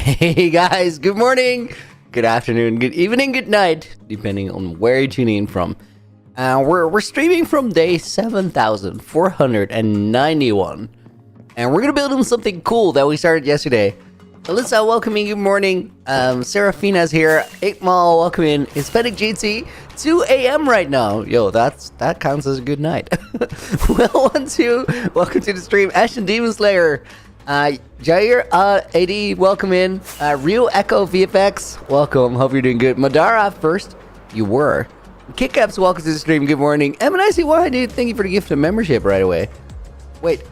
Hey guys, good morning, good afternoon, good evening, good night, depending on where you're tuning in from. We're streaming from day 7,491, and we're gonna build on something cool that we started yesterday. Alyssa, welcome in, good morning. Serafina's here. 8mal, welcome in. Hispanic GT, 2 a.m. right now. Yo, that counts as a good night. Well, 1-2, welcome to the stream. Ashen Demon Slayer. Jair AD, welcome in. Real Echo VFX, welcome. Hope you're doing good. Madara first, you were. Kickaps, welcome to the stream. Good morning. MNICY, dude, thank you for the gift of membership right away. Wait,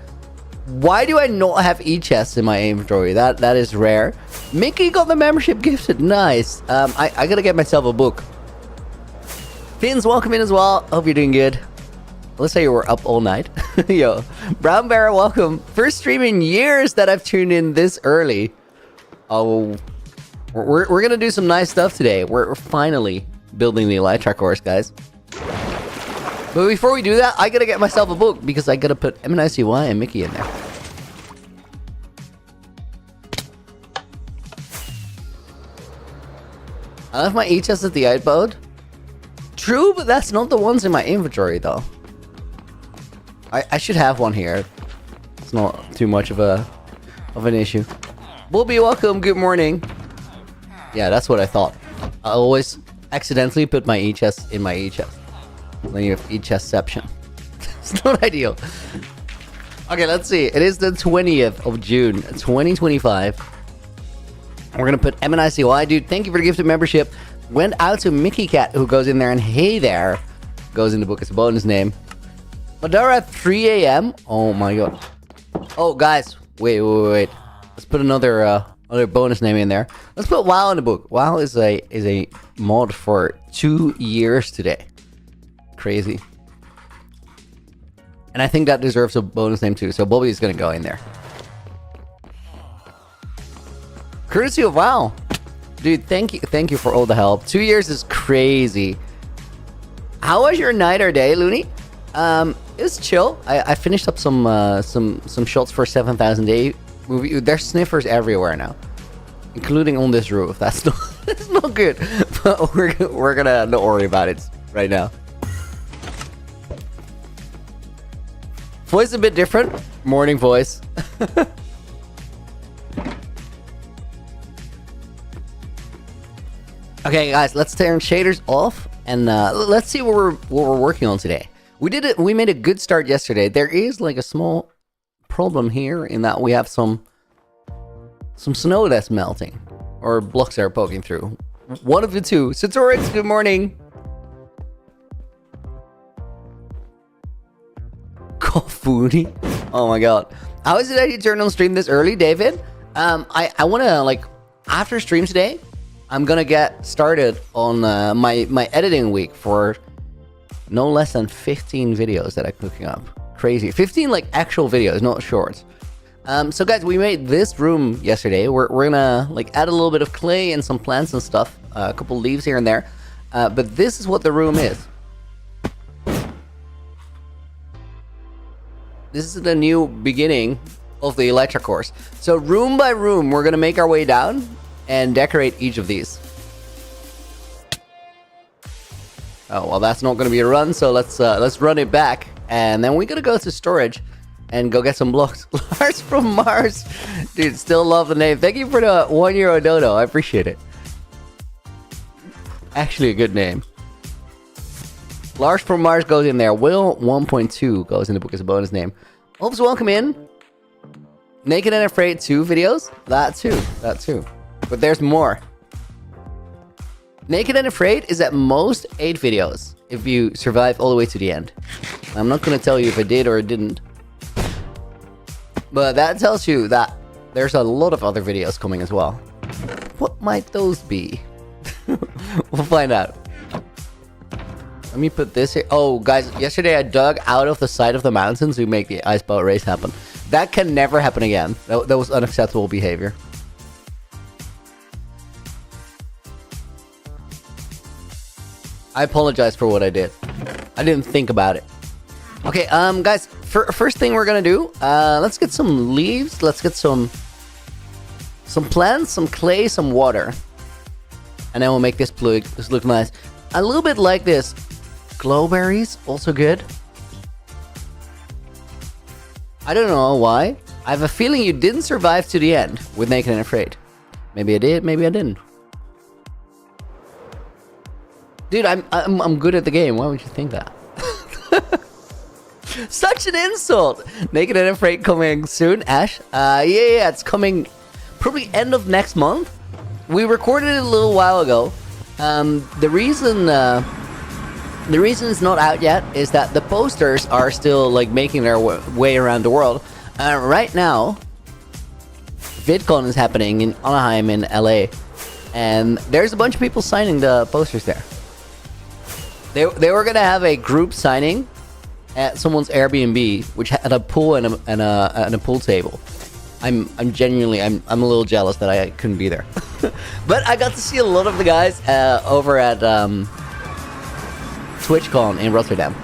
why do I not have e-chests in my inventory? That is rare. Mickey got the membership gifted. Nice. I gotta get myself a book. Finn's welcome in as well. Hope you're doing good. Let's say you were up all night. Yo, Brown Bear, welcome. First stream in years that I've tuned in this early. Oh, we're gonna do some nice stuff today. We're finally building the Elytra course, guys. But before we do that, I gotta get myself a book because I gotta put MNICY and Mickey in there. I left my e-chest at the outbound. True, but that's not the ones in my inventory though. I should have one here. It's not too much of an issue. Bobby, welcome. Good morning. Yeah, that's what I thought. I always accidentally put my e-chest in my e-chest. Then you have e-chestception. It's not ideal. Okay, let's see. It is the 20th of June, 2025. We're gonna put MNICY. Dude, thank you for the gift of membership. Went out to Mickey Cat, who goes in there, and hey there goes in the book. It's a bonus name. Madara at 3 a.m. Oh my god. Oh guys, wait. Let's put another bonus name in there. Let's put WoW in the book. WoW is a mod for 2 years today. Crazy. And I think that deserves a bonus name too. So Bobby is gonna go in there. Courtesy of WoW. Dude, thank you for all the help. 2 years is crazy. How was your night or day, Looney? It was chill. I finished up some shots for 7,000 Day movie. There's sniffers everywhere now, including on this roof. That's not good. But we're gonna not worry about it right now. Voice a bit different. Morning voice. Okay, guys, let's turn shaders off and let's see what we're working on today. We made a good start yesterday. There is like a small problem here in that we have some snow that's melting or blocks that are poking through. One of the two. Satorix, good morning. Kofuni. Oh my god. How is it that you turned on stream this early, David? I wanna, like, after stream today, I'm gonna get started on my editing week for no less than 15 videos that I'm cooking up. Crazy. 15 like actual videos, not shorts. So guys, we made this room yesterday. We're gonna like add a little bit of clay and some plants and stuff, a couple leaves here and there. But this is what the room is. This is the new beginning of the Elytra course. So room by room, we're gonna make our way down and decorate each of these. Oh, well, that's not going to be a run, so let's run it back. And then we're going to go to storage and go get some blocks. Lars from Mars. Dude, still love the name. Thank you for the €1 dono. I appreciate it. Actually, a good name. Lars from Mars goes in there. Will 1.2 goes in the book as a bonus name. Hopes welcome in. Naked and Afraid 2 videos. That too. But there's more. Naked and Afraid is at most 8 videos if you survive all the way to the end. I'm not going to tell you if I did or didn't. But that tells you that there's a lot of other videos coming as well. What might those be? We'll find out. Let me put this here. Oh, guys, yesterday I dug out of the side of the mountain to make the ice boat race happen. That can never happen again. That was unacceptable behavior. I apologize for what I did. I didn't think about it. Okay, guys, first thing we're gonna do, let's get some leaves. Let's get some some plants, some clay, some water. And then we'll make this look nice. A little bit like this. Glowberries, also good. I don't know why. I have a feeling you didn't survive to the end with Naked and Afraid. Maybe I did, maybe I didn't. Dude, I'm good at the game. Why would you think that? Such an insult. Naked and Afraid coming soon, Ash. Yeah, it's coming probably end of next month. We recorded it a little while ago. The reason it's not out yet is that the posters are still like making their way around the world. Right now, VidCon is happening in Anaheim in LA, and there's a bunch of people signing the posters there. They were gonna have a group signing at someone's Airbnb, which had a pool and a pool table. I'm genuinely I'm a little jealous that I couldn't be there, but I got to see a lot of the guys over at TwitchCon in Rotterdam,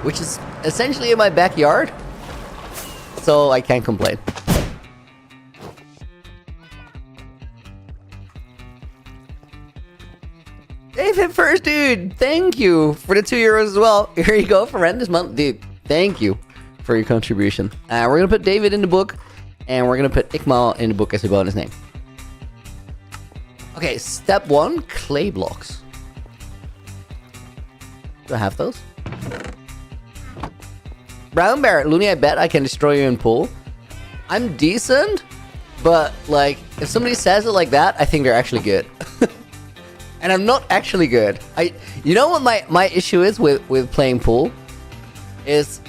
which is essentially in my backyard, so I can't complain. David first, dude. Thank you for the €2 as well. Here you go for rent this month, dude. Thank you for your contribution. We're gonna put David in the book, and we're gonna put Ikmal in the book as a bonus name. Okay, step 1, clay blocks. Do I have those? Brown Bear, Looney, I bet I can destroy you in pool. I'm decent, but like, if somebody says it like that, I think they're actually good. And I'm not actually good. You know what my issue is with playing pool? Is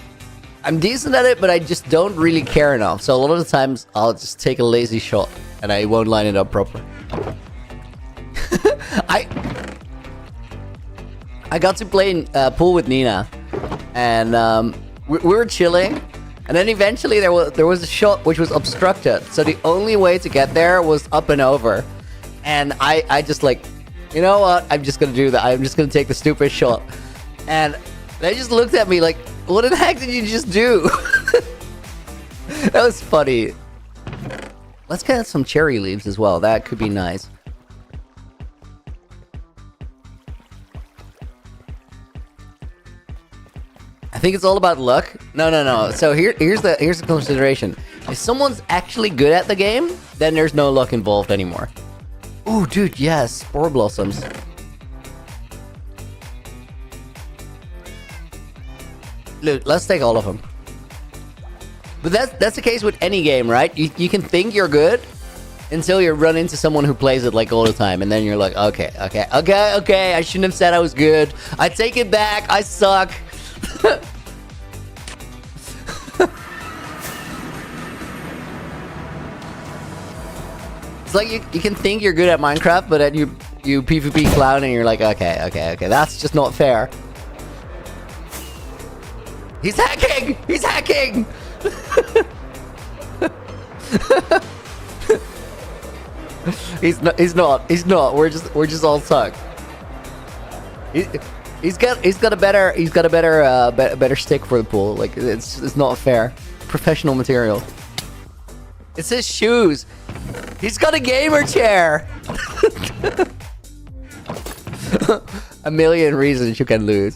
I'm decent at it, but I just don't really care enough. So a lot of the times, I'll just take a lazy shot, and I won't line it up proper. I got to play pool with Nina, and we were chilling, and then eventually there was a shot which was obstructed. So the only way to get there was up and over, and I just like, you know what? I'm just gonna do that. I'm just gonna take the stupid shot, and they just looked at me like, "What the heck did you just do?" That was funny. Let's get some cherry leaves as well. That could be nice. I think it's all about luck. No. So here's the consideration. If someone's actually good at the game, then there's no luck involved anymore. Ooh, dude, yes, spore blossoms. Dude, let's take all of them. But that's the case with any game, right? You can think you're good until you run into someone who plays it like all the time, and then you're like, okay, I shouldn't have said I was good. I take it back. I suck. It's like you can think you're good at Minecraft, but then you PvP clown and you're like, okay, that's just not fair. He's hacking! He's hacking! He's not. We're just all stuck. He's got a better stick for the pool. Like, it's not fair. Professional material. It's his shoes. He's got a gamer chair. A million reasons you can lose.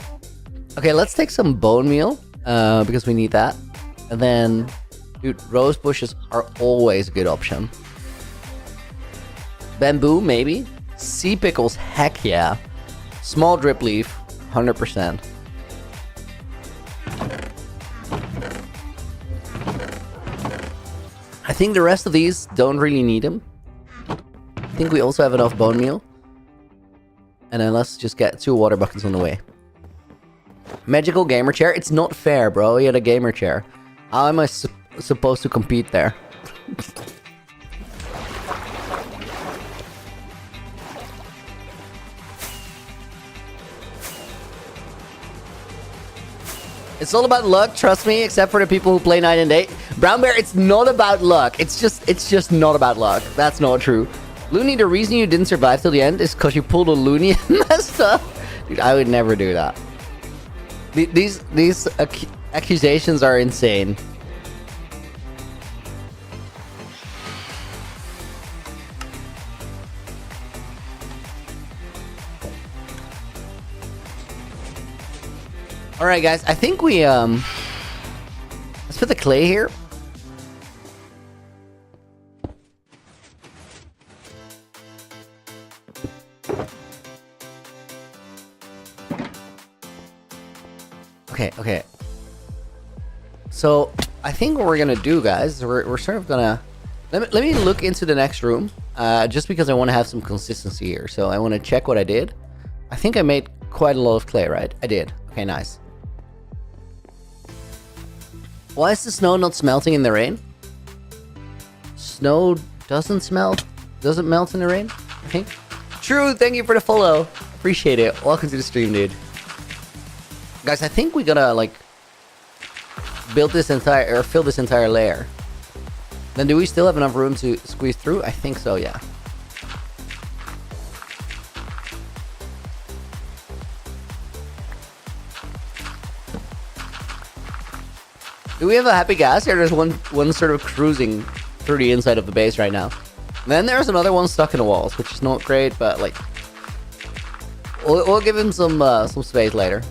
Okay, let's take some bone meal, because we need that. And then, dude, rose bushes are always a good option. Bamboo, maybe. Sea pickles, heck yeah. Small drip leaf, 100%. I think the rest of these don't really need them. I think we also have enough bone meal. And then let's just get 2 water buckets on the way. Magical gamer chair? It's not fair, bro. He had a gamer chair. How am I supposed to compete there? It's all about luck, trust me, except for the people who play night and day. Brown Bear, it's not about luck. It's just not about luck. That's not true. Looney, the reason you didn't survive till the end is because you pulled a Looney and messed up. Dude, I would never do that. These accusations are insane. All right, guys. I think we let's put the clay here. Okay. So I think what we're gonna do, guys, is we're sort of gonna let me look into the next room, just because I want to have some consistency here. So I want to check what I did. I think I made quite a lot of clay, right? I did. Okay, nice. Why is the snow not smelting in the rain? Snow doesn't melt in the rain, I think. True, thank you for the follow. Appreciate it. Welcome to the stream, dude. Guys, I think we gotta like build this entire or fill this entire layer. Then do we still have enough room to squeeze through? I think so, yeah. Do we have a happy gas here? There's one sort of cruising through the inside of the base right now. And then there's another one stuck in the walls, which is not great, but like we'll give him some space later.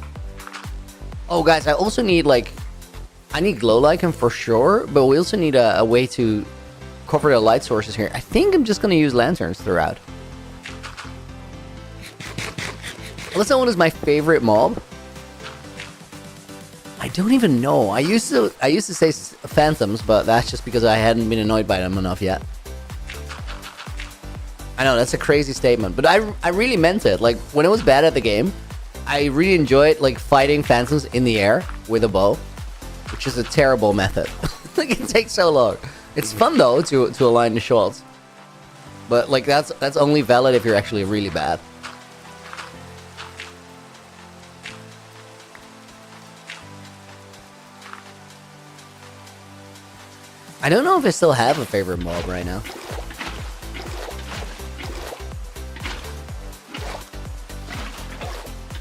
Oh, guys, I also need like I need glow lichen for sure, but we also need a way to cover the light sources here. I think I'm just gonna use lanterns throughout. Unless that one is my favorite mob. I don't even know. I used to say phantoms, but that's just because I hadn't been annoyed by them enough yet. I know that's a crazy statement, but I really meant it. Like when I was bad at the game, I really enjoyed like fighting phantoms in the air with a bow, which is a terrible method. Like it takes so long. It's fun though to align the shots, but like that's only valid if you're actually really bad. I don't know if I still have a favorite mob right now.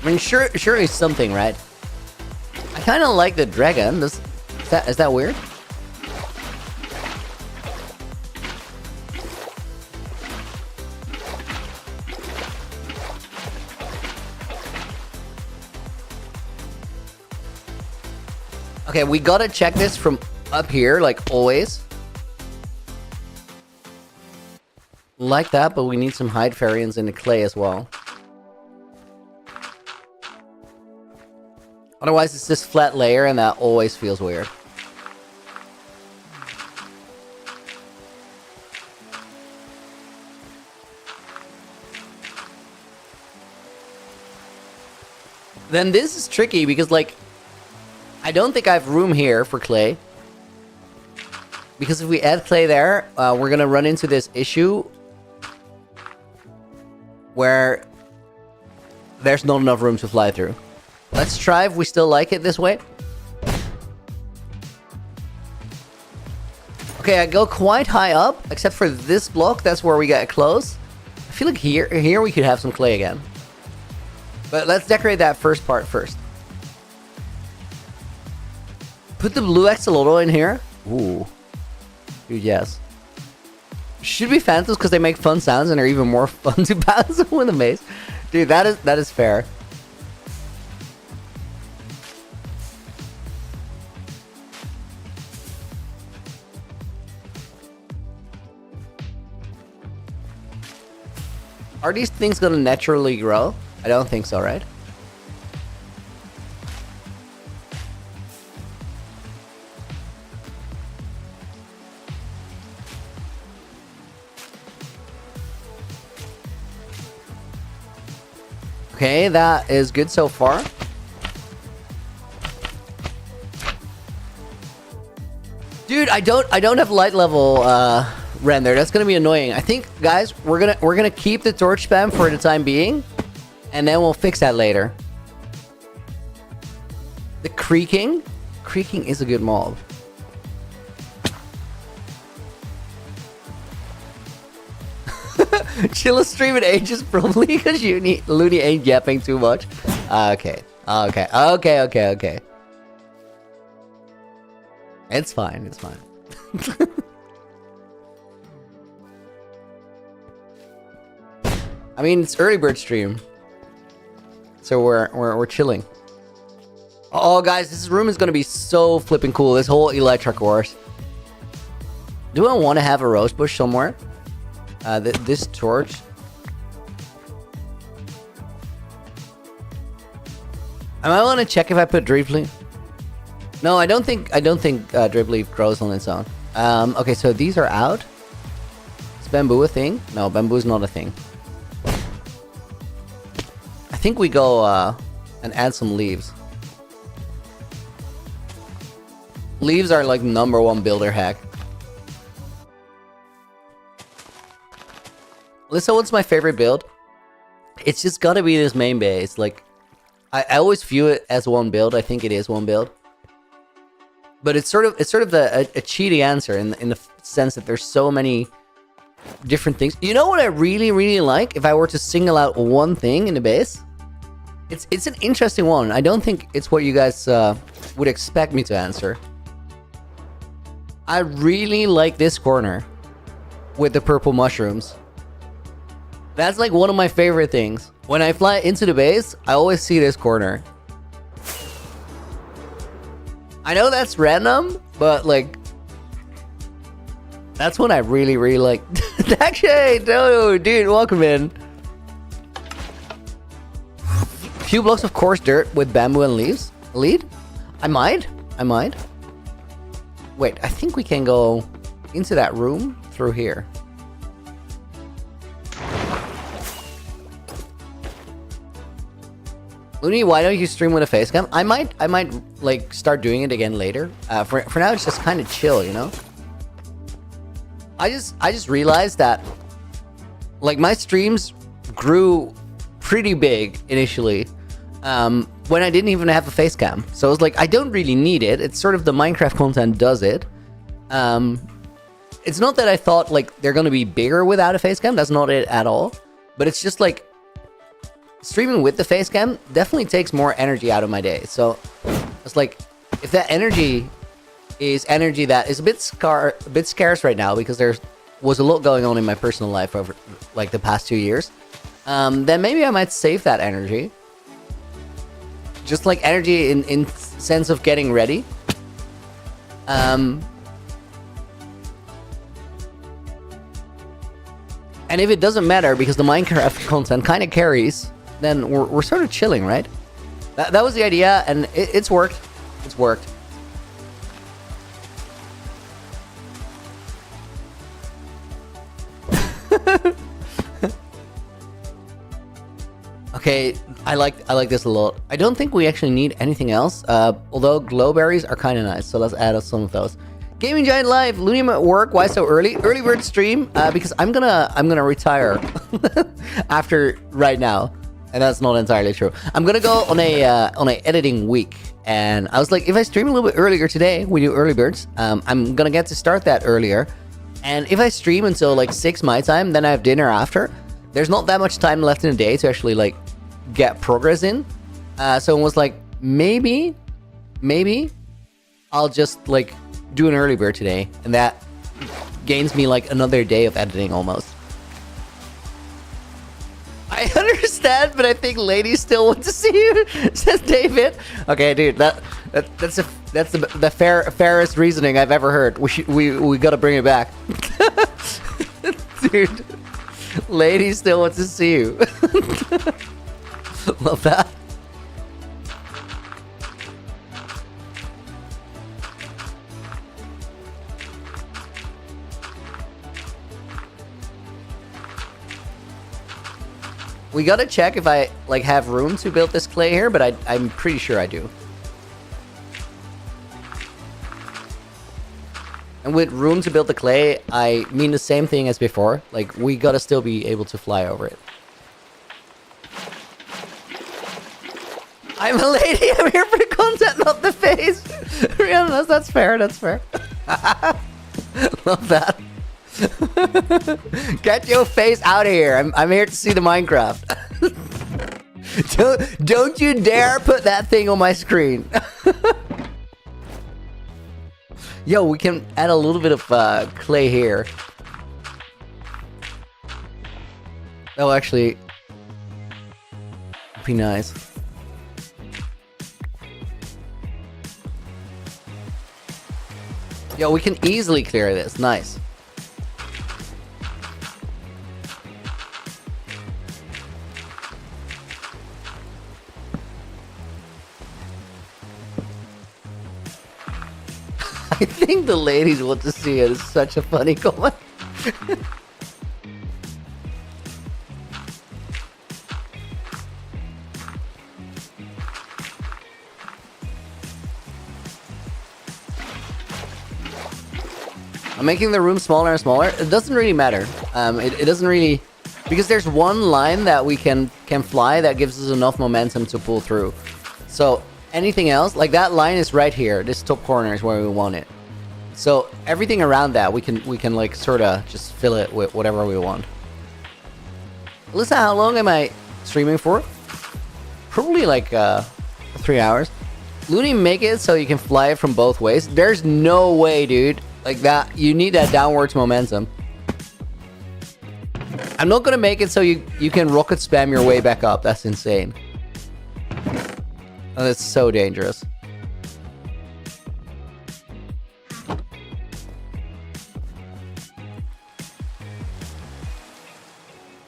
I mean, sure is something, right? I kind of like the dragon. Is that weird? Okay, we gotta check this from up here, like always. Like that, but we need some hide variants in the clay as well. Otherwise, it's this flat layer, and that always feels weird. Then this is tricky, because, like, I don't think I have room here for clay. Because if we add clay there, we're gonna run into this issue where there's not enough room to fly through. Let's try if we still like it this way. Okay, I go quite high up, except for this block. That's where we get close. I feel like here we could have some clay again. But let's decorate that first part first. Put the blue axolotl in here. Ooh. Dude, yes. Should be phantoms because they make fun sounds and are even more fun to bounce with a mace. Dude, that is fair. Are these things gonna naturally grow? I don't think so, right? Okay, that is good so far. Dude, I don't have light level render. That's gonna be annoying. I think, guys, we're gonna keep the torch spam for the time being, and then we'll fix that later. The creaking is a good mob. Chill stream in ages probably because Looney ain't yapping too much. Okay. It's fine. I mean, it's early bird stream, so we're chilling. Oh, guys, this room is gonna be so flipping cool. This whole Elytra course. Do I want to have a rose bush somewhere? This torch. I might want to check if I put drip leaf. No, I don't think drip leaf grows on its own. Okay, so these are out. Is bamboo a thing? No, bamboo is not a thing. I think we go and add some leaves. Leaves are like #1 builder hack. Listen, what's my favorite build? It's just gotta be this main base. Like, I always view it as one build. I think it is one build, but it's sort of a cheaty answer in the sense that there's so many different things. You know what I really like? If I were to single out one thing in the base, it's an interesting one. I don't think it's what you guys would expect me to answer. I really like this corner with the purple mushrooms. That's like one of my favorite things. When I fly into the base, I always see this corner. I know that's random, but like, that's one I really like. Dakshay, no, dude, welcome in. Few blocks of coarse dirt with bamboo and leaves. Lead? I might. Wait, I think we can go into that room through here. Looney, why don't you stream with a face cam? I might like start doing it again later. For now, it's just kind of chill, you know. I just realized that like my streams grew pretty big initially when I didn't even have a face cam. So I was like, I don't really need it. It's sort of the Minecraft content does it. It's not that I thought like they're gonna be bigger without a face cam. That's not it at all. But it's just like streaming with the face cam definitely takes more energy out of my day. So it's like, if that energy is energy that is a bit scarce right now because there was a lot going on in my personal life over like the past 2 years, then maybe I might save that energy. Just like energy in sense of getting ready. And if it doesn't matter because the Minecraft content kind of carries, then we're sort of chilling, right? That was the idea, and it's worked. It's worked. Okay, I like this a lot. I don't think we actually need anything else. Although glowberries are kind of nice, so let's add some of those. Gaming Giant Live, Looney at work. Why so early? Early bird stream because I'm gonna retire after right now, and that's not entirely true. I'm gonna go on a editing week, and I was like, if I stream a little bit earlier today, we do early birds. I'm gonna get to start that earlier, and if I stream until like 6 my time, then I have dinner after. There's not that much time left in the day to actually like get progress in. So it was like, maybe I'll just like do an early bird today, and that gains me like another day of editing almost. I understand, but I think ladies still want to see you, says David. Okay, dude, that's the fairest reasoning I've ever heard. We gotta bring it back. Dude, ladies still want to see you. Love that. We gotta check if I like have room to build this clay here, but I'm pretty sure I do. And with room to build the clay, I mean the same thing as before. Like, we gotta still be able to fly over it. I'm a lady, I'm here for the content, not the face. Rihanna, that's fair, that's fair. Love that. Get your face out of here. I'm here to see the Minecraft. Don't you dare put that thing on my screen. Yo, we can add a little bit of clay here. That'll actually be nice. Yo, we can easily clear this. Nice. I think the ladies want to see it. It's such a funny comment. I'm making the room smaller and smaller. It doesn't really matter. It doesn't really... Because there's one line that we can fly that gives us enough momentum to pull through. So anything else, like that line is right here. This top corner is where we want it. So everything around that, we can like sort of just fill it with whatever we want. Listen, how long am I streaming for? Probably like 3 hours. Looney, make it so you can fly it from both ways. There's no way, dude. Like that, you need that downwards momentum. I'm not gonna make it so you can rocket spam your way back up. That's insane. Oh, that's so dangerous.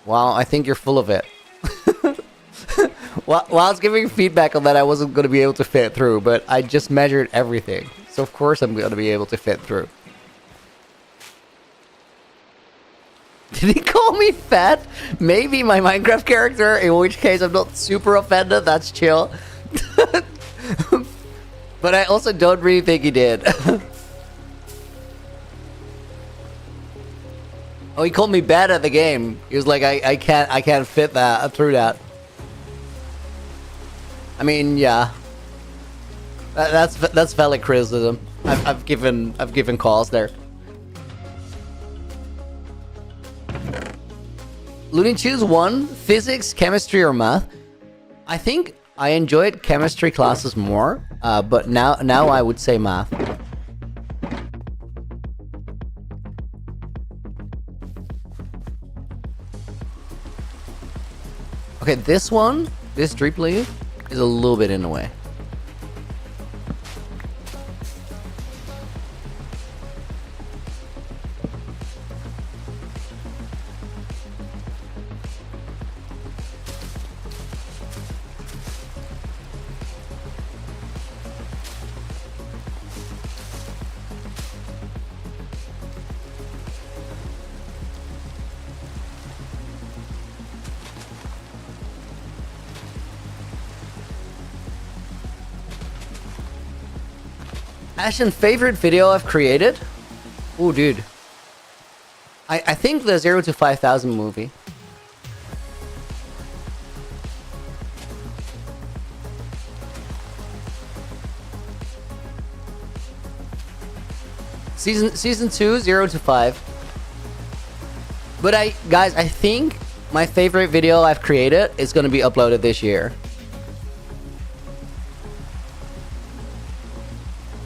Wow, I think you're full of it. While I was giving feedback on that, I wasn't going to be able to fit through, but I just measured everything. So of course I'm going to be able to fit through. Did he call me fat? Maybe my Minecraft character, in which case I'm not super offended. That's chill. But I also don't really think he did. Oh, he called me bad at the game. He was like, I can't fit that through that. I mean, yeah. That's valid criticism. I've given calls there. Looney, choose one: physics, chemistry, or math. I think I enjoyed chemistry classes more, but now I would say math. Okay, this drip leaf is a little bit in the way. Ashton, favorite video I've created? Oh, dude. I think the 0 to 5,000 movie. Season 2, 0 to 5. But guys, I think my favorite video I've created is going to be uploaded this year.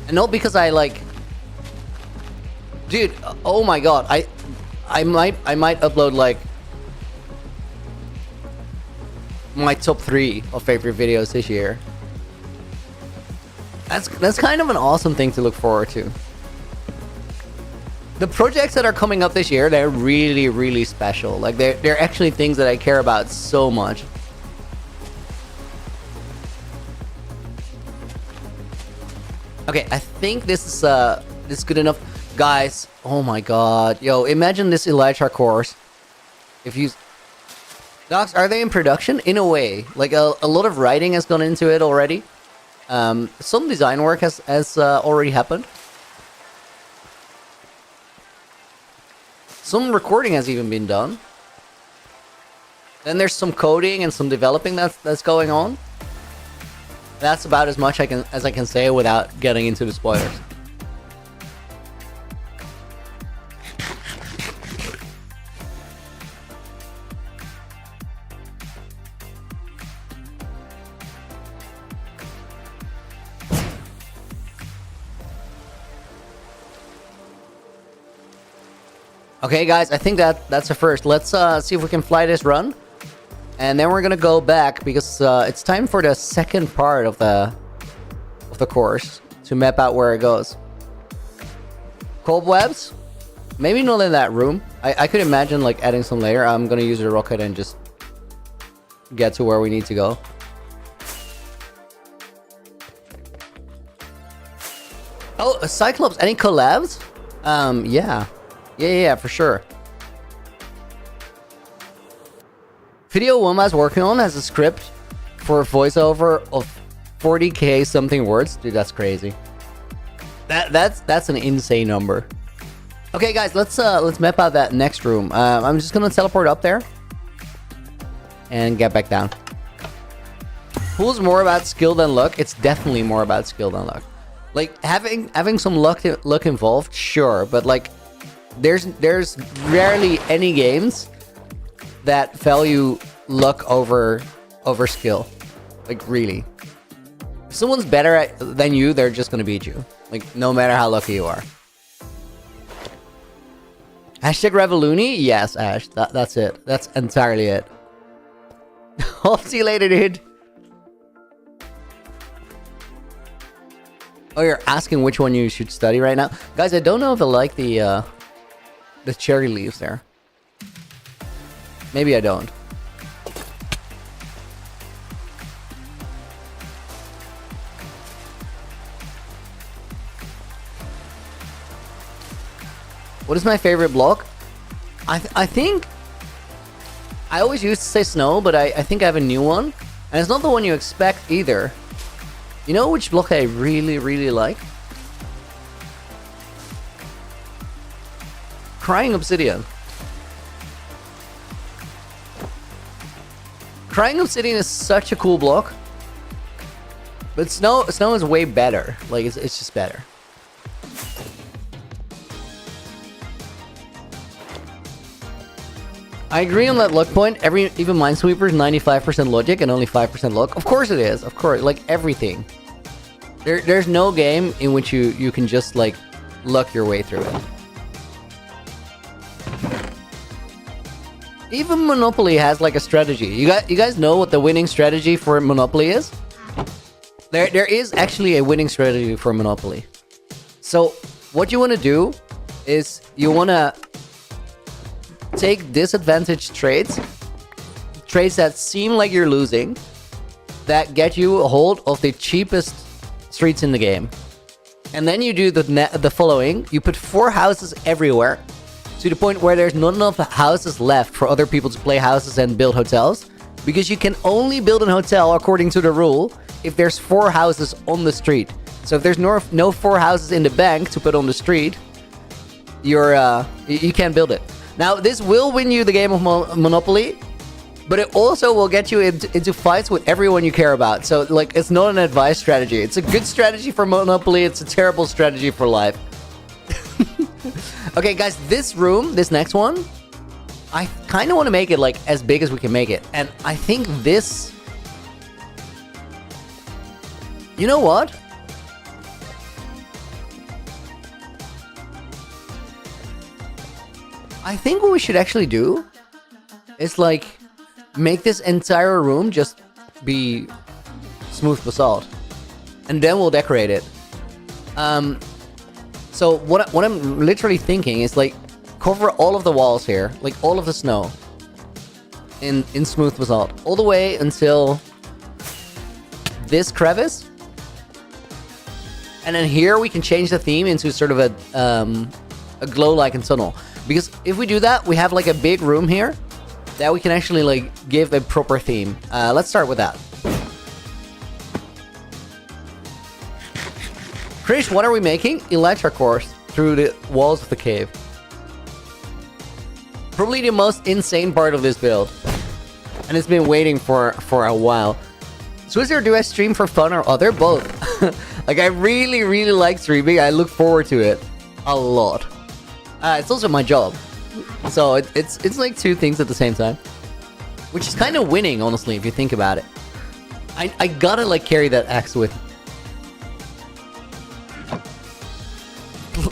And not because I like, dude. Oh my god, I might upload like my top 3 of favorite videos this year. That's kind of an awesome thing to look forward to. The projects that are coming up this year, they're really, really special. Like they're actually things that I care about so much. Okay, I think this is good enough, guys. Oh my god, yo! Imagine this Elytra course. If you, docs, are they in production? In a way, like a lot of writing has gone into it already. Some design work has already happened. Some recording has even been done. Then there's some coding and some developing that's going on. That's about as much as I can say without getting into the spoilers. Okay, guys, I think that's a first. Let's see if we can fly this run. And then we're gonna go back because it's time for the second part of the course to map out where it goes. Cobwebs? Maybe not in that room. I could imagine like adding some later. I'm gonna use a rocket and just get to where we need to go. Oh, a Cyclops. Any collabs? Yeah, for sure. Video Woma's working on has a script for a voiceover of 40k something words. Dude, that's crazy. That's an insane number. Okay, guys, let's map out that next room. I'm just gonna teleport up there and get back down. Pool's more about skill than luck. It's definitely more about skill than luck. Like having some luck involved, sure, but like there's rarely any games that value luck over skill. Like really, if someone's better than you, they're just gonna beat you. Like no matter how lucky you are. Hashtag Revoluni? Yes, Ash. That's it. That's entirely it. I'll see you later, dude. Oh, you're asking which one you should study right now? Guys, I don't know if I like the cherry leaves there. Maybe I don't. What is my favorite block? I think I always used to say snow, but I think I have a new one, and it's not the one you expect either. You know which block I really like? Crying Obsidian. Crying Obsidian is such a cool block, but snow is way better. Like it's just better. I agree on that luck point. Even Minesweeper is 95% logic and only 5% luck. Of course it is. Of course, like everything. There's no game in which you can just like luck your way through it. Even Monopoly has like a strategy. You guys know what the winning strategy for Monopoly is? There is actually a winning strategy for Monopoly. So what you want to do is you want to take disadvantaged trades that seem like you're losing, that get you a hold of the cheapest streets in the game. And then you do the following. You put 4 houses everywhere to the point where there's not enough houses left for other people to play houses and build hotels, because you can only build a hotel according to the rule if there's 4 houses on the street. So if there's no 4 houses in the bank to put on the street, you can't build it. Now, this will win you the game of Monopoly, but it also will get you into fights with everyone you care about. So, like, it's not an advice strategy. It's a good strategy for Monopoly. It's a terrible strategy for life. Okay, guys, this next one, I kind of want to make it, like, as big as we can make it. And I think this... You know what? I think what we should actually do is like make this entire room just be smooth basalt, and then we'll decorate it. So what I'm literally thinking is like cover all of the walls here, like all of the snow in smooth basalt, all the way until this crevice, and then here we can change the theme into sort of a glow like tunnel. Because if we do that, we have like a big room here that we can actually like give a proper theme. Let's start with that. Krish, what are we making? Elytra course through the walls of the cave. Probably the most insane part of this build. And it's been waiting for a while. Swizzer, do I stream for fun or other? Both. Like I really like streaming. I look forward to it a lot. It's also my job, so it's like 2 things at the same time, which is kind of winning, honestly, if you think about it. I gotta like carry that axe with.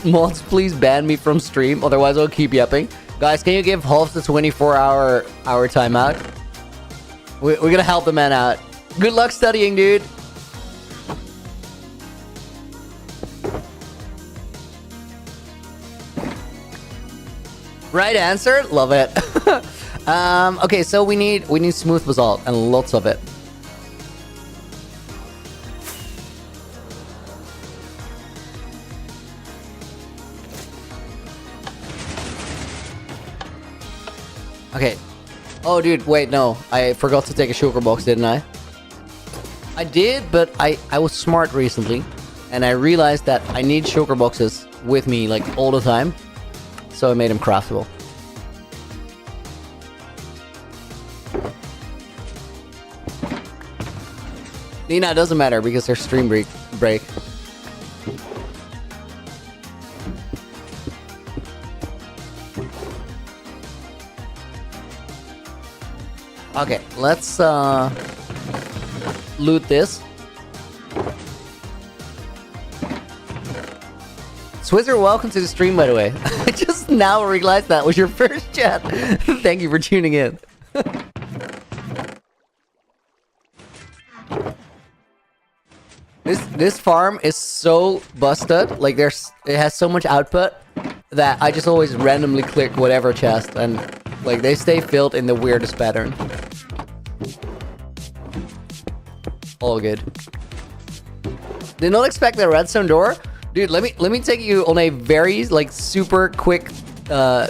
Mods, please ban me from stream, otherwise I'll keep yapping. Guys, can you give Half the 24-hour timeout? We're gonna help the man out. Good luck studying, dude. Right answer. Love it. Okay, so we need smooth basalt and lots of it. Okay. Oh, dude, wait, no. I forgot to take a sugar box, didn't I? I did, but I was smart recently, and I realized that I need sugar boxes with me, like, all the time. So I made them craftable. Nina, it doesn't matter because there's stream break. Okay, let's loot this. Swizzer, welcome to the stream, by the way. I just now realized that was your first chat. Thank you for tuning in. This farm is so busted. Like it has so much output that I just always randomly click whatever chest, and like they stay filled in the weirdest pattern. All good. Did not expect the redstone door. Dude, let me take you on a very like super quick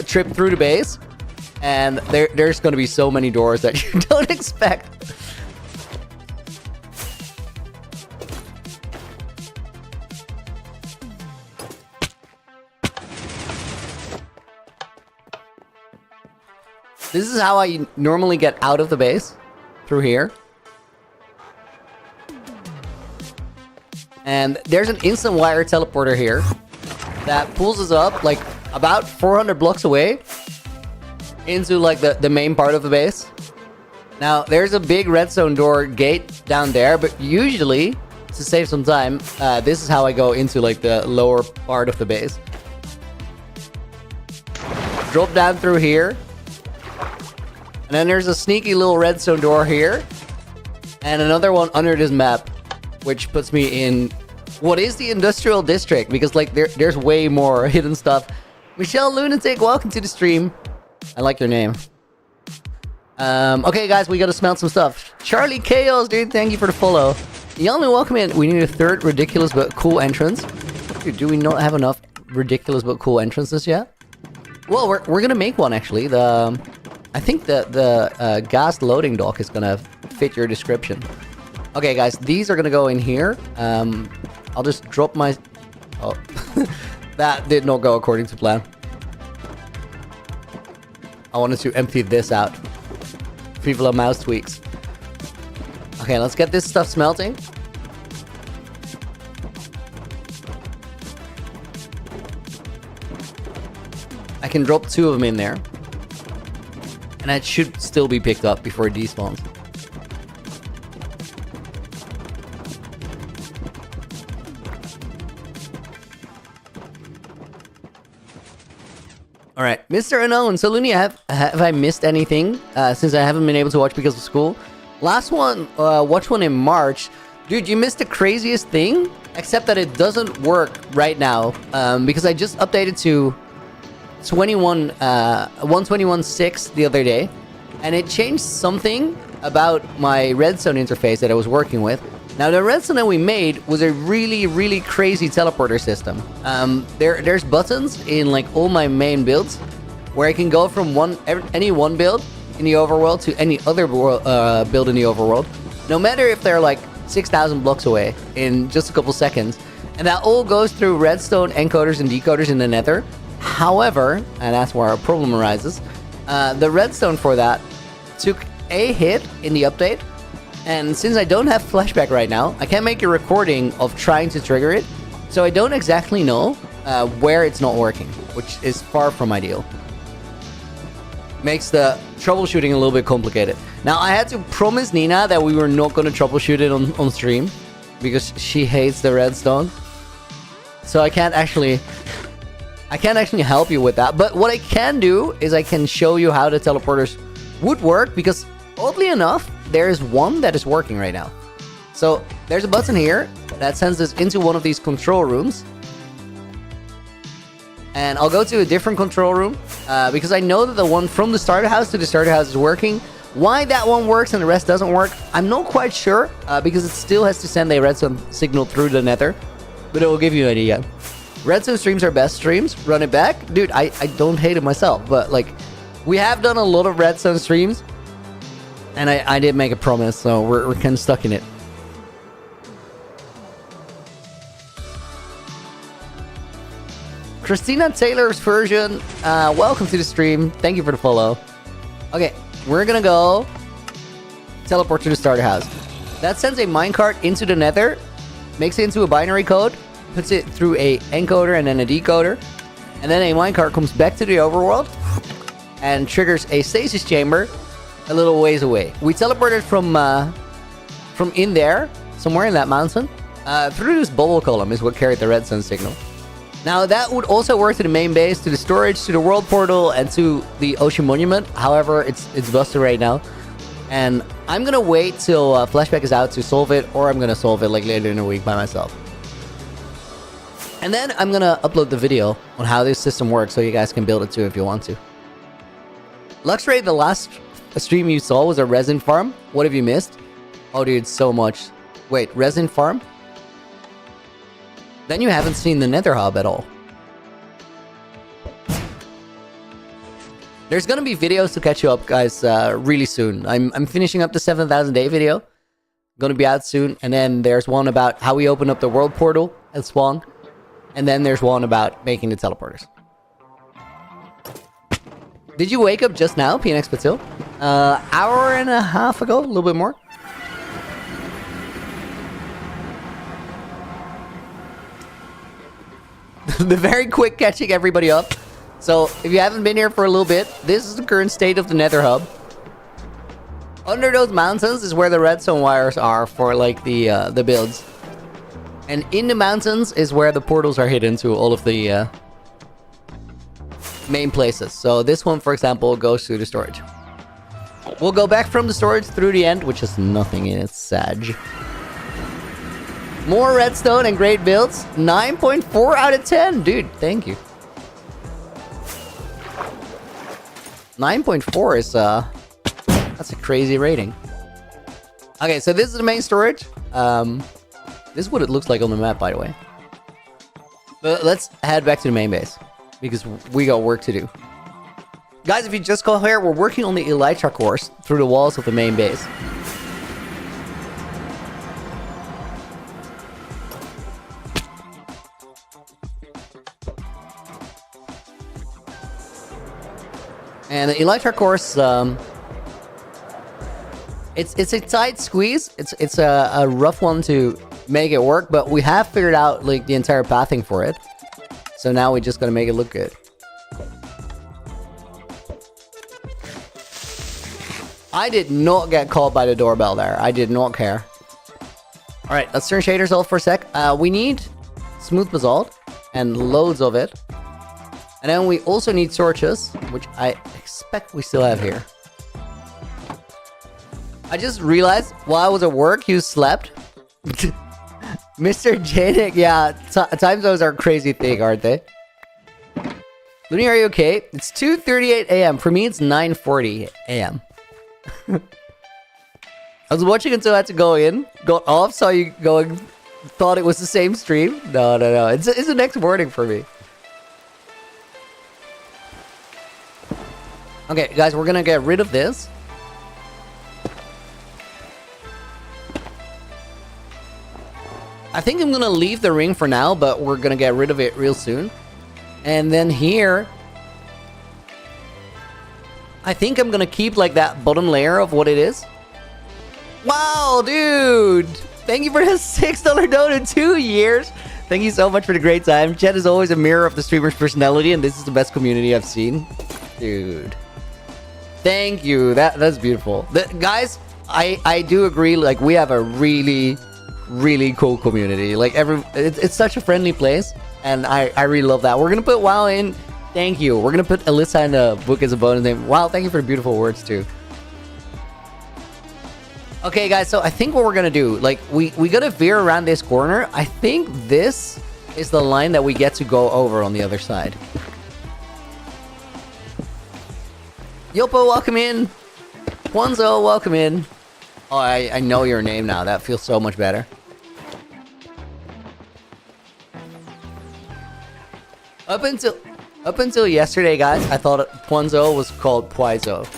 trip through the base, and there's gonna be so many doors that you don't expect. This is how I normally get out of the base, through here. And there's an instant wire teleporter here that pulls us up like about 400 blocks away into like the main part of the base. Now there's a big redstone door gate down there, but usually to save some time, this is how I go into like the lower part of the base. Drop down through here. And then there's a sneaky little redstone door here. And another one under this map, which puts me in what is the industrial district, because like there's way more hidden stuff. Michelle Lunatic, welcome to the stream. I like your name. Okay guys, we gotta smelt some stuff. Charlie Chaos, dude, thank you for the follow. Yalnu, welcome in. We need a third ridiculous but cool entrance. Dude, do we not have enough ridiculous but cool entrances yet? Well, we're gonna make one actually. I think the gas loading dock is gonna fit your description. Okay, guys, these are gonna go in here. I'll just drop my... Oh, that did not go according to plan. I wanted to empty this out. People have mouse tweaks. Okay, let's get this stuff smelting. I can drop 2 of them in there. And that should still be picked up before it despawns. Alright, Mr. Unknown. So, Looney, have I missed anything since I haven't been able to watch because of school? Last one, watch one in March. Dude, you missed the craziest thing, except that it doesn't work right now because I just updated to 121.6 the other day, and it changed something about my redstone interface that I was working with. Now, the redstone that we made was a really, really crazy teleporter system. There's buttons in like all my main builds where I can go from any one build in the overworld to any other build in the overworld, no matter if they're like 6,000 blocks away in just a couple seconds. And that all goes through redstone encoders and decoders in the nether. However, and that's where our problem arises, the redstone for that took a hit in the update. And since I don't have flashback right now, I can't make a recording of trying to trigger it. So I don't exactly know where it's not working, which is far from ideal. Makes the troubleshooting a little bit complicated. Now, I had to promise Nina that we were not going to troubleshoot it on stream because she hates the redstone. So I can't actually help you with that. But what I can do is I can show you how the teleporters would work, because oddly enough, there is one that is working right now. So there's a button here that sends us into one of these control rooms. And I'll go to a different control room because I know that the one from the starter house to the starter house is working. Why that one works and the rest doesn't work, I'm not quite sure because it still has to send a redstone signal through the nether. But it will give you an idea. Redstone streams are best streams. Run it back. Dude, I don't hate it myself. But like, we have done a lot of redstone streams. And I did make a promise, so we're kind of stuck in it. Christina Taylor's version, welcome to the stream. Thank you for the follow. Okay, we're gonna go teleport to the starter house. That sends a minecart into the nether, makes it into a binary code, puts it through a encoder and then a decoder, and then a minecart comes back to the overworld and triggers a stasis chamber a little ways away. We teleported from in there, somewhere in that mountain, through this bubble column is what carried the redstone signal. Now that would also work to the main base, to the storage, to the world portal, and to the ocean monument. However, it's busted right now. And I'm gonna wait till Flashback is out to solve it, or I'm gonna solve it like later in the week by myself. And then I'm gonna upload the video on how this system works so you guys can build it too if you want to. Luxray, the last stream you saw was a resin farm. What have you missed? Oh dude, so much. Wait, resin farm? Then you haven't seen the nether hub at all. There's gonna be videos to catch you up, guys, really soon. I'm finishing up the 7,000 day video. Gonna be out soon. And then there's one about how we open up the world portal at spawn. And then there's one about making the teleporters. Did you wake up just now, PNX Patil? Hour and a half ago, a little bit more. The very quick catching everybody up. So, if you haven't been here for a little bit, this is the current state of the nether hub. Under those mountains is where the redstone wires are for, like, the builds. And in the mountains is where the portals are hidden to all of the main places. So this one, for example, goes to the storage. We'll go back from the storage through the end, which is nothing in its sag. More redstone and great builds. 9.4 out of 10. Dude, thank you. 9.4 is, that's a crazy rating. Okay, so this is the main storage. This is what it looks like on the map, by the way. But let's head back to the main base, because we got work to do. Guys, if you just got here, we're working on the Elytra course through the walls of the main base. And the Elytra course, it's a tight squeeze. It's a rough one to make it work, but we have figured out like the entire pathing for it. So now we just gotta make it look good. I did not get called by the doorbell there. I did not care. All right, let's turn shaders off for a sec. We need smooth basalt and loads of it. And then we also need torches, which I expect we still have here. I just realized while I was at work, you slept. Mr. Janik, yeah, time zones are a crazy thing, aren't they? Looney, are you okay? It's 2:38 a.m. For me, it's 9:40 a.m. I was watching until I had to go in, got off, saw you going, thought it was the same stream. No. It's the next morning for me. Okay, guys, we're gonna get rid of this. I think I'm gonna leave the ring for now, but we're gonna get rid of it real soon. And then here, I think I'm gonna keep like that bottom layer of what it is. Wow, dude! Thank you for the $6 donut, 2 years. Thank you so much for the great time. Chat is always a mirror of the streamer's personality, and this is the best community I've seen. Dude. Thank you. That's beautiful. Guys, I do agree, like, we have a really cool community. Like, it's such a friendly place, and I really love that. We're gonna put WoW in. Thank you. We're gonna put Alyssa in the book as a bonus name. Wow, thank you for the beautiful words too. Okay, guys, so I think what we're gonna do, like, we gotta veer around this corner. I think this is the line that we get to go over on the other side. Yopo, welcome in. Juanzo, welcome in. Oh, I know your name now. That feels so much better. Up until yesterday, guys, I thought Puanzo was called Puizo.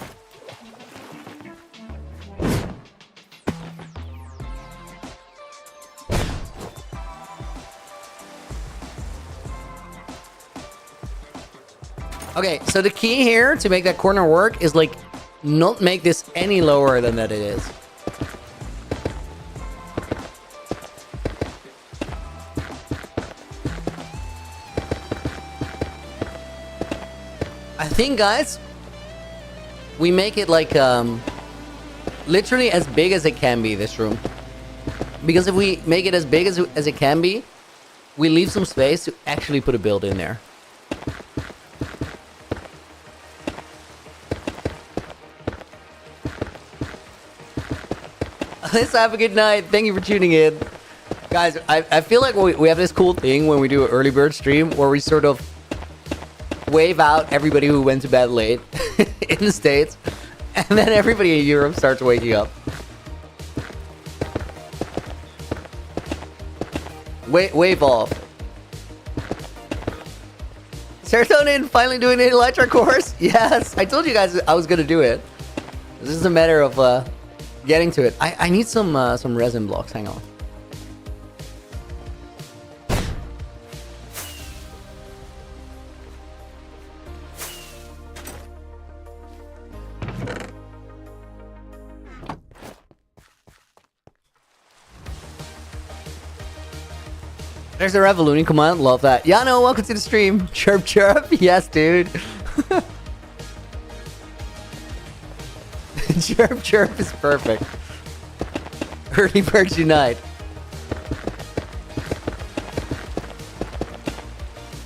Okay, so the key here to make that corner work is like not make this any lower than that it is. I think, guys, we make it like literally as big as it can be, this room. Because if we make it as big as it can be, we leave some space to actually put a build in there. Let's have a good night. Thank you for tuning in. Guys, I feel like we have this cool thing when we do an early bird stream where we sort of wave out everybody who went to bed late in the States, and then everybody in Europe starts waking up. Wave off. Serotonin finally doing the Elytra course? Yes, I told you guys I was gonna do it. This is a matter of getting to it. I need some resin blocks. Hang on. There's a Revolution command. Love that. Yano, welcome to the stream. Chirp chirp. Yes, dude. Chirp chirp is perfect. Early birds unite.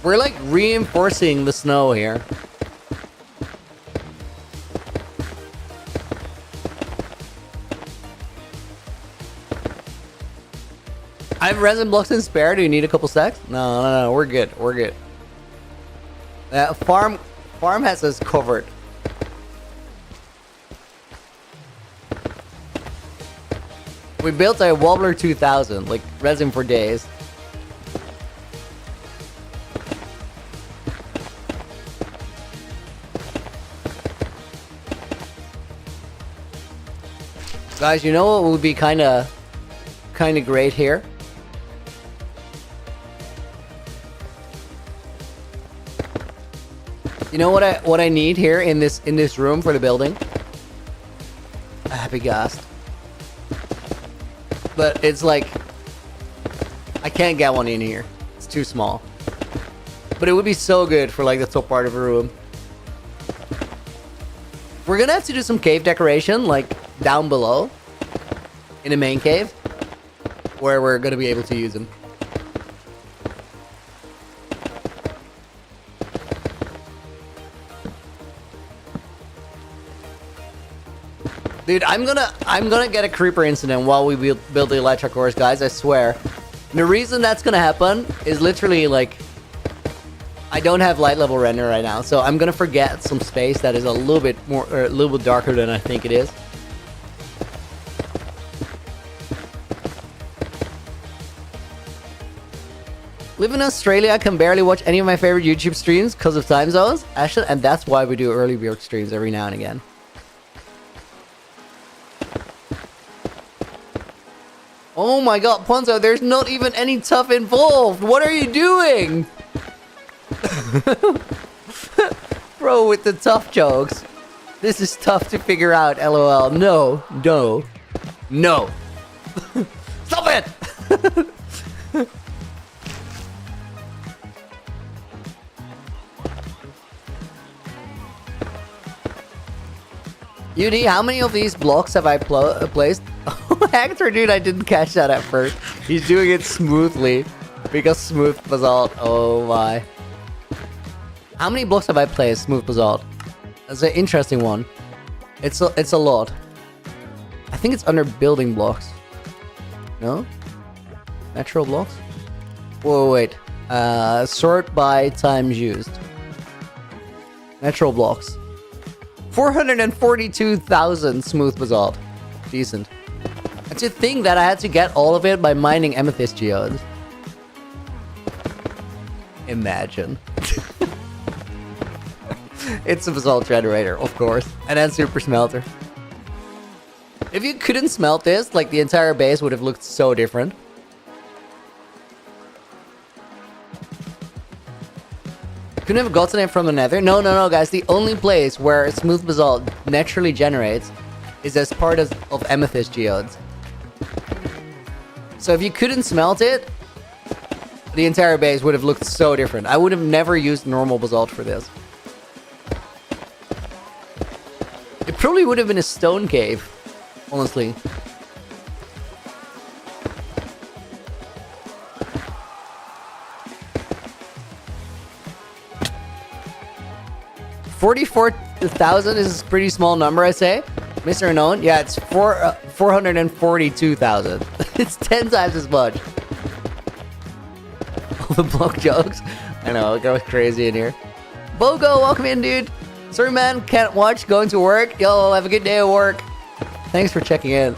We're like reinforcing the snow here. I have resin blocks in spare. Do you need a couple stacks? No. We're good. We're good. Farm has us covered. We built a Wobbler 2000, like resin for days. Guys, you know what would be kind of great here? You know what I need here in this room for the building? A happy ghast. But it's like I can't get one in here. It's too small. But it would be so good for like the top part of a room. We're gonna have to do some cave decoration, like down below in the main cave, where we're gonna be able to use them. Dude, I'm gonna get a creeper incident while we build the Elytra course, guys. I swear. And the reason that's gonna happen is literally like I don't have light level render right now, so I'm gonna forget some space that is a little bit more, or a little bit darker than I think it is. Live in Australia, I can barely watch any of my favorite YouTube streams because of time zones, Ashton, and that's why we do early bird streams every now and again. Oh my god, Ponzo, there's not even any tough involved. What are you doing? Bro, with the tough jokes. This is tough to figure out, lol. No. Stop it! UD, how many of these blocks have I placed? Oh, Hector, dude, I didn't catch that at first. He's doing it smoothly. Because smooth basalt. Oh my. How many blocks have I placed, smooth basalt? That's an interesting one. It's a lot. I think it's under building blocks. No? Natural blocks? Whoa, wait. Sort by times used. Natural blocks. 442,000 smooth basalt. Decent. And to think that I had to get all of it by mining amethyst geodes. Imagine. It's a basalt generator, of course. And then super smelter. If you couldn't smelt this, like the entire base would have looked so different. Couldn't have gotten it from the nether. No, guys. The only place where smooth basalt naturally generates is as part of amethyst geodes. So if you couldn't smelt it, the entire base would have looked so different. I would have never used normal basalt for this. It probably would have been a stone cave, honestly. $44,000 is a pretty small number, I say. Mr. Unknown, yeah, it's 442,000. It's 10 times as much. All the block jokes. I know, it goes crazy in here. Bogo, welcome in, dude. Sorry, man, can't watch, going to work. Yo, have a good day at work. Thanks for checking in.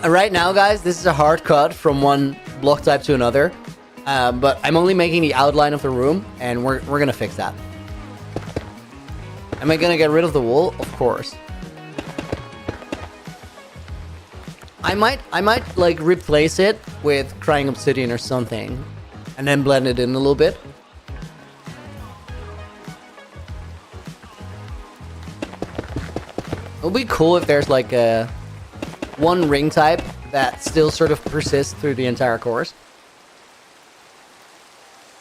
Right now, guys, this is a hard cut from one block type to another. But I'm only making the outline of the room, and we're gonna fix that. Am I gonna get rid of the wool? Of course. I might like replace it with crying obsidian or something, and then blend it in a little bit. It would be cool if there's like a one ring type that still sort of persists through the entire course.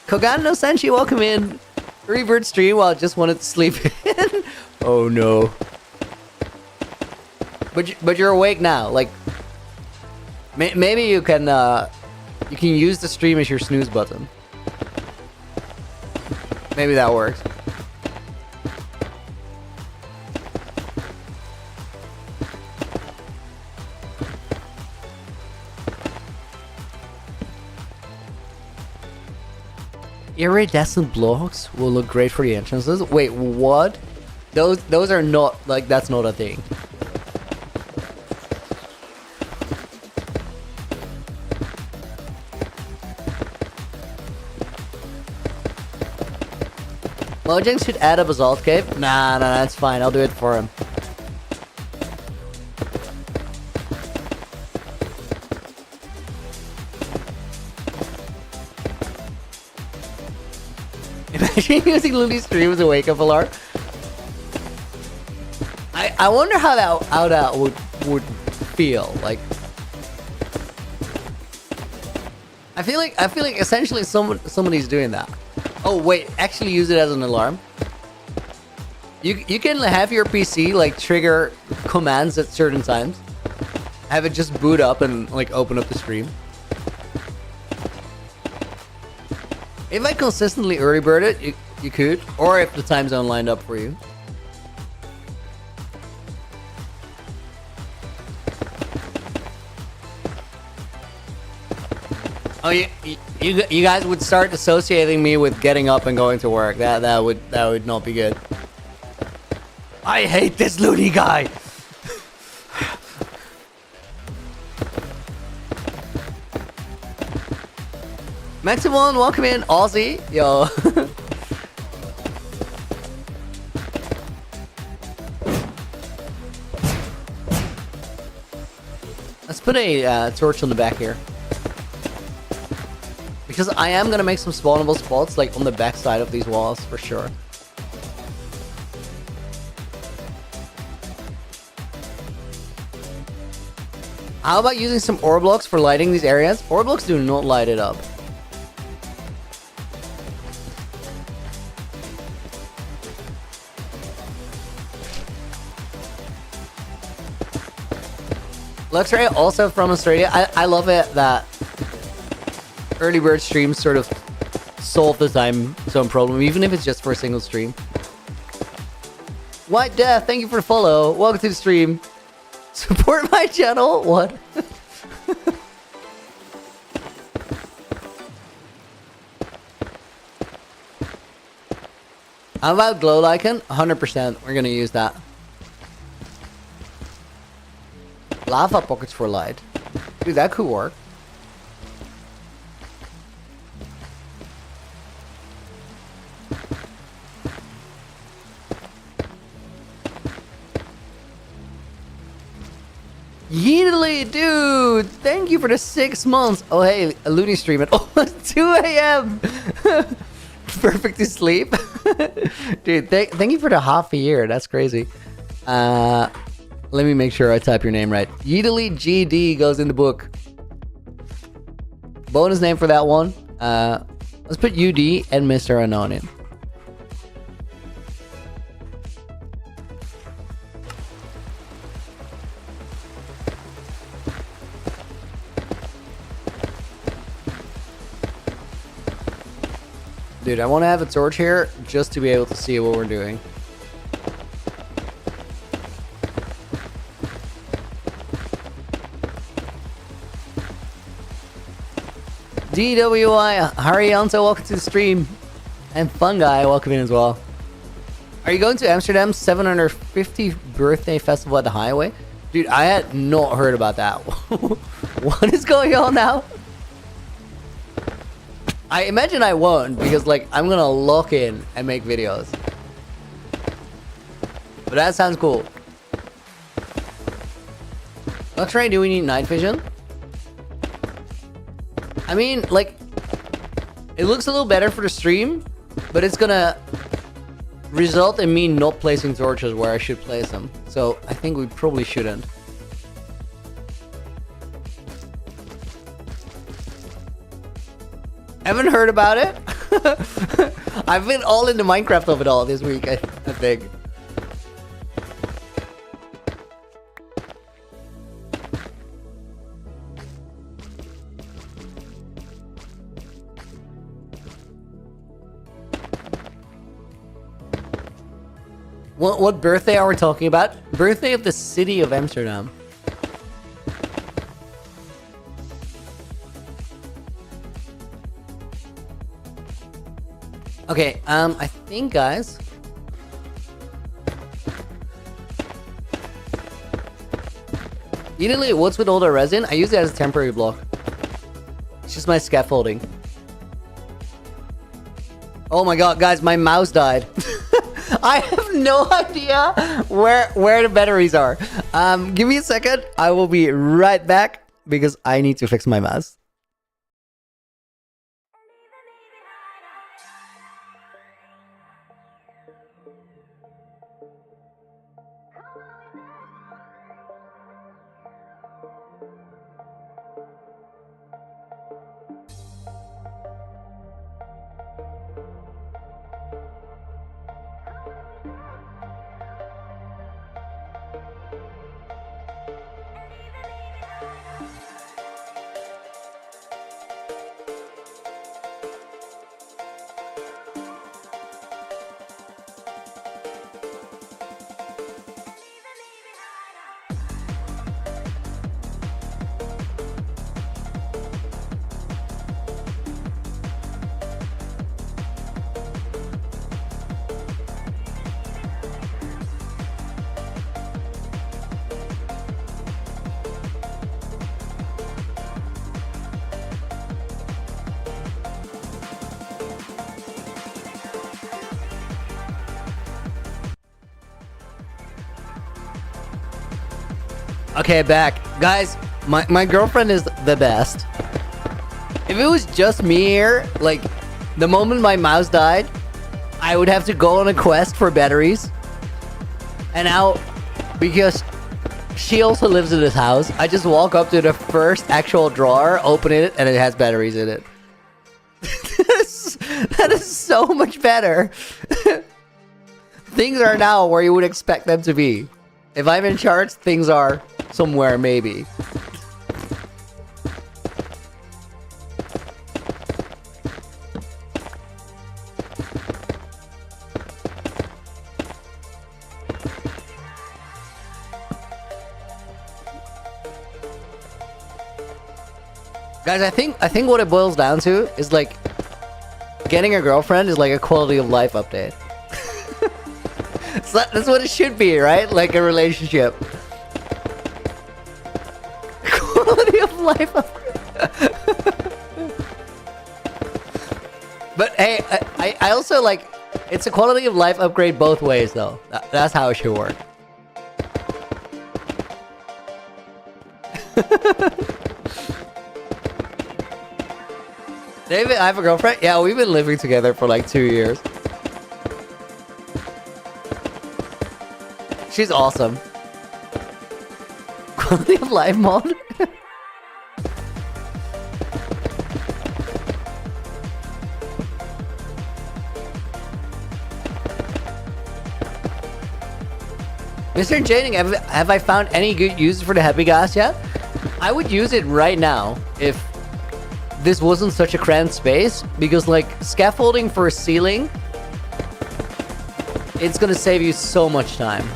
Kogan no Senshi, welcome in. Rebirth stream while I just wanted to sleep in. Oh no. But you're awake now. Like maybe you can use the stream as your snooze button. Maybe that works. Iridescent blocks will look great for the entrances. Wait, what? Those are not, like, that's not a thing. Mojang should add a basalt cave? Nah, that's fine. I'll do it for him. Imagine using Looney's stream as a wake-up alarm. I wonder how that would feel like. I feel like essentially somebody's doing that. Oh wait, actually use it as an alarm. You can have your PC like trigger commands at certain times. Have it just boot up and like open up the stream. If I consistently early bird it, you could, or if the time zone lined up for you. Oh, you guys would start associating me with getting up and going to work. That would not be good. I hate this loony guy. Maximum, welcome in, Aussie. Yo. Let's put a torch on the back here. Because I am going to make some spawnable spots like on the back side of these walls for sure. How about using some ore blocks for lighting these areas? Ore blocks do not light it up. Luxray, also from Australia. I love it that early bird streams sort of solve the time zone problem, even if it's just for a single stream. White Death, thank you for the follow. Welcome to the stream. Support my channel? What? How about glow lichen? 100%. We're gonna use that. Lava pockets for light. Dude, that could work. Yeetily, dude! Thank you for the 6 months. Oh, hey, a Looney stream at almost 2 a.m. Perfect to sleep. Dude, thank you for the half a year. That's crazy. Let me make sure I type your name right. Yeetily GD goes in the book. Bonus name for that one. Let's put UD and Mr. Unknown in. Dude, I want to have a torch here just to be able to see what we're doing. DWI, Harianto, welcome to the stream. And Fun Guy, welcome in as well. Are you going to Amsterdam's 750th birthday festival at the highway? Dude, I had not heard about that. What is going on now? I imagine I won't, because like I'm gonna lock in and make videos. But that sounds cool. Luxray, do we need night vision? I mean, like, it looks a little better for the stream, but it's gonna result in me not placing torches where I should place them. So I think we probably shouldn't. Haven't heard about it? I've been all into Minecraft of it all this week, I think. What birthday are we talking about? Birthday of the city of Amsterdam. Okay, I think, guys, Italy, what's with all the resin? I use it as a temporary block. It's just my scaffolding. Oh my god, guys, my mouse died. I have no idea where the batteries are. Give me a second. I will be right back because I need to fix my mouse. Okay, back. Guys, my girlfriend is the best. If it was just me here, like, the moment my mouse died, I would have to go on a quest for batteries. And now, because she also lives in this house, I just walk up to the first actual drawer, open it, and it has batteries in it. That is so much better. Things are now where you would expect them to be. If I'm in charge, things are somewhere, maybe. Guys, I think what it boils down to is like getting a girlfriend is like a quality of life update. So that's what it should be, right? Like a relationship. Quality of life upgrade. But hey, I also like, it's a quality of life upgrade both ways though. That's how it should work. David, I have a girlfriend? Yeah, we've been living together for like 2 years. She's awesome. Quality of life mode? Mr. Jading, have I found any good uses for the Happy Gas yet? I would use it right now if this wasn't such a cramped space, because like scaffolding for a ceiling, it's gonna save you so much time.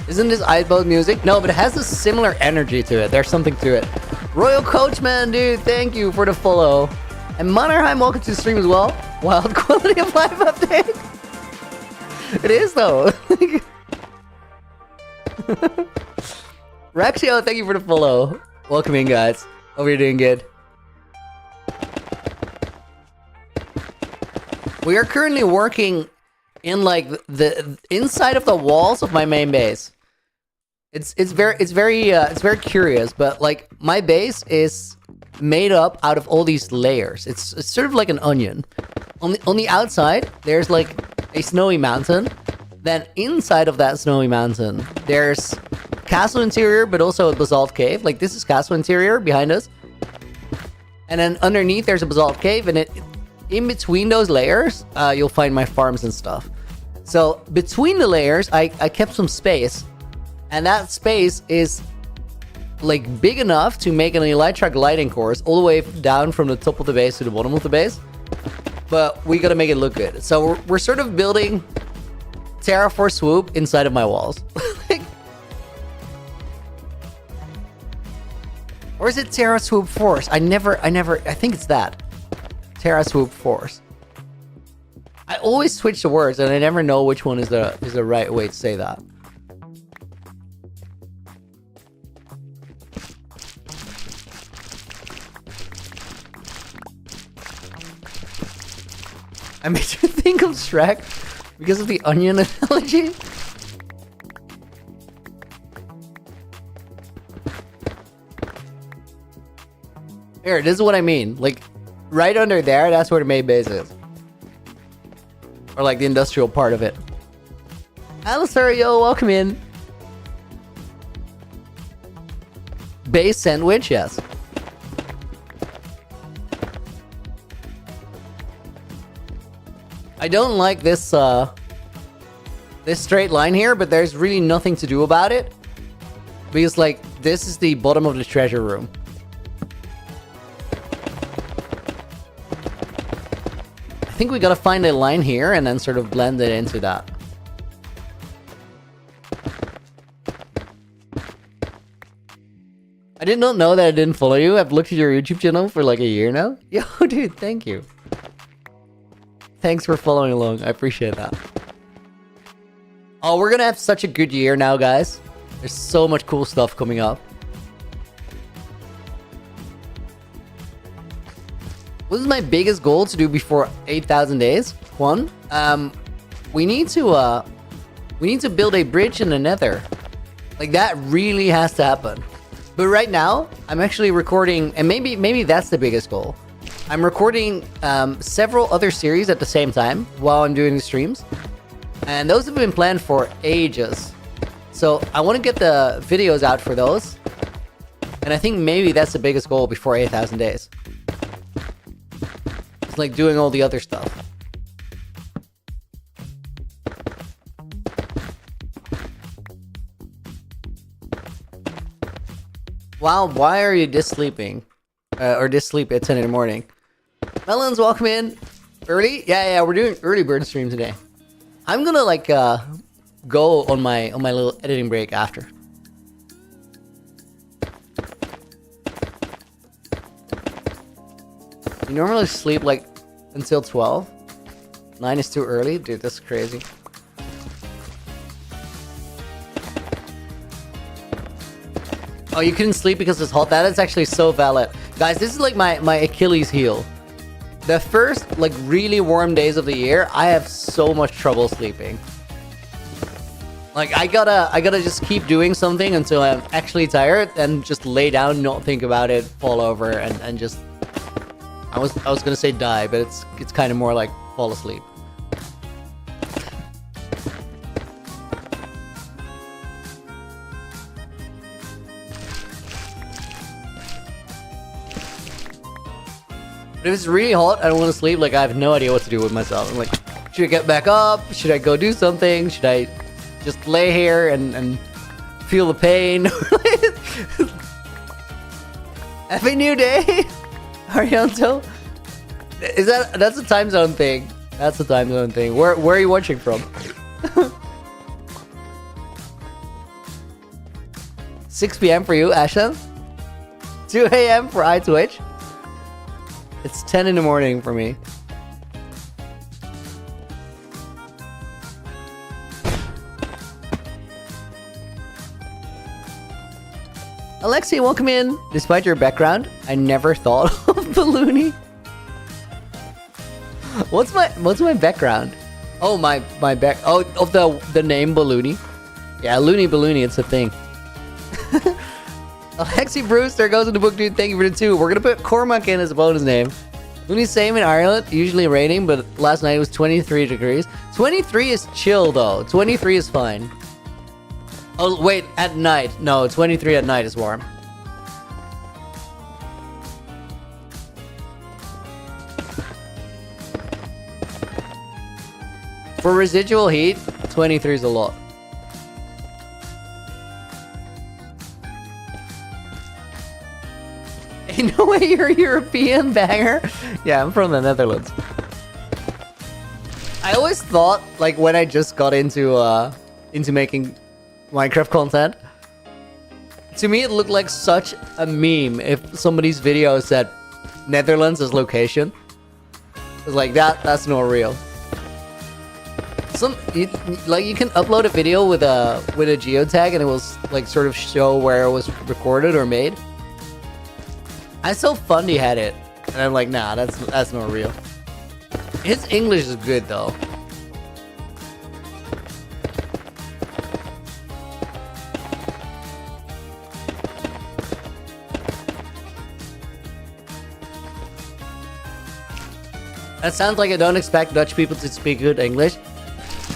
Isn't this Iceboat music? No, but it has a similar energy to it. There's something to it. Royal Coachman, dude, thank you for the follow. And Mannerheim, welcome to the stream as well. Wild quality of life update. It is though. Rexio, thank you for the follow. Welcome in, guys. Hope you're doing good. We are currently working in like the inside of the walls of my main base. It's very curious, but like my base is made up out of all these layers. It's sort of like an onion. On the outside, there's like a snowy mountain. Then inside of that snowy mountain, there's castle interior, but also a basalt cave. Like this is castle interior behind us. And then underneath there's a basalt cave, and in between those layers, you'll find my farms and stuff. So between the layers, I kept some space, and that space is like big enough to make an Elytra gliding course all the way down from the top of the base to the bottom of the base. But we gotta make it look good. So we're sort of building Terra for Swoop inside of my walls. Like, or is it Terra Swoop Force? I think it's that. Terra Swoop Force. I always switch the words and I never know which one is the right way to say that. I made you think of Shrek because of the onion analogy. Here, this is what I mean. Like, right under there, that's where the main base is. Or like the industrial part of it. Alistair, yo, welcome in. Base sandwich, yes. I don't like this this straight line here, but there's really nothing to do about it. Because like, this is the bottom of the treasure room. I think we gotta find a line here and then sort of blend it into that. I did not know that I didn't follow you. I've looked at your YouTube channel for like a year now. Yo, dude, thank you. Thanks for following along. I appreciate that. Oh, we're gonna have such a good year now, guys. There's so much cool stuff coming up. What is my biggest goal to do before 8,000 days? One, we need to build a bridge in the Nether. Like that really has to happen. But right now, I'm actually recording, and maybe that's the biggest goal. I'm recording several other series at the same time while I'm doing the streams. And those have been planned for ages. So I want to get the videos out for those. And I think maybe that's the biggest goal before 8,000 days. It's like doing all the other stuff. Wow, why are you sleeping? Or sleep at 10 in the morning? Melons, welcome in. Early? Yeah, we're doing early bird stream today. I'm gonna like go on my little editing break after. You normally sleep like until 12. 9 is too early? Dude, that's crazy. Oh, you couldn't sleep because it's hot? That is actually so valid. Guys, this is like my Achilles heel. The first like really warm days of the year, I have so much trouble sleeping. Like I gotta just keep doing something until I'm actually tired and just lay down, not think about it, fall over and just I was gonna say die, but it's kind of more like fall asleep. But if it's really hot, I don't want to sleep. Like I have no idea what to do with myself. I'm like, should I get back up? Should I go do something? Should I just lay here and feel the pain? Happy New Day, Arianto. That's a time zone thing? That's a time zone thing. Where are you watching from? 6 p.m. for you, Asha. 2 a.m. for iTwitch. It's 10 in the morning for me. Alexi, welcome in. Despite your background, I never thought of Balloony. What's my background? Oh, my back. Oh, of the name Balloony. Yeah, Loony Balloony. It's a thing. Alexi Bruce, there goes in the book, dude. Thank you for the 2. We're gonna put Cormac in as a bonus name. Loony's same in Ireland. Usually raining, but last night it was 23 degrees. 23 is chill though. 23 is fine. Oh wait, at night. No, 23 at night is warm. For residual heat, 23 is a lot. Ain't no way you're a European, banger. Yeah, I'm from the Netherlands. I always thought, like, when I just got into making Minecraft content, to me it looked like such a meme if somebody's video said Netherlands as location. It's like that's not real. You can upload a video with a geotag and it will like sort of show where it was recorded or made. I saw Fundy had it, and I'm like, nah, that's not real. His English is good though. That sounds like I don't expect Dutch people to speak good English.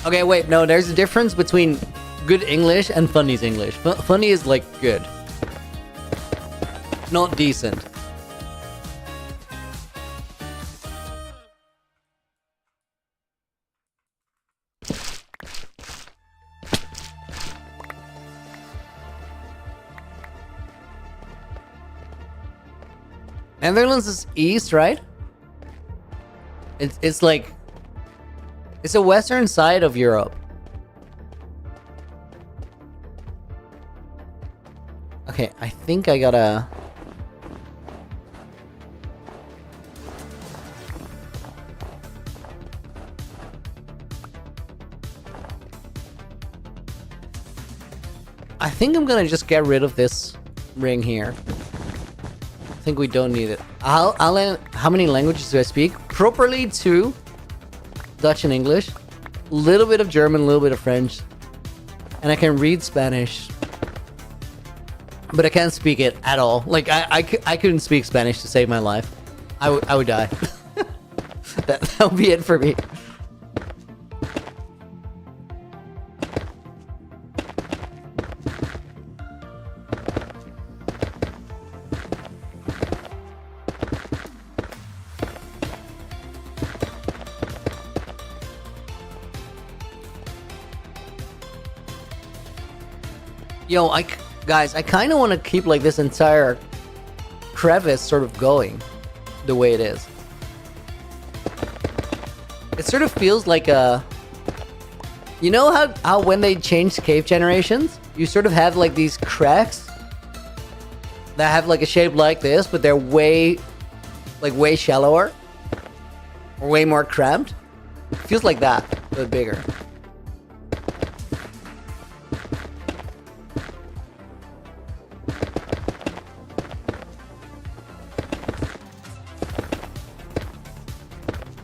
Okay, wait, no, there's a difference between good English and Fundy's English. Fundy is like good, not decent. Netherlands is east, right? It's like it's a western side of Europe. Okay, I think I gotta. I think I'm gonna just get rid of this ring here. I think we don't need it. How many languages do I speak? Properly 2. Dutch and English. A little bit of German, a little bit of French. And I can read Spanish. But I can't speak it at all. Like, I couldn't speak Spanish to save my life. I would die. that would be it for me. Yo, guys, I kind of want to keep like this entire crevice sort of going the way it is. It sort of feels like a... You know how when they changed cave generations, you sort of have like these cracks that have like a shape like this, but they're way shallower or way more cramped. It feels like that, but bigger.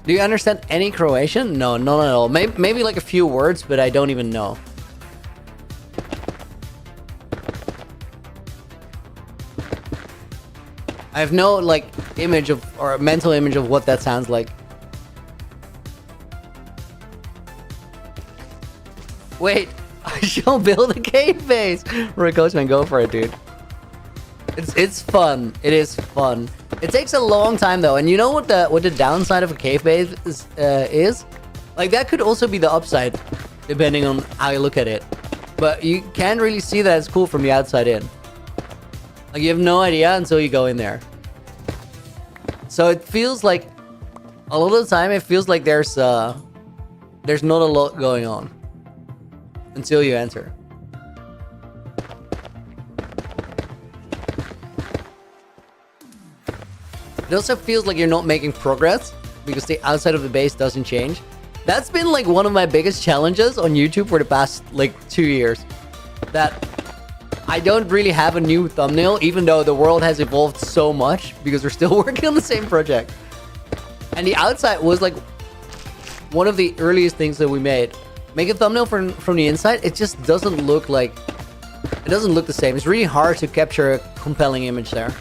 Do you understand any Croatian? No, not at all. Maybe like a few words, but I don't even know. I have no like image of or a mental image of what that sounds like. Wait, I shall build a cave base. Right, Coachman, go for it, dude. It's fun. It is fun. It takes a long time though, and you know what the downside of a cave base is? Like that could also be the upside, depending on how you look at it. But you can't really see that it's cool from the outside in. Like you have no idea until you go in there. So it feels like a lot of the time it feels like there's not a lot going on until you enter. It also feels like you're not making progress because the outside of the base doesn't change. That's been like one of my biggest challenges on YouTube for the past like 2 years. That I don't really have a new thumbnail, even though the world has evolved so much because we're still working on the same project. And the outside was like one of the earliest things that we made. Make a thumbnail from the inside, it just doesn't look like... It doesn't look the same. It's really hard to capture a compelling image there.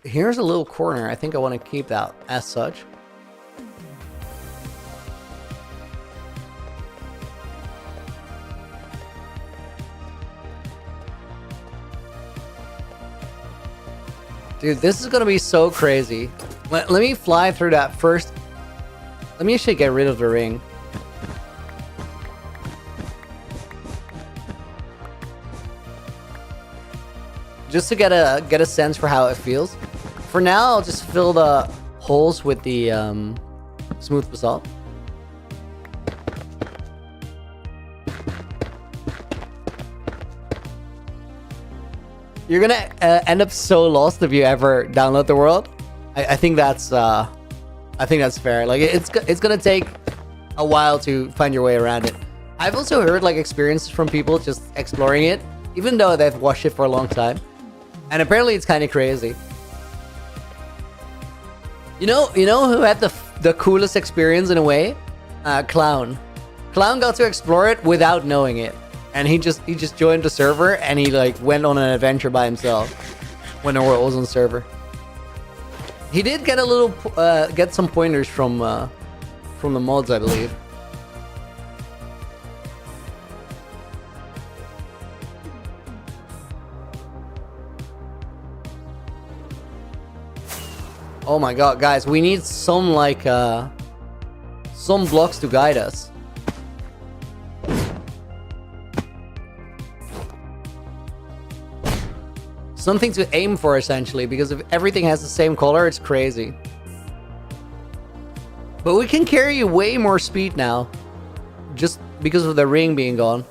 Here's a little corner. I think I want to keep that as such. Dude, this is going to be so crazy. Let me fly through that first. Let me actually get rid of the ring. Just to get a sense for how it feels. For now, I'll just fill the holes with the smooth basalt. You're gonna end up so lost if you ever download the world. I think that's fair. Like it's gonna take a while to find your way around it. I've also heard like experiences from people just exploring it, even though they've watched it for a long time. And apparently it's kind of crazy. You know who had the coolest experience in a way? Clown. Clown got to explore it without knowing it, and he just joined the server and he like went on an adventure by himself when the world was on the server. He did get get some pointers from the mods, I believe. Oh my god, guys, we need some like some blocks to guide us. Something to aim for essentially, because if everything has the same color, it's crazy. But we can carry way more speed now, just because of the ring being gone.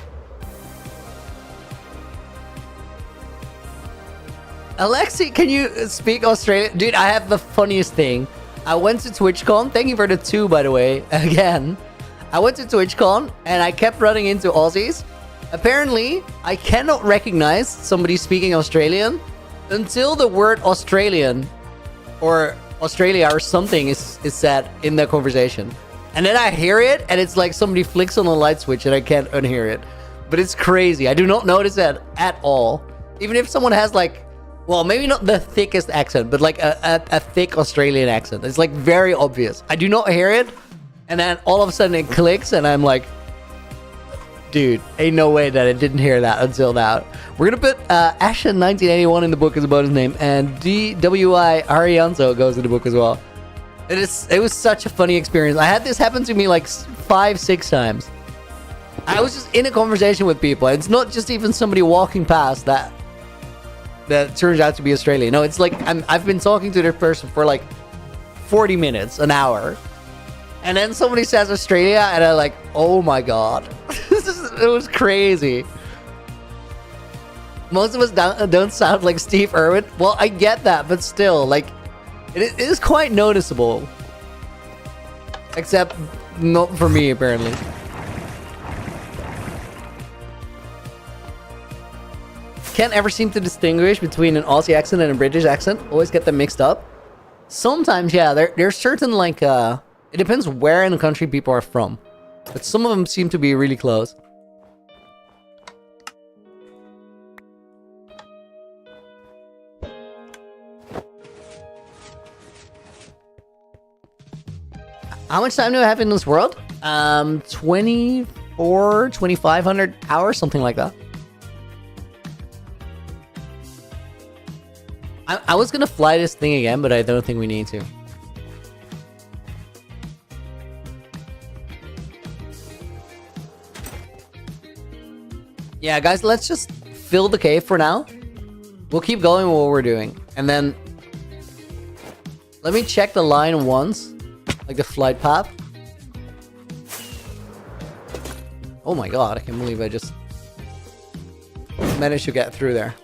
Alexi, can you speak Australian? Dude, I have the funniest thing. I went to TwitchCon. Thank you for the 2, by the way, again. I went to TwitchCon and I kept running into Aussies. Apparently, I cannot recognize somebody speaking Australian until the word Australian or Australia or something is said in the conversation. And then I hear it and it's like somebody flicks on a light switch and I can't unhear it. But it's crazy. I do not notice that at all. Even if someone has like, well, maybe not the thickest accent, but like a thick Australian accent. It's like very obvious. I do not hear it. And then all of a sudden it clicks and I'm like, dude, ain't no way that I didn't hear that until now. We're going to put Ashen1981 in the book as a bonus name. And DWI Arianto goes in the book as well. It was such a funny experience. I had this happen to me like 5-6 times. I was just in a conversation with people. It's not just even somebody walking past that turns out to be Australian. No, it's like I've been talking to this person for like 40 minutes, an hour. And then somebody says Australia, and I'm like, oh my god. It was crazy. Most of us don't sound like Steve Irwin. Well, I get that, but still, like, it is quite noticeable. Except not for me, apparently. Can't ever seem to distinguish between an Aussie accent and a British accent. Always get them mixed up. Sometimes, yeah, there's certain, like, it depends where in the country people are from. But some of them seem to be really close. How much time do I have in this world? 2,500 hours, something like that. I was gonna fly this thing again, but I don't think we need to. Yeah, guys, let's just fill the cave for now. We'll keep going with what we're doing. And then... let me check the line once. Like the flight path. Oh my god, I can't believe I just managed to get through there.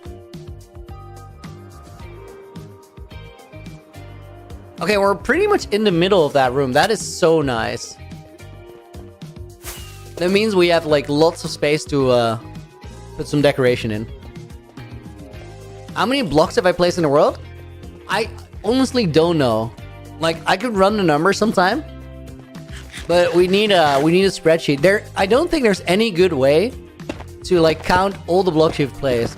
Okay, we're pretty much in the middle of that room. That is so nice. That means we have like lots of space to put some decoration in. How many blocks have I placed in the world? I honestly don't know. Like, I could run the numbers sometime, but we need a spreadsheet. I don't think there's any good way to like count all the blocks you've placed.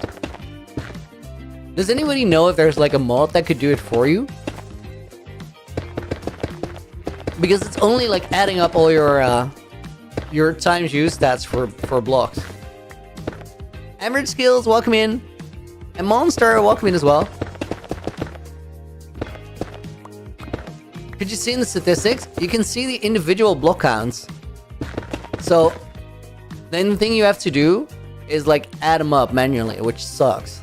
Does anybody know if there's like a mod that could do it for you? Because it's only like adding up all your times used stats for blocks. Average Skills, welcome in. And Monster, welcome in as well. Could you see in the statistics? You can see the individual block counts. So, the only thing you have to do is like add them up manually, which sucks.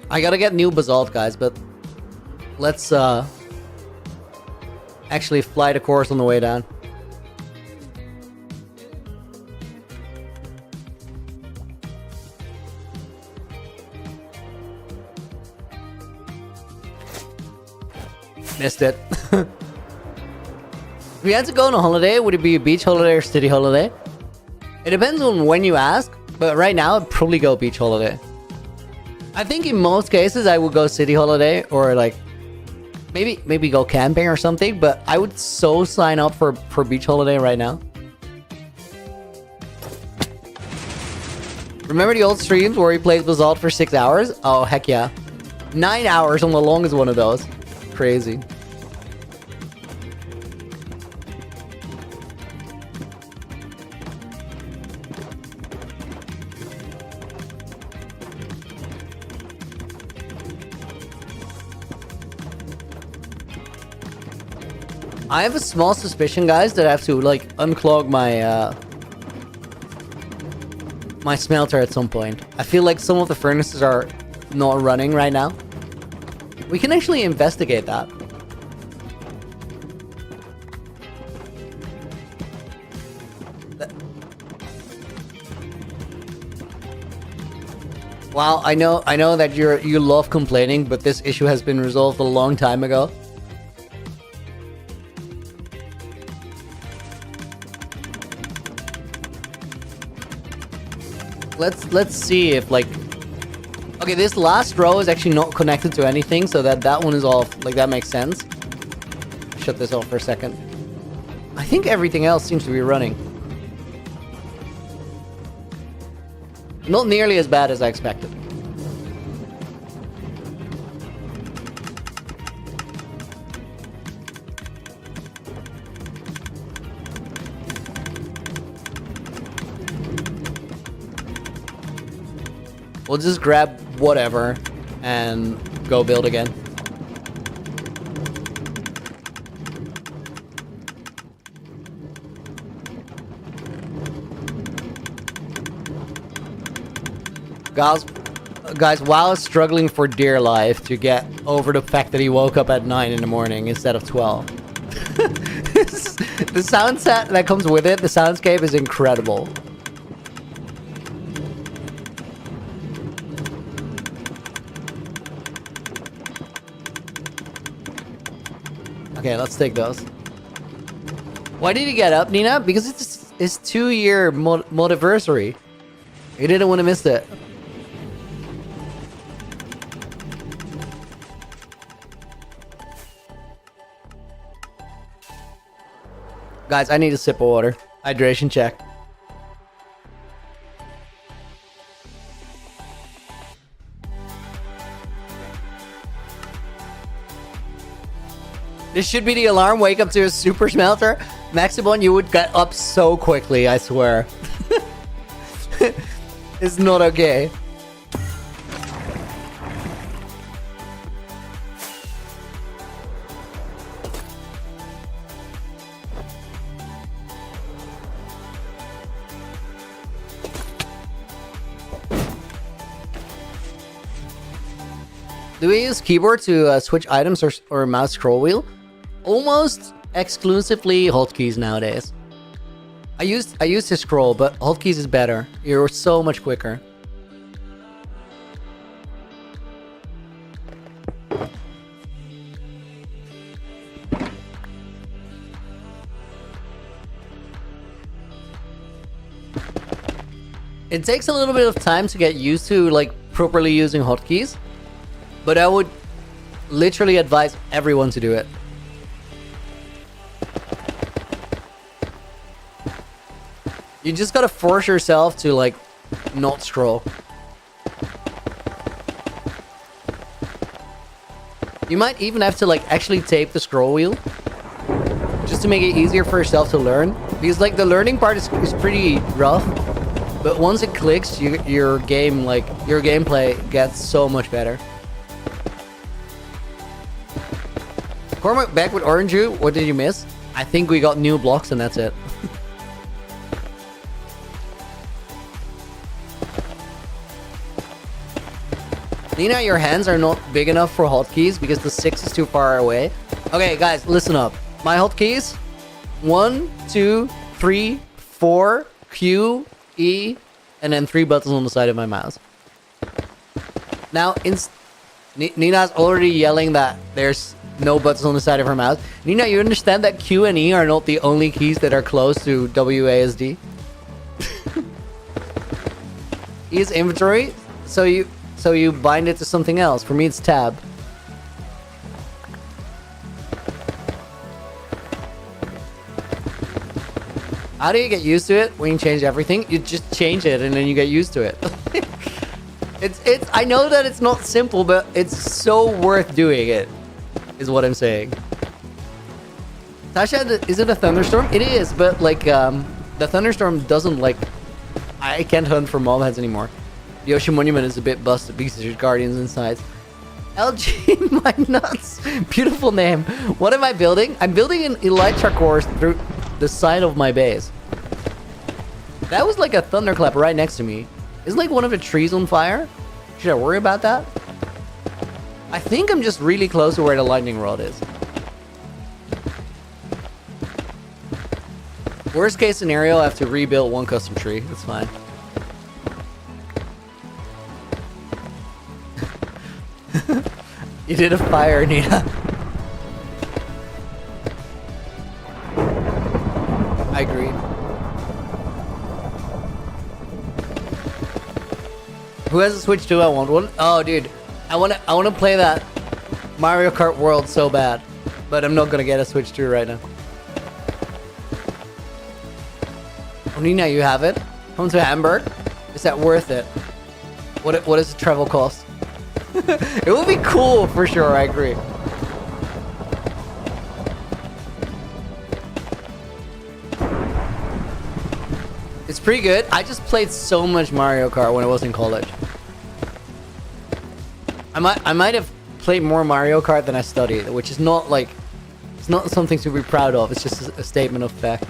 I gotta get new basalt, guys, but let's actually fly the course on the way down. Missed it. If we had to go on a holiday, would it be a beach holiday or city holiday? It depends on when you ask, but right now I'd probably go beach holiday. I think in most cases I would go city holiday or like maybe go camping or something, but I would so sign up for beach holiday right now. Remember the old streams where he plays Basalt for 6 hours? Oh, heck yeah. 9 hours on the longest one of those. Crazy. I have a small suspicion, guys, that I have to like unclog my my smelter at some point. I feel like some of the furnaces are not running right now. We can actually investigate that. Wow, I know that you love complaining, but this issue has been resolved a long time ago. Let's see if like... Okay, this last row is actually not connected to anything, so that one is off. Like, that makes sense. Shut this off for a second. I think everything else seems to be running. Not nearly as bad as I expected. We'll just grab whatever and go build again. Guys, while struggling for dear life to get over the fact that he woke up at 9 in the morning instead of 12. The sound set that comes with it, the soundscape is incredible. Okay, let's take those. Why did he get up, Nina? Because it's his 2-year modiversary. He didn't want to miss it. Guys, I need a sip of water. Hydration check. This should be the alarm. Wake up to a super smelter. Maximon, you would get up so quickly, I swear. It's not okay. Do we use keyboard to switch items or mouse scroll wheel? Almost exclusively hotkeys nowadays. I used to scroll, but hotkeys is better. You're so much quicker. It takes a little bit of time to get used to like properly using hotkeys. But I would literally advise everyone to do it. You just gotta force yourself to like not scroll. You might even have to like actually tape the scroll wheel just to make it easier for yourself to learn. Because like the learning part is pretty rough. But once it clicks, your gameplay gets so much better. Cormac back with Orange Juice. What did you miss? I think we got new blocks and that's it. Nina, your hands are not big enough for hotkeys because the 6 is too far away. Okay, guys, listen up. My hotkeys: 1, 2, 3, 4, Q, E, and then 3 buttons on the side of my mouse. Now, Nina's already yelling that there's no buttons on the side of her mouse. Nina, you understand that Q and E are not the only keys that are close to WASD? E is inventory, so you bind it to something else. For me, it's tab. How do you get used to it when you change everything? You just change it and then you get used to it. It's. I know that it's not simple, but it's so worth doing it. Is what I'm saying. Tasha, is it a thunderstorm? It is, but like the thunderstorm doesn't like. I can't hunt for mob heads anymore. The Ocean Monument is a bit busted because there's guardians inside. LG, my nuts. Beautiful name. What am I building? I'm building an Elytra course through the side of my base. That was like a thunderclap right next to me. Isn't like one of the trees on fire? Should I worry about that? I think I'm just really close to where the lightning rod is. Worst case scenario, I have to rebuild one custom tree. That's fine. You did a fire, Nina. I agree. Who has a Switch 2? I want one. Oh, dude. I wanna play that Mario Kart World so bad. But I'm not gonna get a Switch 2 right now. Oh, Nina, you have it? Home to Hamburg? Is that worth it? What does the travel cost? It would be cool for sure, I agree. It's pretty good. I just played so much Mario Kart when I was in college. I might have played more Mario Kart than I studied, which is not like, it's not something to be proud of. It's just a statement of fact.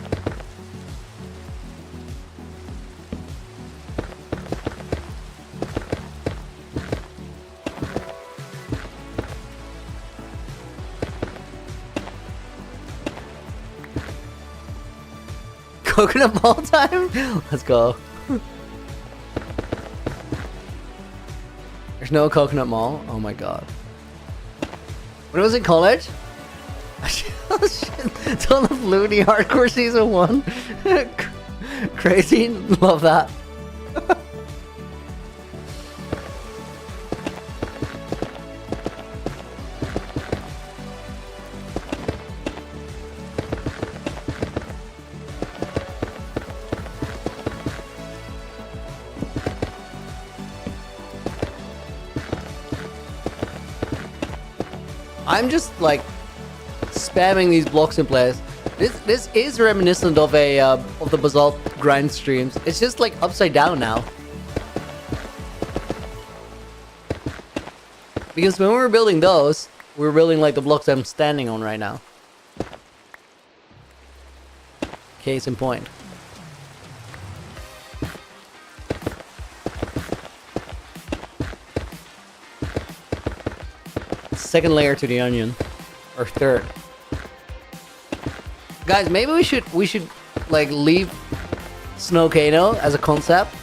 Coconut ball time? Let's go. There's no coconut mall? Oh my god. When I was in college? Oh shit. Ton of Looney Hardcore Season 1. Crazy. Love that. I'm just like spamming these blocks in place. This is reminiscent of a of the Basalt grind streams. It's just like upside down now. Because when we were building those, we were building like the blocks I'm standing on right now. Case in point. Second layer to the onion, or third. Guys, maybe we should like leave Snow Kano as a concept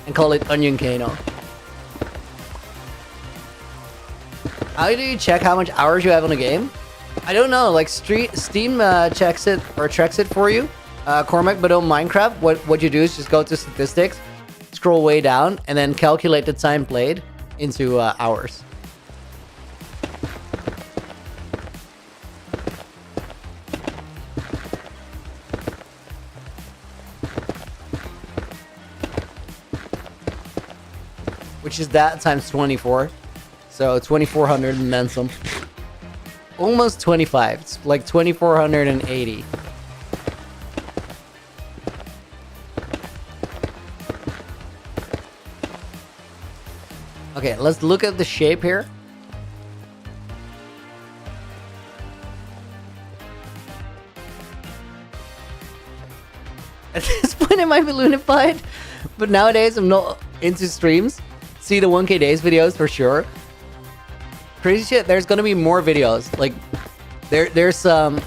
and call it Onion Kano. How do you check how much hours you have on a game? I don't know. Like Steam checks it or tracks it for you, Cormac. But on Minecraft, what you do is just go to statistics, scroll way down, and then calculate the time played into hours. Which is that times 24. So 2400 and then some. Almost 25. It's like 2480. Okay, let's look at the shape here. At this point I might be loonified, but nowadays I'm not into streams. See the 1K days videos for sure. Crazy shit, there's gonna be more videos. Like there's I'm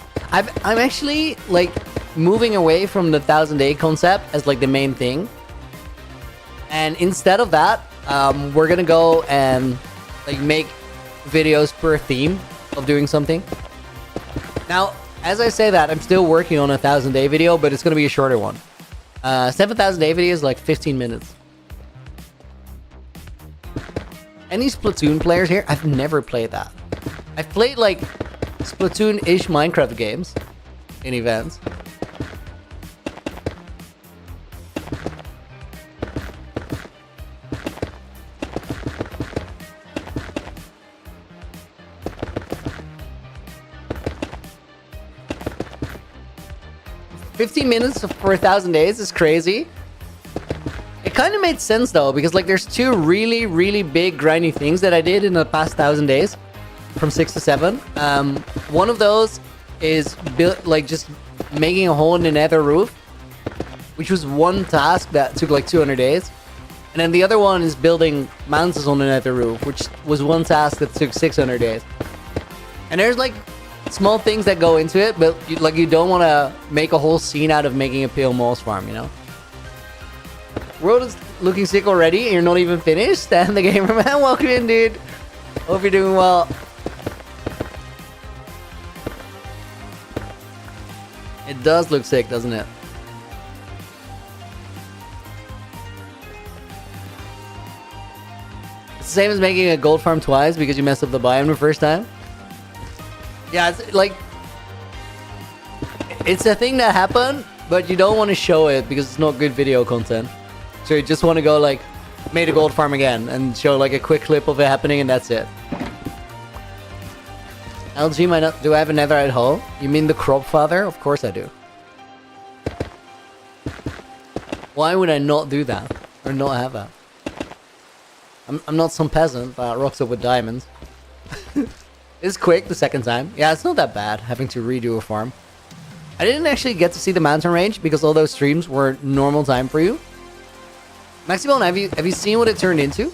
actually like moving away from the 1,000-day concept as like the main thing. And instead of that, we're gonna go and like make videos per theme of doing something. Now, as I say that, I'm still working on a 1,000-day video, but it's gonna be a shorter one. 7,000-day video is like 15 minutes. Any Splatoon players here? I've never played that. I've played like Splatoon-ish Minecraft games in events. $15 minutes for 1,000 days is crazy. It kind of made sense though, because like there's two really, really big grindy things that I did in the past 1,000 days, from 6 to 7. One of those is like just making a hole in the nether roof, which was one task that took like 200 days. And then the other one is building mountains on the nether roof, which was one task that took 600 days. And there's like small things that go into it, but you don't want to make a whole scene out of making a pale moss farm, you know? World is looking sick already and you're not even finished? And the gamer man, welcome in, dude. Hope you're doing well. It does look sick, doesn't it? It's the same as making a gold farm twice because you messed up the biome the first time. Yeah, it's like, it's a thing that happened, but you don't want to show it because it's not good video content. So you just want to go like, made a gold farm again and show like a quick clip of it happening and that's it. LG might not, do I have a netherite hull? You mean the crop father? Of course I do. Why would I not do that? Or not have that? I'm not some peasant that rocks up with diamonds. It's quick the second time. Yeah, it's not that bad having to redo a farm. I didn't actually get to see the mountain range because all those streams were normal time for you. Maximilian, have you seen what it turned into?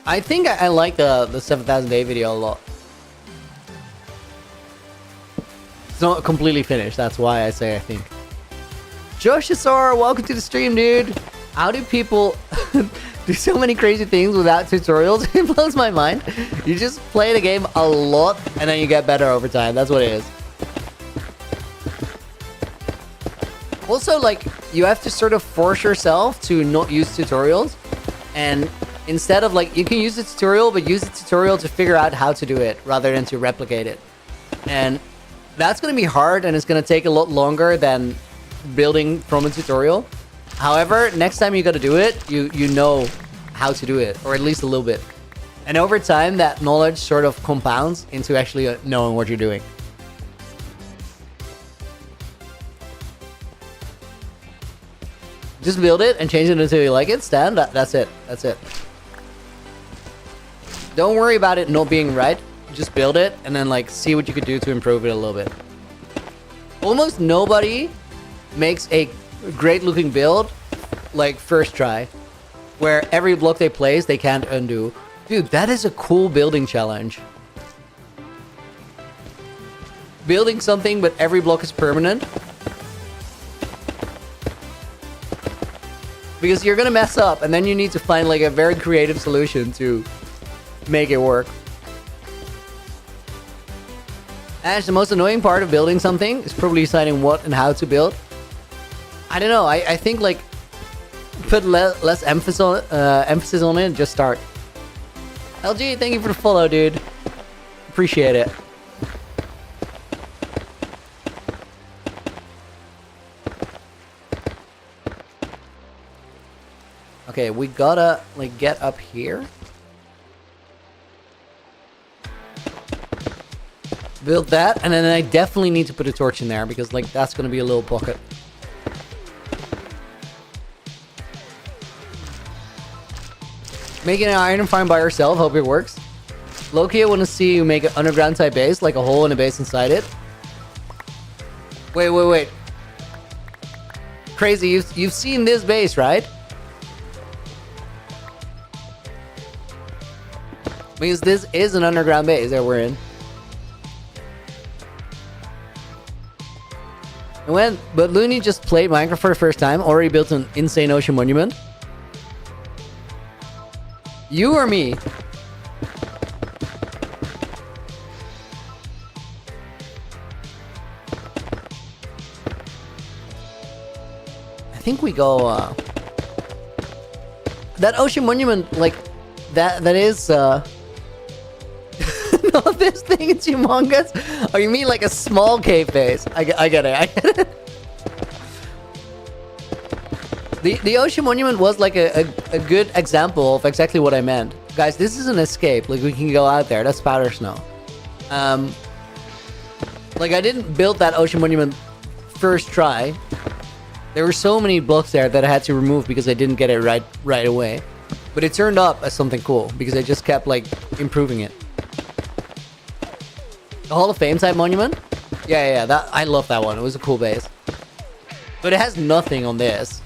I think I like the 7,000 day video a lot. It's not completely finished, that's why I say I think. Josh Asar, welcome to the stream, dude. How do people do so many crazy things without tutorials? It blows my mind. You just play the game a lot and then you get better over time. That's what it is. Also, like, you have to sort of force yourself to not use tutorials. And instead of, like, you can use the tutorial, but use the tutorial to figure out how to do it rather than to replicate it. And that's going to be hard and it's going to take a lot longer than building from a tutorial. However, next time you got to do it, you know how to do it, or at least a little bit. And over time, that knowledge sort of compounds into actually knowing what you're doing. Just build it and change it until you like it. Stan, that's it. That's it. Don't worry about it not being right. Just build it and then, like, see what you could do to improve it a little bit. Almost nobody makes a great looking build like first try, where every block they place they can't undo. Dude, that is a cool building challenge. Building something but every block is permanent. Because you're gonna mess up and then you need to find, like, a very creative solution to make it work. Ash, the most annoying part of building something is probably deciding what and how to build. I don't know. I think, like, put less emphasis on it and just start. LG, thank you for the follow, dude. Appreciate it. Okay, we gotta, like, get up here. Build that, and then I definitely need to put a torch in there because, like, that's gonna be a little pocket. Making an iron farm by yourself, hope it works. Loki, I want to see you make an underground type base, like a hole in a base inside it. Wait. Crazy, you've seen this base, right? Because this is an underground base that we're in. But Looney just played Minecraft for the first time, already built an insane ocean monument. You or me? I think we go, that ocean monument, like, that is, no, this thing is humongous. Oh, you mean like a small cave base? I get it. The ocean monument was like a good example of exactly what I meant. Guys, this is an escape. Like, we can go out there. That's powder snow. Like, I didn't build that ocean monument first try. There were so many blocks there that I had to remove because I didn't get it right away. But it turned up as something cool because I just kept, like, improving it. The Hall of Fame type monument? Yeah, that, I love that one. It was a cool base. But it has nothing on this.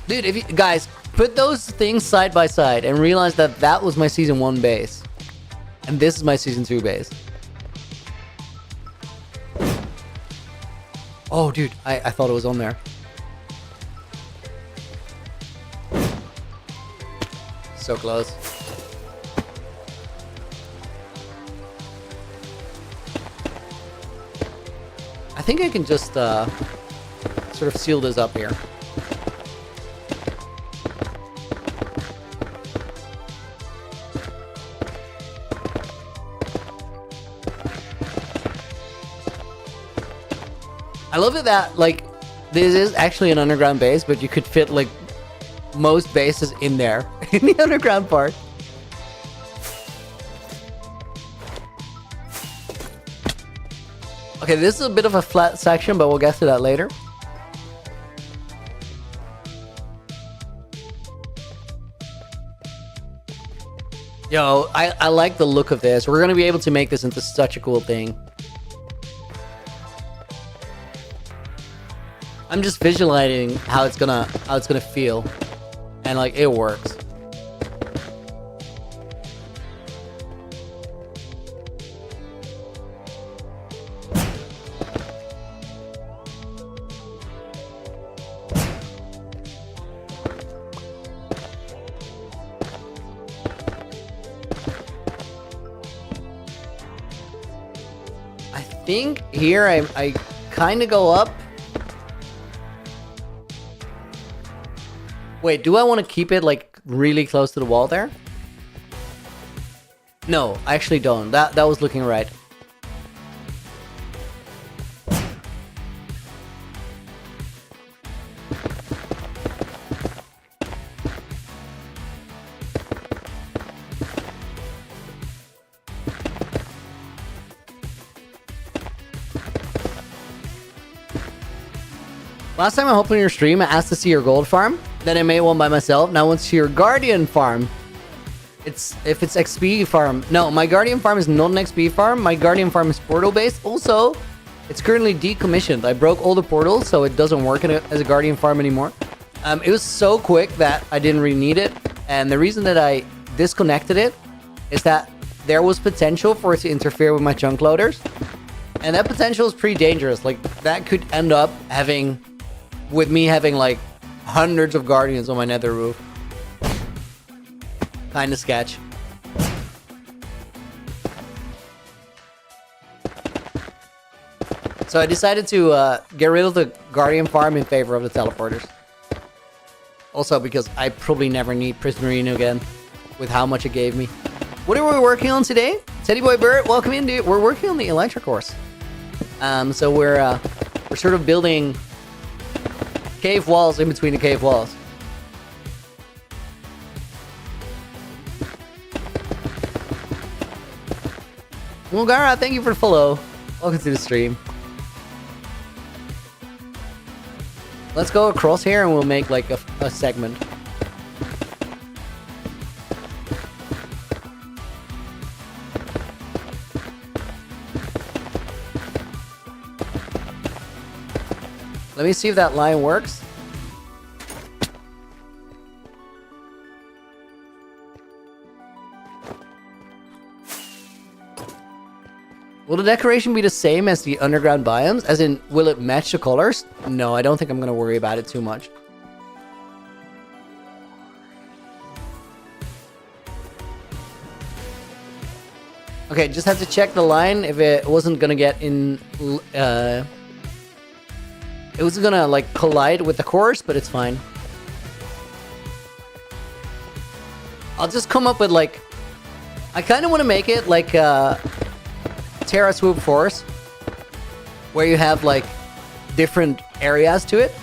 Dude, if you guys put those things side by side and realize that that was my season 1 base and this is my season 2 base. Oh, dude, I thought it was on there. So close. I think I can just sort of seal this up here. I love it that, like, This is actually an underground base, but you could fit like most bases in there in the underground part. Okay, this is a bit of a flat section, but we'll get to that later. Yo, I like the look of this. We're gonna be able to make this into such a cool thing. I'm just visualizing how it's gonna feel, and like it works. I think here I kind of go up. Wait, do I want to keep it like really close to the wall there? No, I actually don't. That was looking right. Last time I opened your stream, I asked to see your gold farm. Then I made one by myself. Now I want to see your guardian farm. If it's XP farm. No, my guardian farm is not an XP farm. My guardian farm is portal based. Also, it's currently decommissioned. I broke all the portals, so it doesn't work as a guardian farm anymore. It was so quick that I didn't really need it. And the reason that I disconnected it is that there was potential for it to interfere with my chunk loaders. And that potential is pretty dangerous. Like, that could end up with me having like hundreds of guardians on my nether roof. Kinda sketch. So I decided to get rid of the guardian farm in favor of the teleporters. Also because I probably never need Prismarine again with how much it gave me. What are we working on today? Teddy Boy Bird, welcome in, dude. We're working on the Elytra course. So we're sort of building cave walls in between the cave walls. Mulgara, thank you for the follow. Welcome to the stream. Let's go across here and we'll make like a segment. Let me see if that line works. Will the decoration be the same as the underground biomes? As in, will it match the colors? No, I don't think I'm going to worry about it too much. Okay, just have to check the line if it wasn't going to get in... It was gonna like collide with the course, but it's fine. I'll just come up with like... I kind of want to make it like Terra Swoop Force, where you have like different areas to it,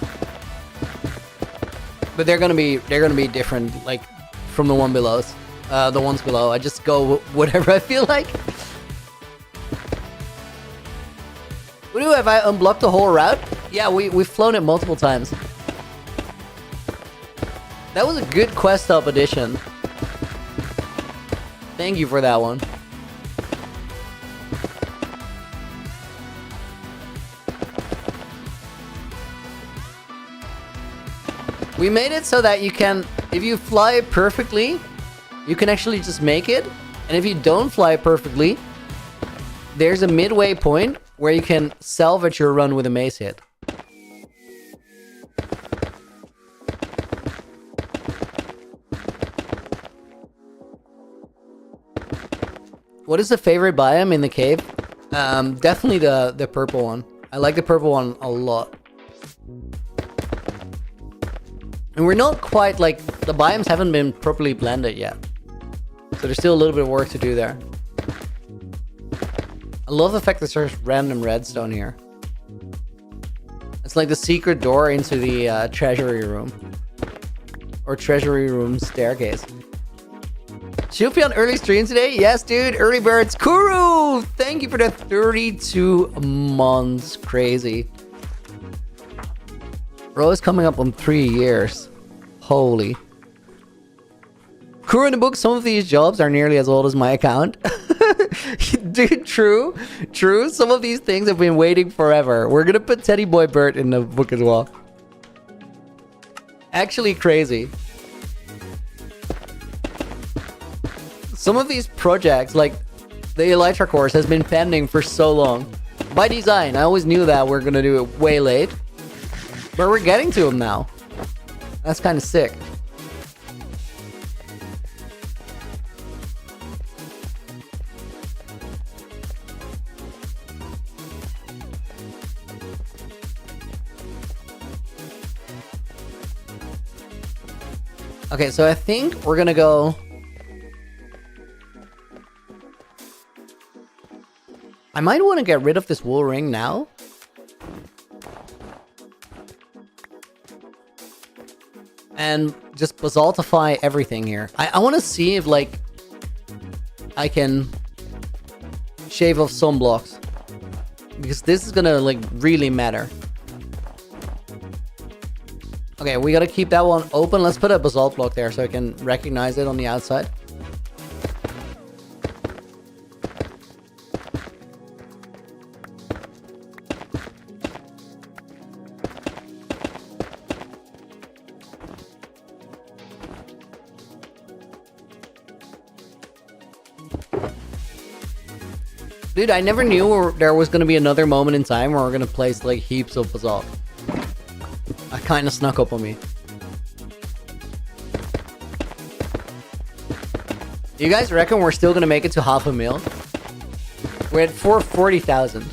but they're gonna be different, like from the ones below. I just go whatever I feel like. What do have I unblocked the whole route? Yeah, we've flown it multiple times. That was a good quest up addition. Thank you for that one. We made it so that you can, if you fly perfectly, you can actually just make it. And if you don't fly perfectly, there's a midway point where you can salvage your run with a mace hit. What is the favorite biome in the cave? Definitely the purple one. I like the purple one a lot. And we're not quite like, the biomes haven't been properly blended yet. So there's still a little bit of work to do there. I love the fact that there's random redstone here. It's like the secret door into the treasury room. Or treasury room staircase. She'll be on early stream today? Yes, dude. Early birds. Kuru! Thank you for the 32 months. Crazy. Bro is coming up on 3 years. Holy. Kuru in the book, some of these jobs are nearly as old as my account. Dude, true. True. Some of these things have been waiting forever. We're gonna put Teddy Boy Bert in the book as well. Actually crazy. Some of these projects, like the Elytra course, has been pending for so long. By design, I always knew that we're gonna do it way late. But we're getting to them now. That's kind of sick. Okay, so I think we're gonna go... I might want to get rid of this wool ring now. And just basaltify everything here. I want to see if, like, I can shave off some blocks. Because this is gonna, like, really matter. Okay, we gotta keep that one open. Let's put a basalt block there so I can recognize it on the outside. Dude, I never knew there was going to be another moment in time where we're going to place, like, heaps of basalt. That kind of snuck up on me. You guys reckon we're still going to make it to 500,000? We're at 440,000.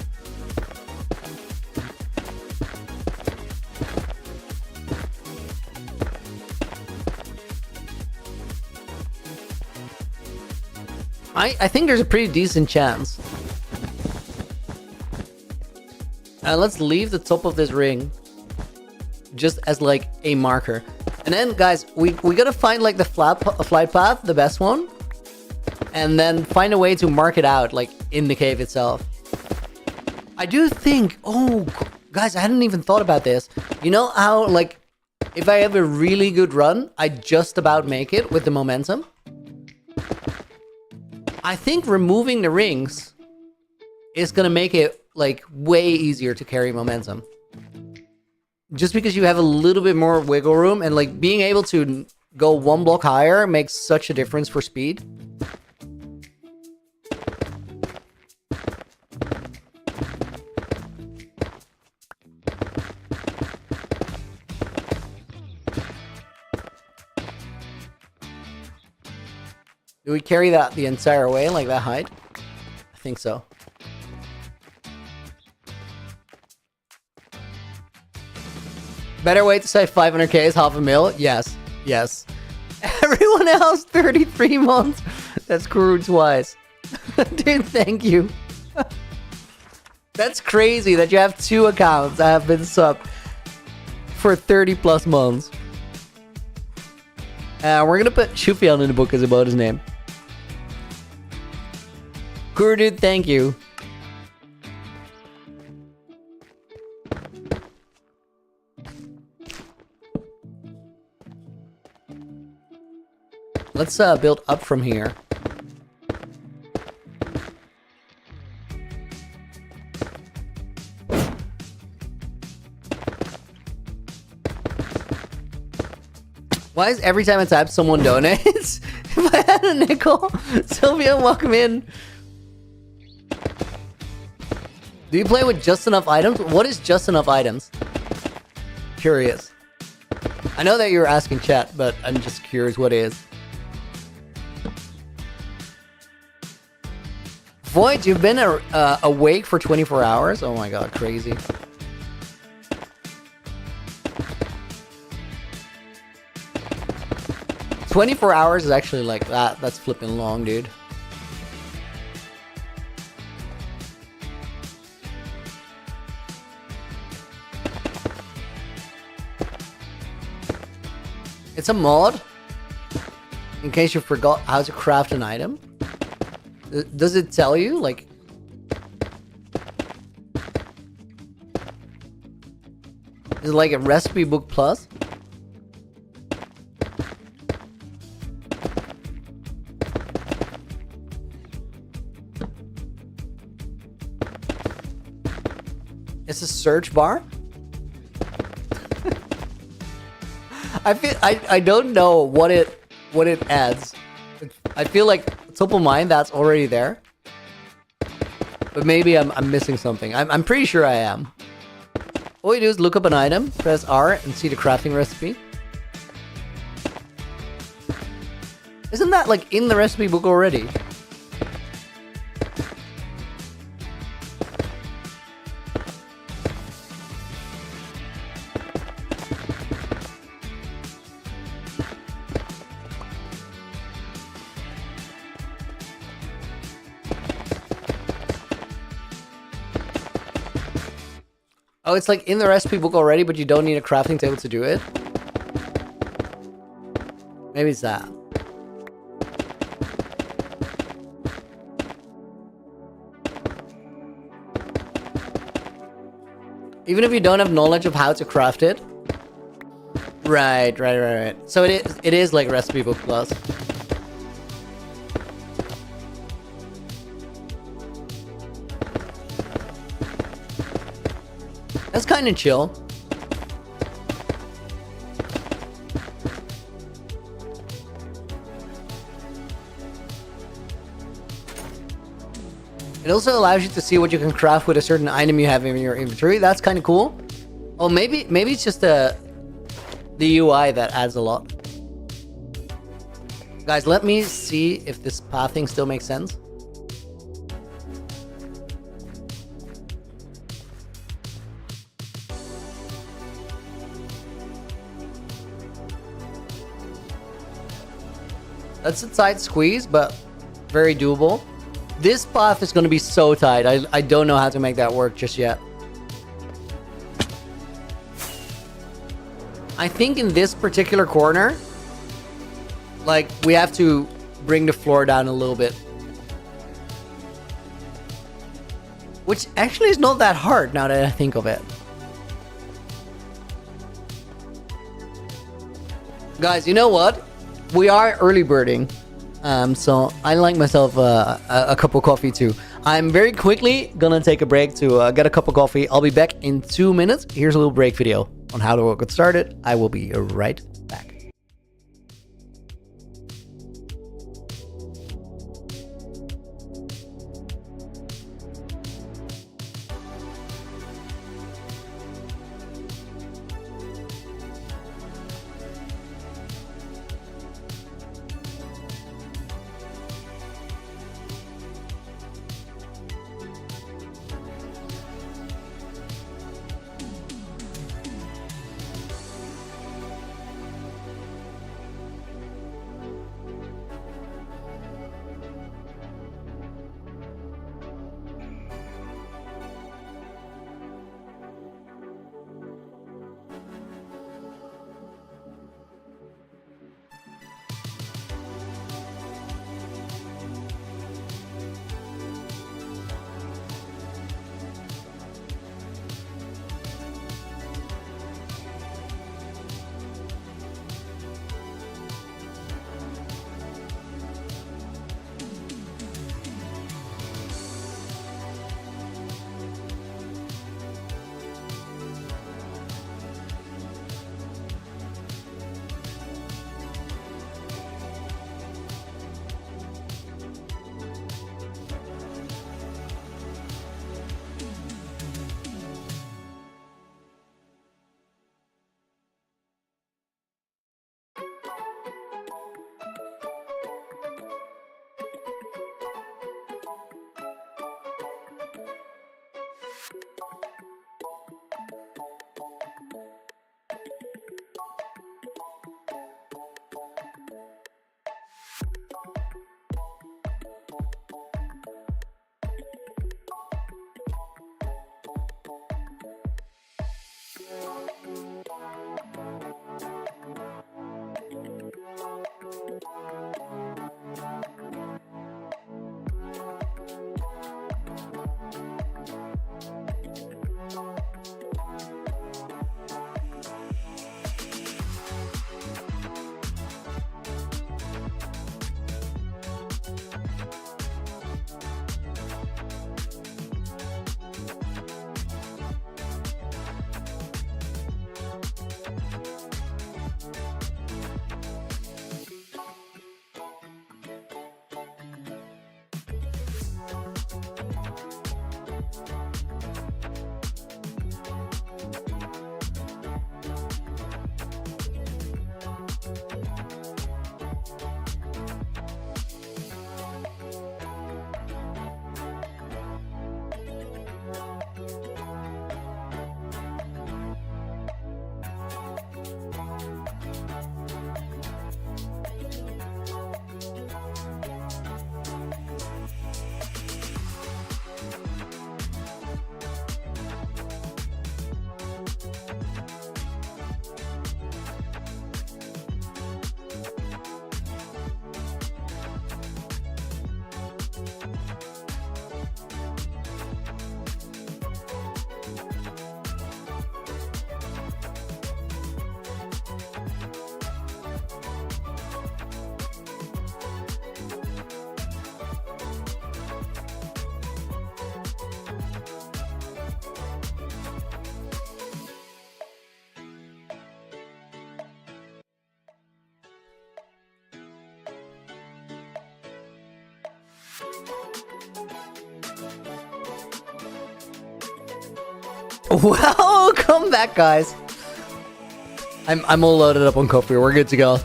I think there's a pretty decent chance. Let's leave the top of this ring just as, like, a marker. And then, guys, we gotta find, like, the flight path, the best one. And then find a way to mark it out, like, in the cave itself. I do think... Oh, guys, I hadn't even thought about this. You know how, like, if I have a really good run, I just about make it with the momentum? I think removing the rings is gonna make it, like, way easier to carry momentum. Just because you have a little bit more wiggle room, and, like, being able to go one block higher makes such a difference for speed. Do we carry that the entire way, like that height? I think so. Better way to say 500k is 500,000? Yes. Yes. Everyone else, 33 months. That's crude twice. Dude, thank you. That's crazy that you have 2 accounts that have been subbed for 30 plus months. We're gonna put Shufian in the book as about his name. Kuru, dude, thank you. Let's build up from here. Why is every time I type someone donates? If I had a nickel, Sylvia, welcome in. Do you play with just enough items? What is just enough items? Curious. I know that you're asking chat, but I'm just curious what is. Void, you've been awake for 24 hours? Oh my god, crazy. "24 hours is actually like that. That's flipping long, dude. It's a mod. In case you forgot how to craft an item. Does it tell you? Like... Is it like a recipe book plus? It's a search bar? I don't know what it adds. I feel like top of mind that's already there. But maybe I'm missing something. I'm pretty sure I am. All you do is look up an item, press R, and see the crafting recipe. Isn't that like in the recipe book already? Oh, it's like in the recipe book already, but you don't need a crafting table to do it? Maybe it's that. Even if you don't have knowledge of how to craft it. Right. So it is like recipe book plus. That's kind of chill. It also allows you to see what you can craft with a certain item you have in your inventory. That's kind of cool. Oh, maybe it's just the UI that adds a lot. Guys, let me see if this pathing still makes sense. That's a tight squeeze, but very doable. This path is going to be so tight. I don't know how to make that work just yet. I think in this particular corner, like, we have to bring the floor down a little bit. Which actually is not that hard now that I think of it. Guys, you know what? We are early birding. So I like myself a cup of coffee too. I'm very quickly gonna take a break to get a cup of coffee. I'll be back in 2 minutes. Here's a little break video on how to get started. I will be right back. Welcome back, guys. I'm all loaded up on coffee. We're good to go.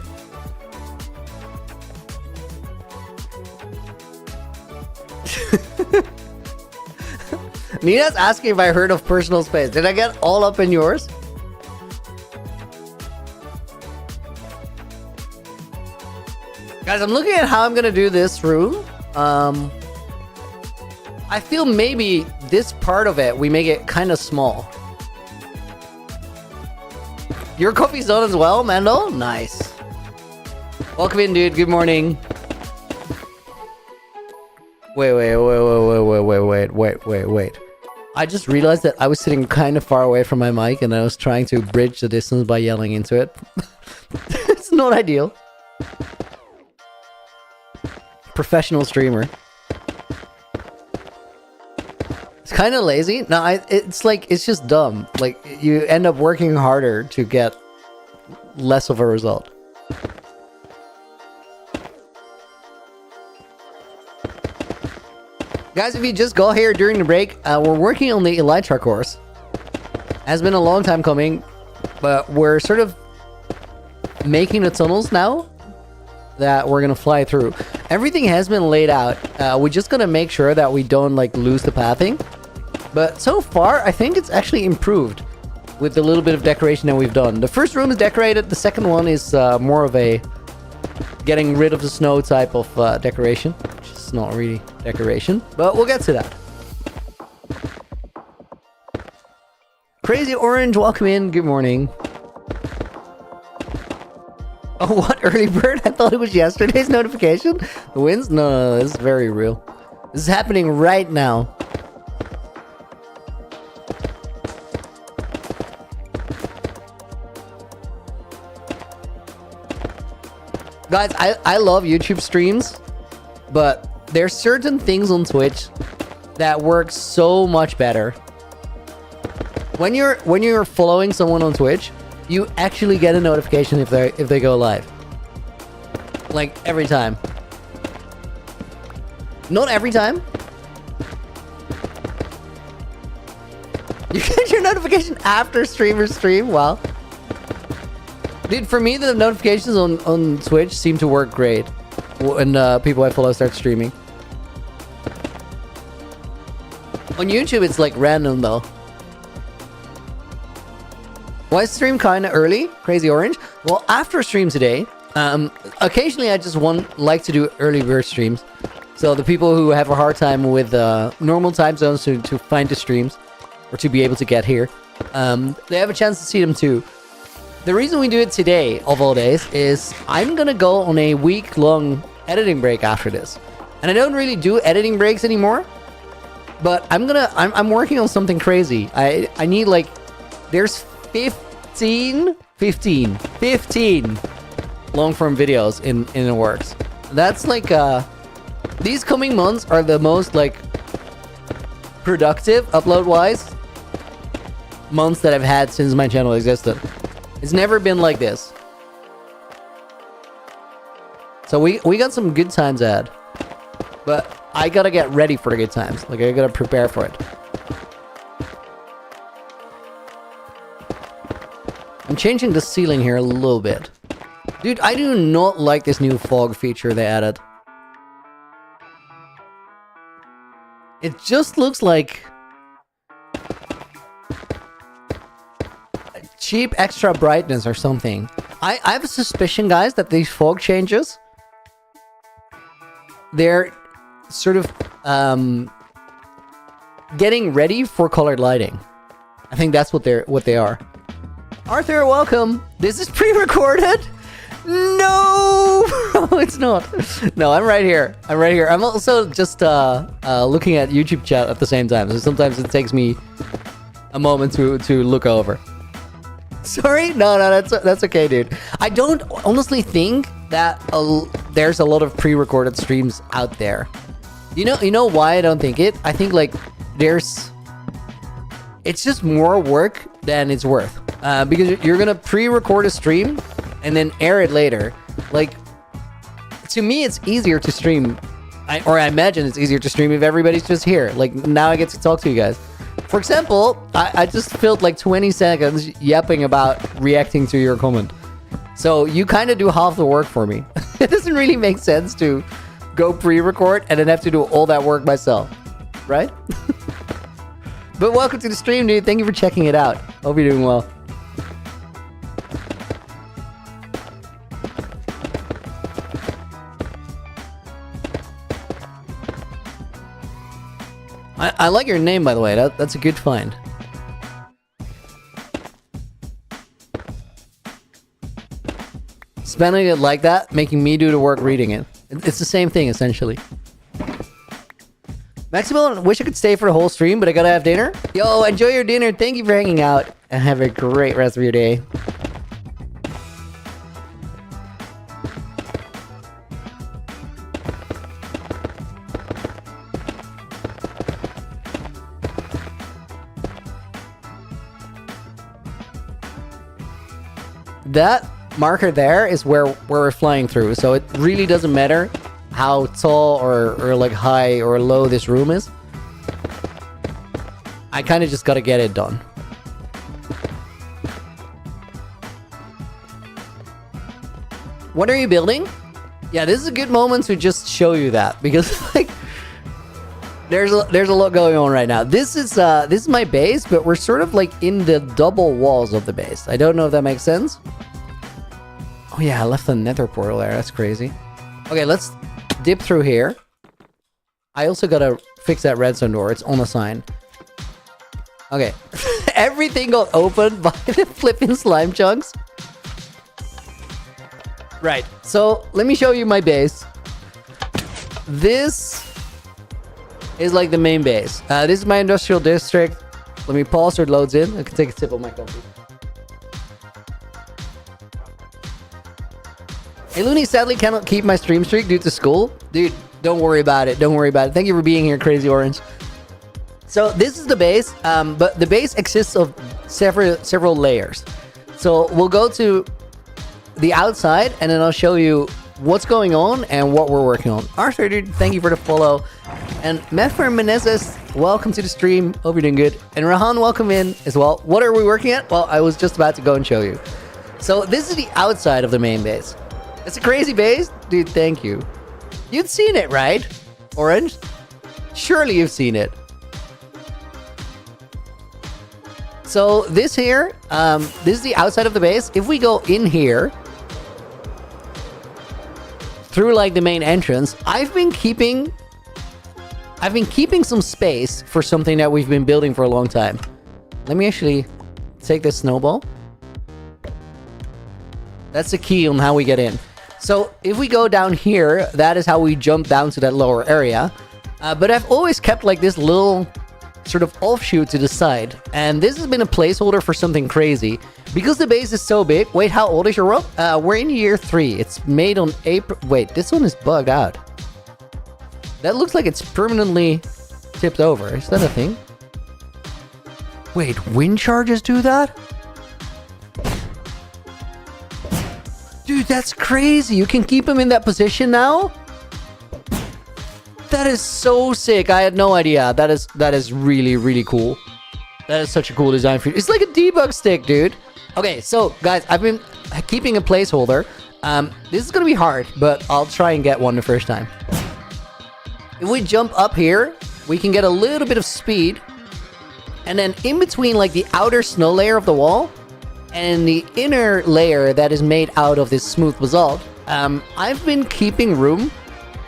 Nina's asking if I heard of personal space. Did I get all up in yours? Guys, I'm looking at how I'm gonna do this room. I feel maybe this part of it, we make it kind of small. Your coffee's done as well, Mando? Nice. Welcome in, dude. Good morning. Wait. I just realized that I was sitting kind of far away from my mic and I was trying to bridge the distance by yelling into it. It's not ideal. Professional streamer. It's kind of lazy. No, it's like, it's just dumb. Like, you end up working harder to get less of a result. Guys, if you just got here during the break, we're working on the Elytra course. Has been a long time coming, but we're sort of making the tunnels now that we're gonna fly through. Everything has been laid out. We're just gonna make sure that we don't like lose the pathing. But so far, I think it's actually improved with the little bit of decoration that we've done. The first room is decorated. The second one is more of a getting rid of the snow type of decoration. Which is not really decoration, but we'll get to that. Crazy Orange, welcome in. Good morning. Oh, what? Early bird? I thought it was yesterday's notification. The winds? No, this is very real. This is happening right now. Guys, I love YouTube streams, but there's certain things on Twitch that work so much better. When you're following someone on Twitch, you actually get a notification if they go live. Like every time. Not every time. You get your notification after streamers stream. Wow. Dude, for me, the notifications on Twitch seem to work great when people I follow start streaming. On YouTube, it's like random though. Why stream kinda early? Crazy Orange? Well, after stream today, occasionally I just like to do early bird streams. So the people who have a hard time with normal time zones to find the streams or to be able to get here, they have a chance to see them too. The reason we do it today, of all days, is I'm gonna go on a week-long editing break after this. And I don't really do editing breaks anymore, but I'm working on something crazy. I need like, there's 15 long-form videos in the works. That's like, these coming months are the most like productive, upload-wise, months that I've had since my channel existed. It's never been like this. So we got some good times ahead. But I gotta get ready for the good times. Like, I gotta prepare for it. I'm changing the ceiling here a little bit. Dude, I do not like this new fog feature they added. It just looks like cheap extra brightness or something. I have a suspicion, guys, that these fog changes, they're sort of getting ready for colored lighting. I think that's what they are. Arthur, welcome. This is pre-recorded? No, it's not. No, I'm right here. I'm also just looking at YouTube chat at the same time. So sometimes it takes me a moment to look over. Sorry? No, that's okay, dude. I don't honestly think that there's a lot of pre-recorded streams out there. You know why I don't think it? I think like it's just more work than it's worth. Because you're gonna pre-record a stream and then air it later. Like, to me, it's easier to stream I imagine it's easier to stream if everybody's just here. Like, now I get to talk to you guys. For example, I just filled like 20 seconds yapping about reacting to your comment. So you kind of do half the work for me. It doesn't really make sense to go pre-record and then have to do all that work myself, right? But welcome to the stream, dude. Thank you for checking it out. Hope you're doing well. I like your name, by the way. That's a good find. Spelling it like that, making me do the work reading it. It's the same thing, essentially. Maximilian, wish I could stay for the whole stream, but I gotta have dinner. Yo, enjoy your dinner. Thank you for hanging out. And have a great rest of your day. That marker there is where we're flying through, so it really doesn't matter how tall or like high or low this room is. I kind of just gotta get it done. What are you building? Yeah, this is a good moment to just show you that, because like there's a lot going on right now. This is my base, but we're sort of like in the double walls of the base. I don't know if that makes sense. Oh yeah, I left the nether portal there. That's crazy. Okay, let's dip through here. I also gotta fix that redstone door. It's on the sign. Okay. Everything got opened by the flipping slime chunks. Right. So, let me show you my base. This is like the main base. This is my industrial district. Let me pause so it loads in. I can take a sip of my coffee. Hey, Looney sadly cannot keep my stream streak due to school. Dude, don't worry about it. Don't worry about it. Thank you for being here, Crazy Orange. So this is the base, but the base exists of several layers. So we'll go to the outside, and then I'll show you what's going on and what we're working on. Arthur, dude, thank you for the follow. And Meffer Menezes, welcome to the stream. Hope you're doing good. And Rahan, welcome in as well. What are we working at? Well, I was just about to go and show you. So this is the outside of the main base. It's a crazy base. Dude, thank you. You've seen it, right? Orange? Surely you've seen it. So this here, this is the outside of the base. If we go in here, through like the main entrance, I've been keeping some space for something that we've been building for a long time. Let me actually take this snowball. That's the key on how we get in. So if we go down here, that is how we jump down to that lower area. But I've always kept like this little sort of offshoot to the side. And this has been a placeholder for something crazy. Because the base is so big. Wait, how old is your rope? We're in year 3. It's made on April. Wait, this one is bugged out. That looks like it's permanently tipped over. Is that a thing? Wait, wind charges do that? Dude, that's crazy. You can keep him in that position now? That is so sick. I had no idea. That is really, really cool. That is such a cool design for you. It's like a debug stick, dude. Okay, so guys, I've been keeping a placeholder. This is gonna be hard, but I'll try and get one the first time. If we jump up here, we can get a little bit of speed. And then in between like the outer snow layer of the wall and the inner layer that is made out of this smooth basalt, I've been keeping room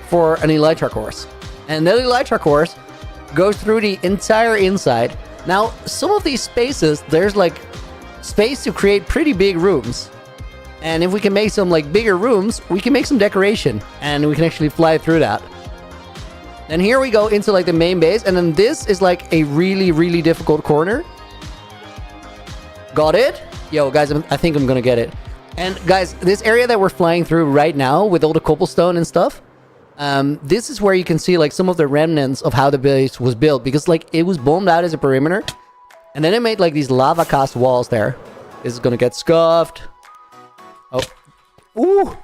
for an Elytra course. And the Elytra course goes through the entire inside. Now, some of these spaces, there's like space to create pretty big rooms. And if we can make some like bigger rooms, we can make some decoration and we can actually fly through that. And here we go into like the main base, and then this is like a really, really difficult corner. Got it? Yo, guys, I think I'm gonna get it. And guys, this area that we're flying through right now with all the cobblestone and stuff, this is where you can see like some of the remnants of how the base was built, because like it was bombed out as a perimeter, and then it made like these lava cast walls there. This is gonna get scuffed. Oh, ooh!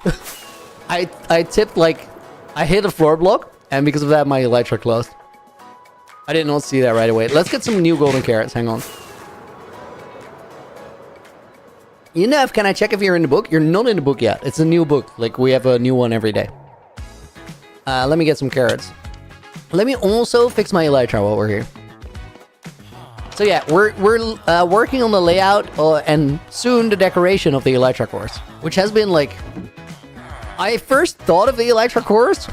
I tipped like I hit a floor block, And because of that, my Elytra closed. I did not see that right away. Let's get some new golden carrots. Hang on. Enough, can I check if you're in the book? You're not in the book yet. It's a new book. Like, we have a new one every day. Let me get some carrots. Let me also fix my Elytra while we're here. So yeah, we're working on the layout and soon the decoration of the Elytra course. Which has been like... I first thought of the Elytra course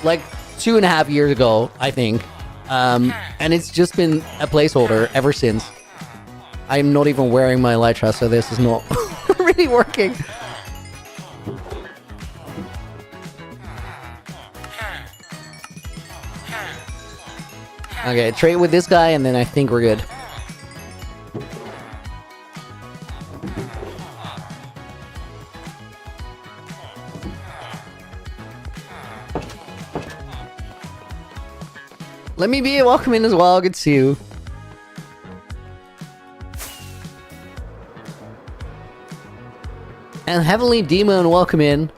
like 2.5 years ago, I think. And it's just been a placeholder ever since. I'm not even wearing my Elytra, so this is not really working. Okay, trade with this guy, and then I think we're good. Let me be welcome in as well. Good to see you. And Heavenly Demon, welcome in.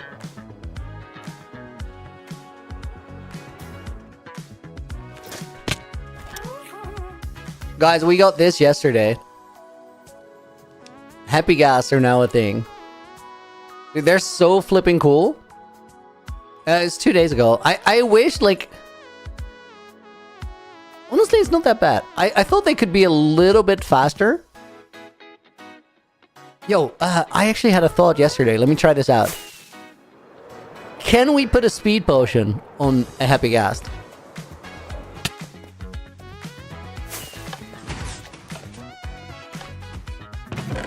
Guys, we got this yesterday. Happy gas are now a thing. Dude, they're so flipping cool. It's 2 days ago. I wish, like... Honestly, it's not that bad. I thought they could be a little bit faster. Yo, I actually had a thought yesterday. Let me try this out. Can we put a speed potion on a Happy Ghast?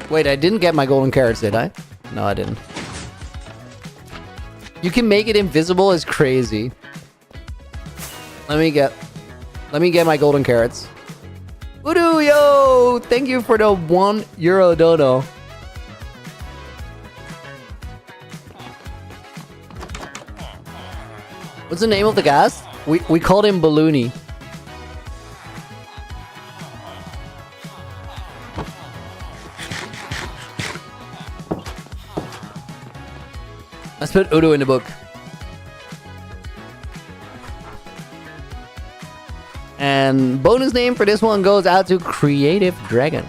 Wait, I didn't get my golden carrots, did I? No, I didn't. You can make it invisible as crazy. Let me get my golden carrots. Udu, yo! Thank you for the €1 dono. What's the name of the ghast? We called him Balloony. Let's put Udo in the book. And bonus name for this one goes out to Creative Dragon.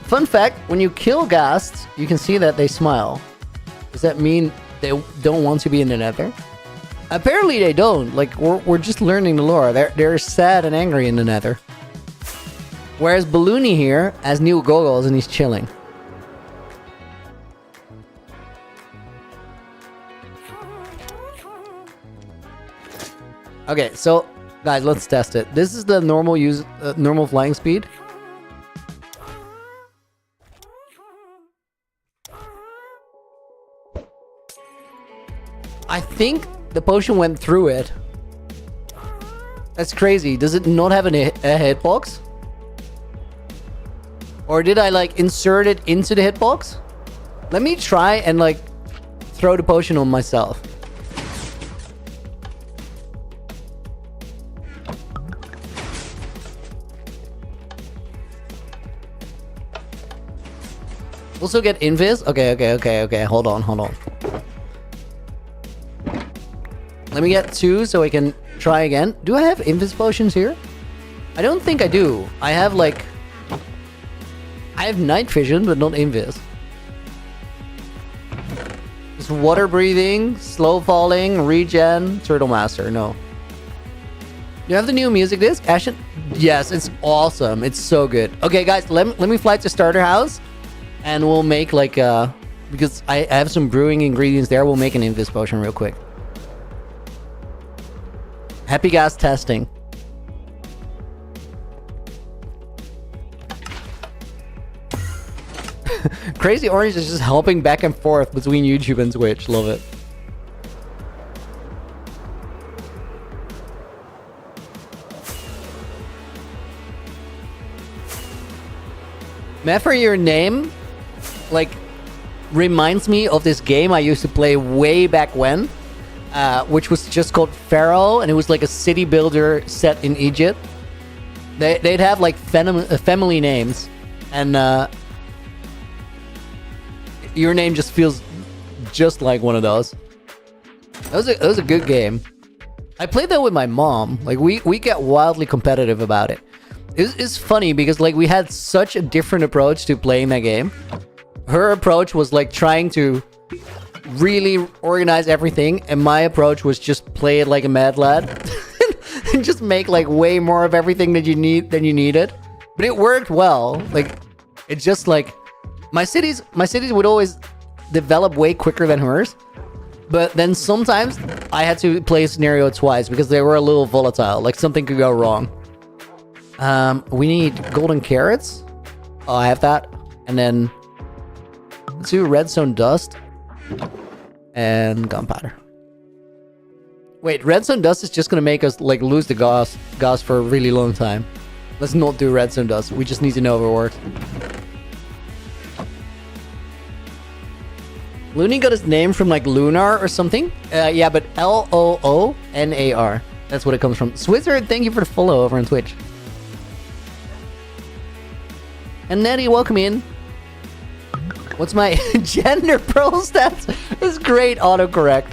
Fun fact, when you kill ghasts, you can see that they smile. Does that mean they don't want to be in the nether? Apparently they don't. Like, we're just learning the lore. They're sad and angry in the nether. Whereas Balloony here has new goggles and he's chilling. Okay, so guys, let's test it. This is the normal flying speed. I think the potion went through it. That's crazy. Does it not have a hitbox? Or did I like insert it into the hitbox? Let me try and like throw the potion on myself. Also get invis? Okay. Hold on. Let me get 2 so I can try again. Do I have invis potions here? I don't think I do. I have like... I have night vision, but not invis. Just water breathing, slow falling, regen, turtle master. No. You have the new music disc? Ashen? Yes, it's awesome. It's so good. Okay, guys, let me fly to starter house. And we'll make like because I have some brewing ingredients there. We'll make an invis potion real quick. Happy gas testing. Crazy Orange is just hopping back and forth between YouTube and Twitch. Love it. Matt, for your name, like, reminds me of this game I used to play way back when, which was just called Pharaoh, and it was like a city builder set in Egypt. They'd have like family names, and your name just feels just like one of those. That was a good game. I played that with my mom. Like, we get wildly competitive about it. It's funny because, like, we had such a different approach to playing that game. Her approach was, like, trying to really organize everything, and my approach was just play it like a mad lad. And just make, like, way more of everything that you needed. But it worked well. Like, it's just, like, my cities would always develop way quicker than hers. But then sometimes I had to play a scenario twice because they were a little volatile. Like, something could go wrong. We need golden carrots. Oh, I have that. And then 2 redstone dust and gunpowder. Wait, redstone dust is just gonna make us, like, lose the gas for a really long time. Let's not do redstone dust. We just need to know if it works. Looney got his name from, like, Lunar or something. Yeah, but Loonar. That's what it comes from. Swizzer, thank you for the follow over on Twitch. And Nettie, welcome in. What's my gender pearl stats? It's great autocorrect.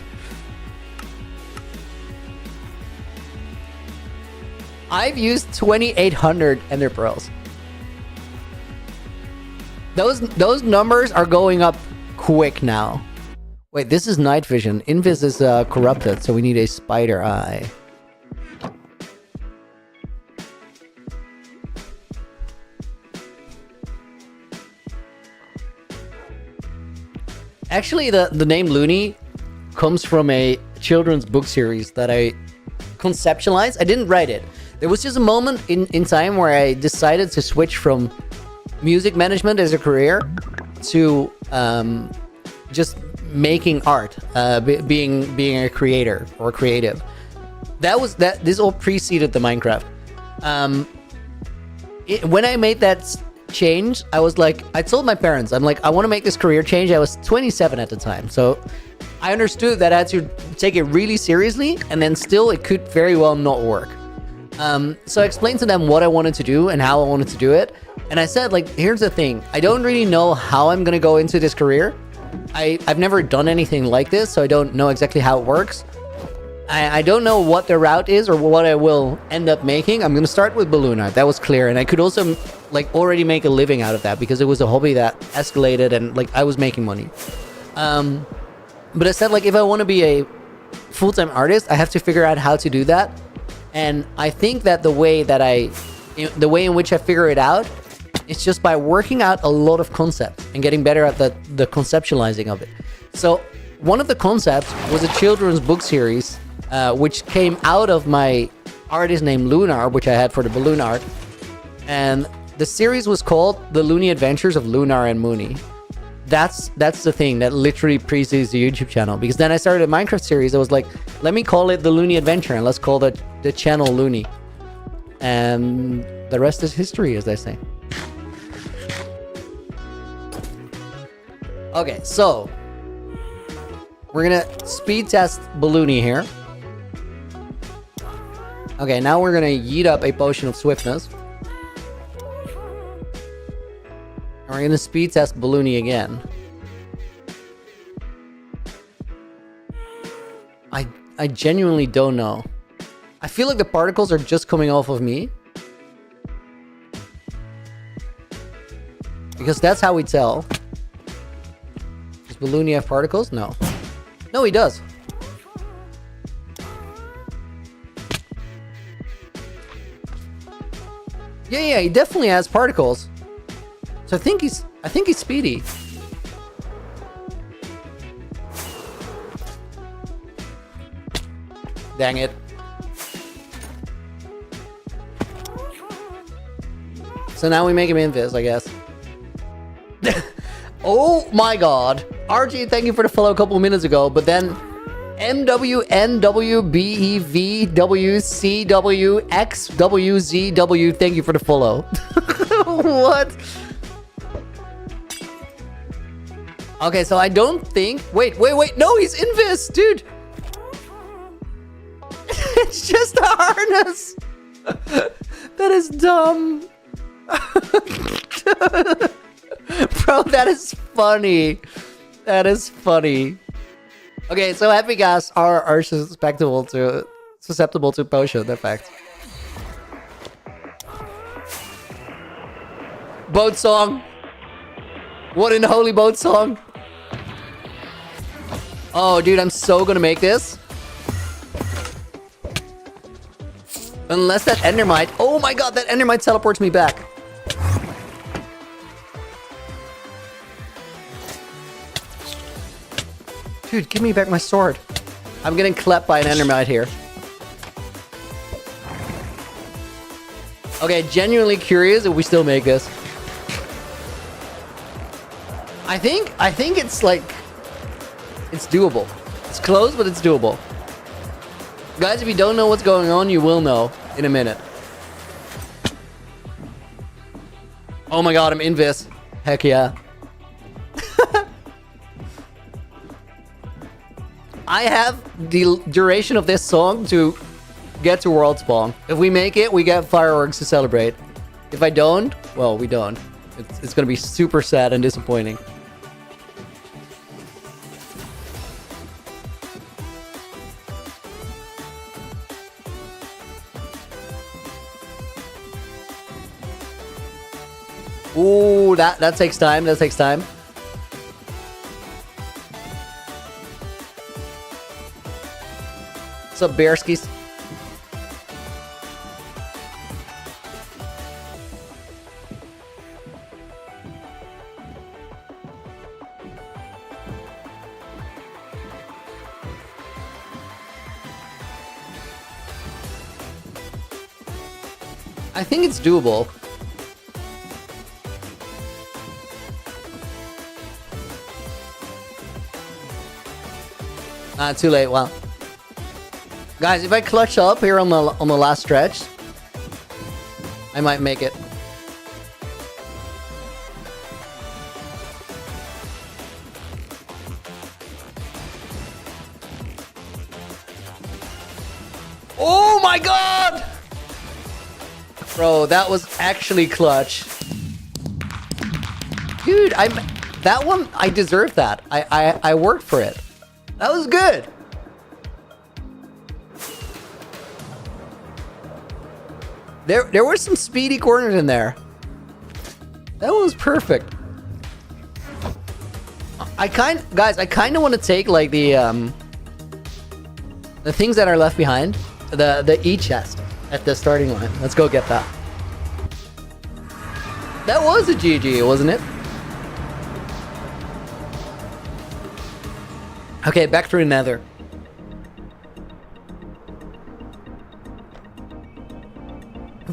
I've used 2,800 ender pearls. Those numbers are going up quick now. Wait, this is night vision. Invis is corrupted, so we need a spider eye. Actually, the name Looney comes from a children's book series that I conceptualized. I didn't write it. There was just a moment in time where I decided to switch from music management as a career to just making art, being a creator or creative. This all preceded the Minecraft. When I made that change, I was like, I told my parents, I'm like, I want to make this career change. I was 27 at the time, so I understood that I had to take it really seriously, and then still it could very well not work. So I explained to them what I wanted to do and how I wanted to do it. And I said, like, here's the thing. I don't really know how I'm going to go into this career. I've never done anything like this, so I don't know exactly how it works. I don't know what the route is or what I will end up making. I'm going to start with balloon art. That was clear. And I could also, like, already make a living out of that because it was a hobby that escalated and, like, I was making money. But I said, like, if I want to be a full-time artist, I have to figure out how to do that. And I think that the way in which I figure it out is just by working out a lot of concepts and getting better at the conceptualizing of it. So one of the concepts was a children's book series, which came out of my artist named Lunar, which I had for the balloon art. And the series was called The Looney Adventures of Lunar and Mooney. That's the thing that literally precedes the YouTube channel. Because then I started a Minecraft series. I was like, let me call it The Looney Adventure and let's call the channel Looney. And the rest is history, as they say. Okay, so we're gonna speed test Balloony here. Okay, now we're gonna yeet up a potion of swiftness. And we're gonna speed test Balloony again. I genuinely don't know. I feel like the particles are just coming off of me. Because that's how we tell. Does Balloony have particles? No. No, he does. Yeah, he definitely has particles. So I think he's speedy. Dang it. So now we make him invis, I guess. Oh my god. RG, thank you for the follow a couple of minutes ago, but then MWNWBEVWCWXWZW, thank you for the follow. What? Okay, so I don't think... Wait. No, he's invis, dude. It's just a harness. That is dumb. Bro, that is funny. That is funny. Okay, so happy gas are susceptible to susceptible to potion effect. Boat song. What in the holy boat song? Oh, dude, I'm so gonna make this. Unless that endermite... Oh my god, that endermite teleports me back. Dude, give me back my sword. I'm getting clapped by an endermite here. Okay, genuinely curious if we still make this. I think it's like... It's doable. It's close, but it's doable. Guys, if you don't know what's going on, you will know in a minute. Oh my god, I'm invis. Heck yeah. I have the duration of this song to get to world spawn. If we make it, we get fireworks to celebrate. If I don't, well, we don't. It's gonna be super sad and disappointing. Ooh, that takes time. That takes time. What's up, Bearskis? I think it's doable. Too late. Well, guys, if I clutch up here on the last stretch, I might make it. Oh my god! Bro, that was actually clutch. Dude, that one, I deserved that. I worked for it. That was good. There were some speedy corners in there. That was perfect. Guys, I kind of want to take like the things that are left behind, the E chest at the starting line. Let's go get that. That was a GG, wasn't it? Okay, back through the nether.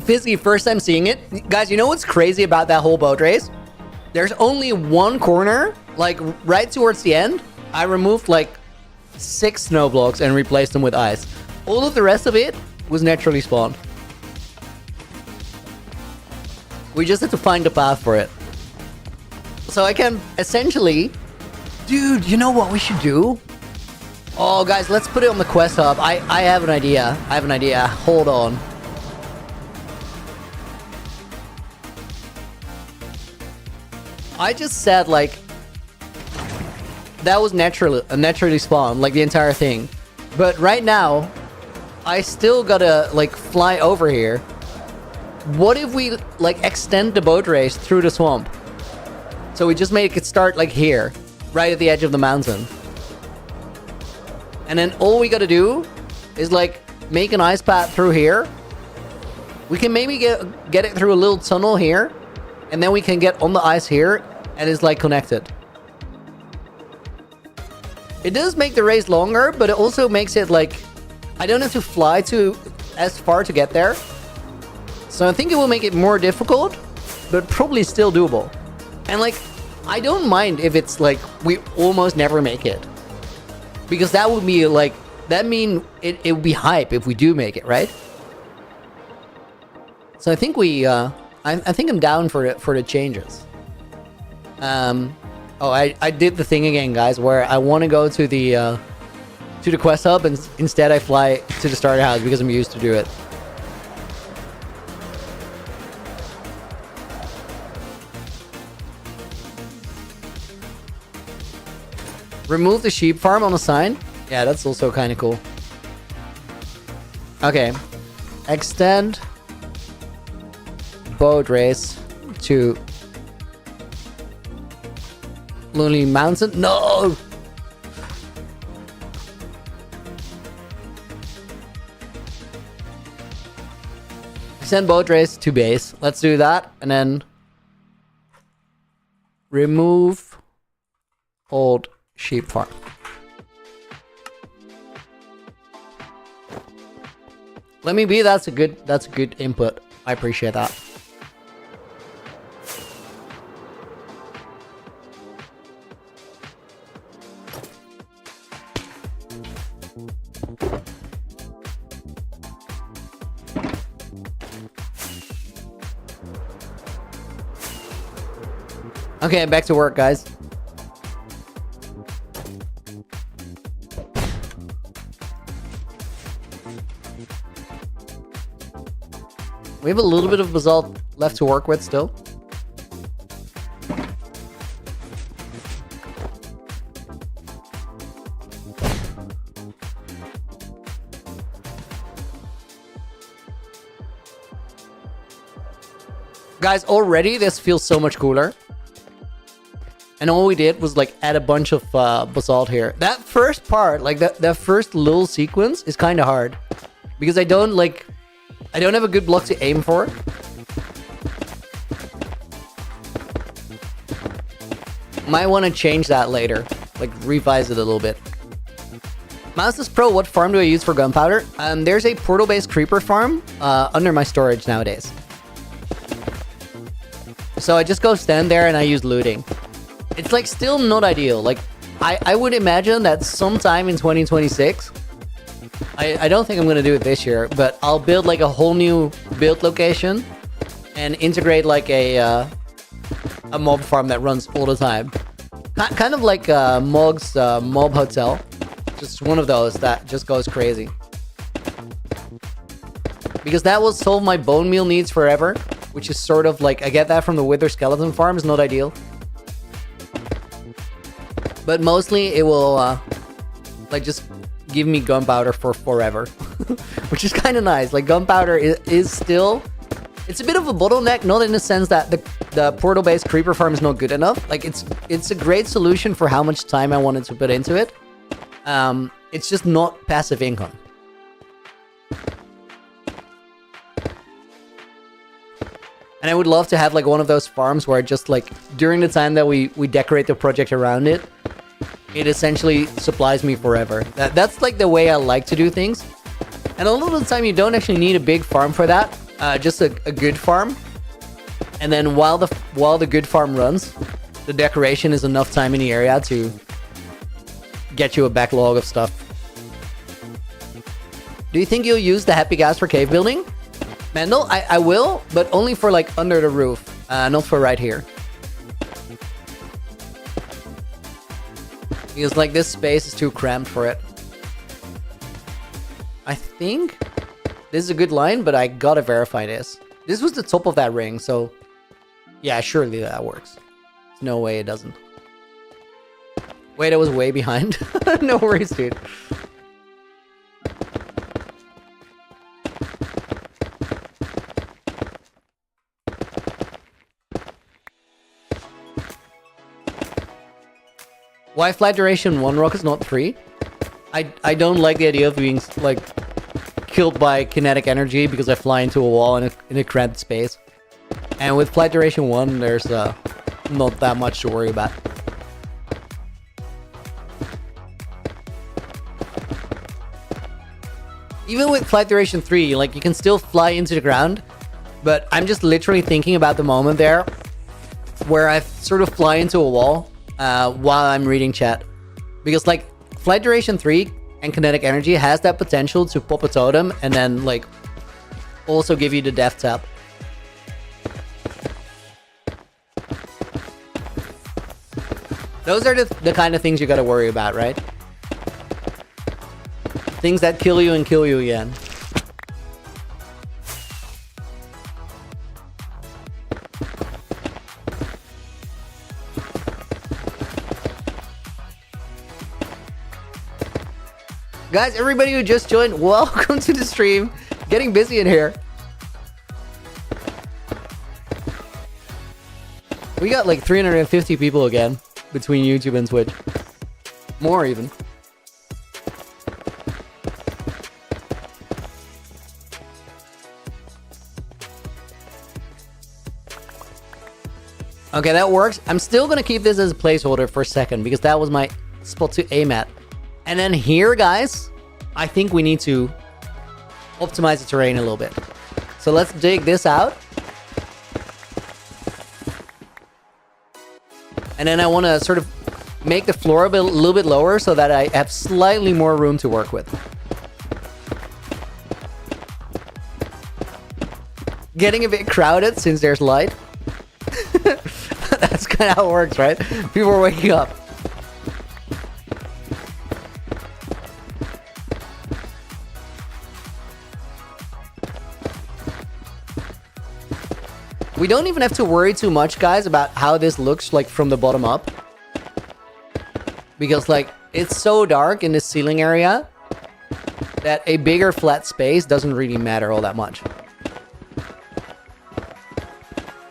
Fizzy, first time seeing it. Guys, you know what's crazy about that whole boat race? There's only one corner, like right towards the end. I removed like 6 snow blocks and replaced them with ice. All of the rest of it was naturally spawned. We just had to find the path for it. So I can essentially... Dude, you know what we should do? Oh, guys, let's put it on the quest hub. I have an idea. I have an idea. Hold on. I just said, like... That was naturally spawned, like the entire thing. But right now, I still gotta, like, fly over here. What if we, like, extend the boat race through the swamp? So we just make it start, like, here. Right at the edge of the mountain. And then all we gotta do is like make an ice path through here. We can maybe get it through a little tunnel here. And then we can get on the ice here and it's like connected. It does make the race longer, but it also makes it like I don't have to fly as far to get there. So I think it will make it more difficult, but probably still doable. And like I don't mind if it's like we almost never make it, because that would be like that mean it would be hype if we do make it, right? So I think I think I'm down for the changes. Oh, I did the thing again, guys, where I want to go to the quest hub and instead I fly to the starter house because I'm used to do it. Remove the sheep farm on the sign. Yeah, that's also kind of cool. Okay. Extend boat race to Lonely Mountain. No! Extend boat race to base. Let's do that. And then remove old sheep farm. Let me be. That's a good input. I appreciate that. Okay, back to work, guys. We have a little bit of basalt left to work with still. Guys, already this feels so much cooler. And all we did was like add a bunch of basalt here. That first part, like that first little sequence is kind of hard. Because I don't have a good block to aim for. Might want to change that later. Like revise it a little bit. Mouses Pro, what farm do I use for gunpowder? There's a portal-based creeper farm under my storage nowadays. So I just go stand there and I use looting. It's like still not ideal. Like I would imagine that sometime in 2026, I don't think I'm going to do it this year, but I'll build like a whole new build location and integrate like a mob farm that runs all the time. Kind of like Mog's mob hotel. Just one of those that just goes crazy. Because that will solve my bone meal needs forever, which is sort of like, I get that from the Wither skeleton farm, is not ideal. But mostly it will like just give me gunpowder for forever, which is kind of nice. Like gunpowder is still, it's a bit of a bottleneck, not in the sense that the portal-based creeper farm is not good enough. Like it's a great solution for how much time I wanted to put into it. It's just not passive income. And I would love to have like one of those farms where just like during the time that we decorate the project around it, it essentially supplies me forever. That's like the way I like to do things. And a lot of the time you don't actually need a big farm for that. Just a good farm. And then while the good farm runs, the decoration is enough time in the area to get you a backlog of stuff. Do you think you'll use the happy gas for cave building? Mendel, I will, but only for like under the roof, not for right here. Because like this space is too cramped for it. I think this is a good line, but I gotta verify this. This was the top of that ring, so yeah, surely that works. There's no way it doesn't. Wait, I was way behind. No worries, dude. Why flight duration 1 rockets, not 3? I don't like the idea of being like killed by kinetic energy because I fly into a wall in a cramped space. And with flight duration 1, there's not that much to worry about. Even with flight duration 3, like you can still fly into the ground, but I'm just literally thinking about the moment there where I sort of fly into a wall while I'm reading chat. Because like flight duration 3 and kinetic energy has that potential to pop a totem and then like also give you the death tap. Those are the kind of things you gotta worry about, right? Things that kill you and kill you again. Guys, everybody who just joined, welcome to the stream. Getting busy in here. We got like 350 people again between YouTube and Twitch. More even. Okay, that works. I'm still gonna keep this as a placeholder for a second because that was my spot to aim at. And then here, guys, I think we need to optimize the terrain a little bit. So let's dig this out. And then I want to sort of make the floor a little bit lower so that I have slightly more room to work with. Getting a bit crowded since there's light. That's kind of how it works, right? People are waking up. We don't even have to worry too much, guys, about how this looks like from the bottom up. Because, like, it's so dark in the ceiling area that a bigger flat space doesn't really matter all that much.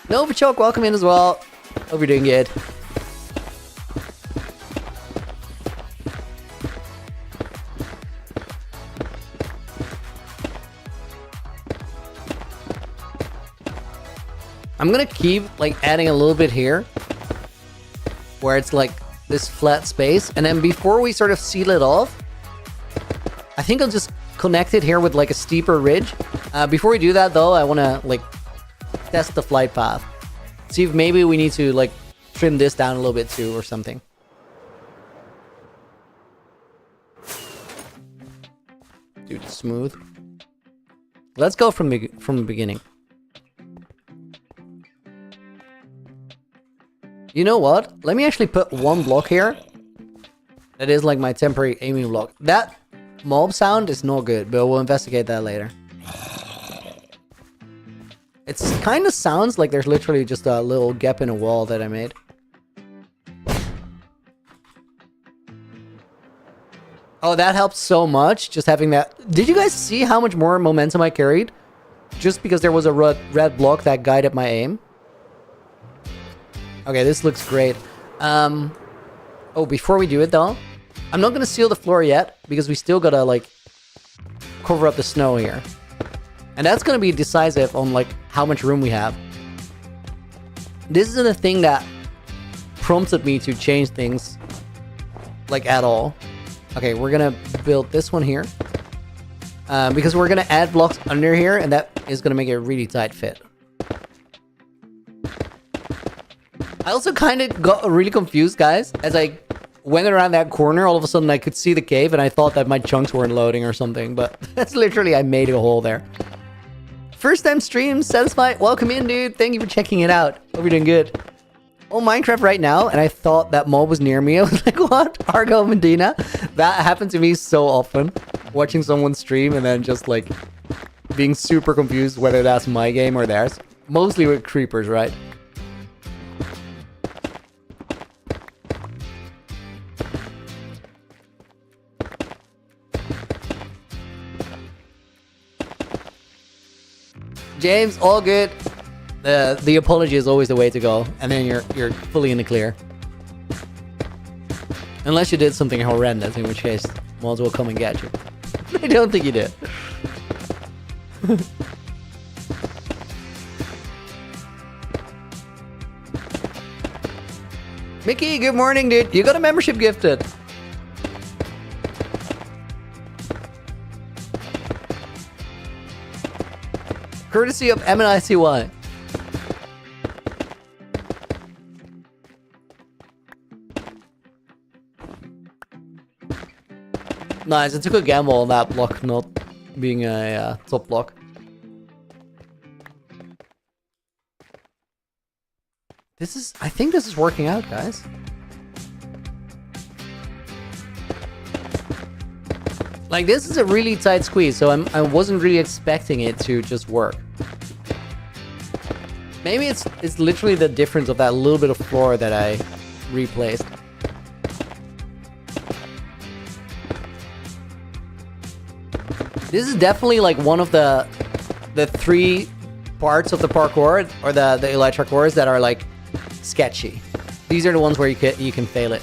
Novichok, welcome in as well. Hope you're doing good. I'm gonna keep like adding a little bit here where it's like this flat space, and then before we sort of seal it off, I think I'll just connect it here with like a steeper ridge. Before we do that though, I want to like test the flight path, see if maybe we need to like trim this down a little bit too or something. Dude, smooth. Let's go from the beginning. You know what? Let me actually put one block here. That is like my temporary aiming block. That mob sound is not good, but we'll investigate that later. It kind of sounds like there's literally just a little gap in a wall that I made. Oh, that helps so much, just having that. Did you guys see how much more momentum I carried? Just because there was a red block that guided my aim. Okay, this looks great. Oh, before we do it though, I'm not gonna seal the floor yet because we still gotta like cover up the snow here. And that's gonna be decisive on like how much room we have. This isn't a thing that prompted me to change things like at all. Okay, we're gonna build this one here. Because we're gonna add blocks under here and that is gonna make it a really tight fit. I also kind of got really confused, guys. As I went around that corner, all of a sudden I could see the cave and I thought that my chunks weren't loading or something. But that's literally, I made a hole there. First time stream, satisfied. Welcome in, dude. Thank you for checking it out. Hope you're doing good. Oh, Minecraft right now. And I thought that mob was near me. I was like, what? Argo Medina? That happened to me so often. Watching someone stream and then just like being super confused whether that's my game or theirs. Mostly with creepers, right? James, all good. The apology is always the way to go, and then you're fully in the clear. Unless you did something horrendous, in which case, might as well come and get you. I don't think you did. Mickey, good morning, dude. You got a membership gifted. Courtesy of MNICY. Nice, I took a gamble on that block not being a top block. I think this is working out, guys. Like, this is a really tight squeeze, so I wasn't really expecting it to just work. Maybe it's literally the difference of that little bit of floor that I replaced. This is definitely like one of the 3 parts of the parkour or the Elytra cores that are like sketchy. These are the ones where you can fail it.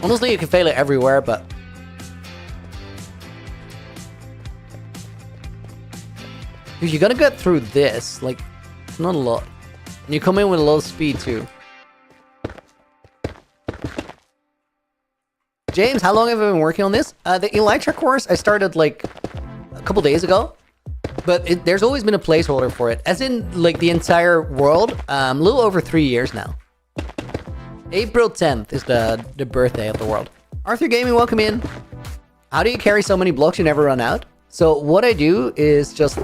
Honestly, you can fail it everywhere, but if you gotta get through this, like, it's not a lot. And you come in with a low speed too. James, how long have I been working on this? The Elytra course, I started like a couple days ago. But there's always been a placeholder for it. As in, like, the entire world. A little over 3 years now. April 10th is the birthday of the world. Arthur Gaming, welcome in. How do you carry so many blocks you never run out? So what I do is just...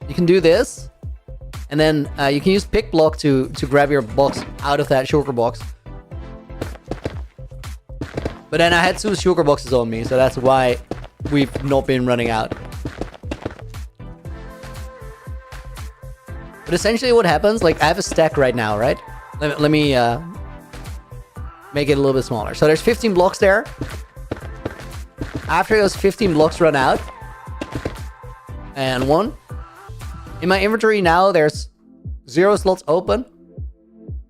You can do this. And then you can use pick block to grab your box out of that shulker box. But then I had 2 shulker boxes on me, so that's why we've not been running out. But essentially what happens, like, I have a stack right now, right? Let me make it a little bit smaller. So there's 15 blocks there. After those 15 blocks run out, and 1. In my inventory now, there's 0 slots open.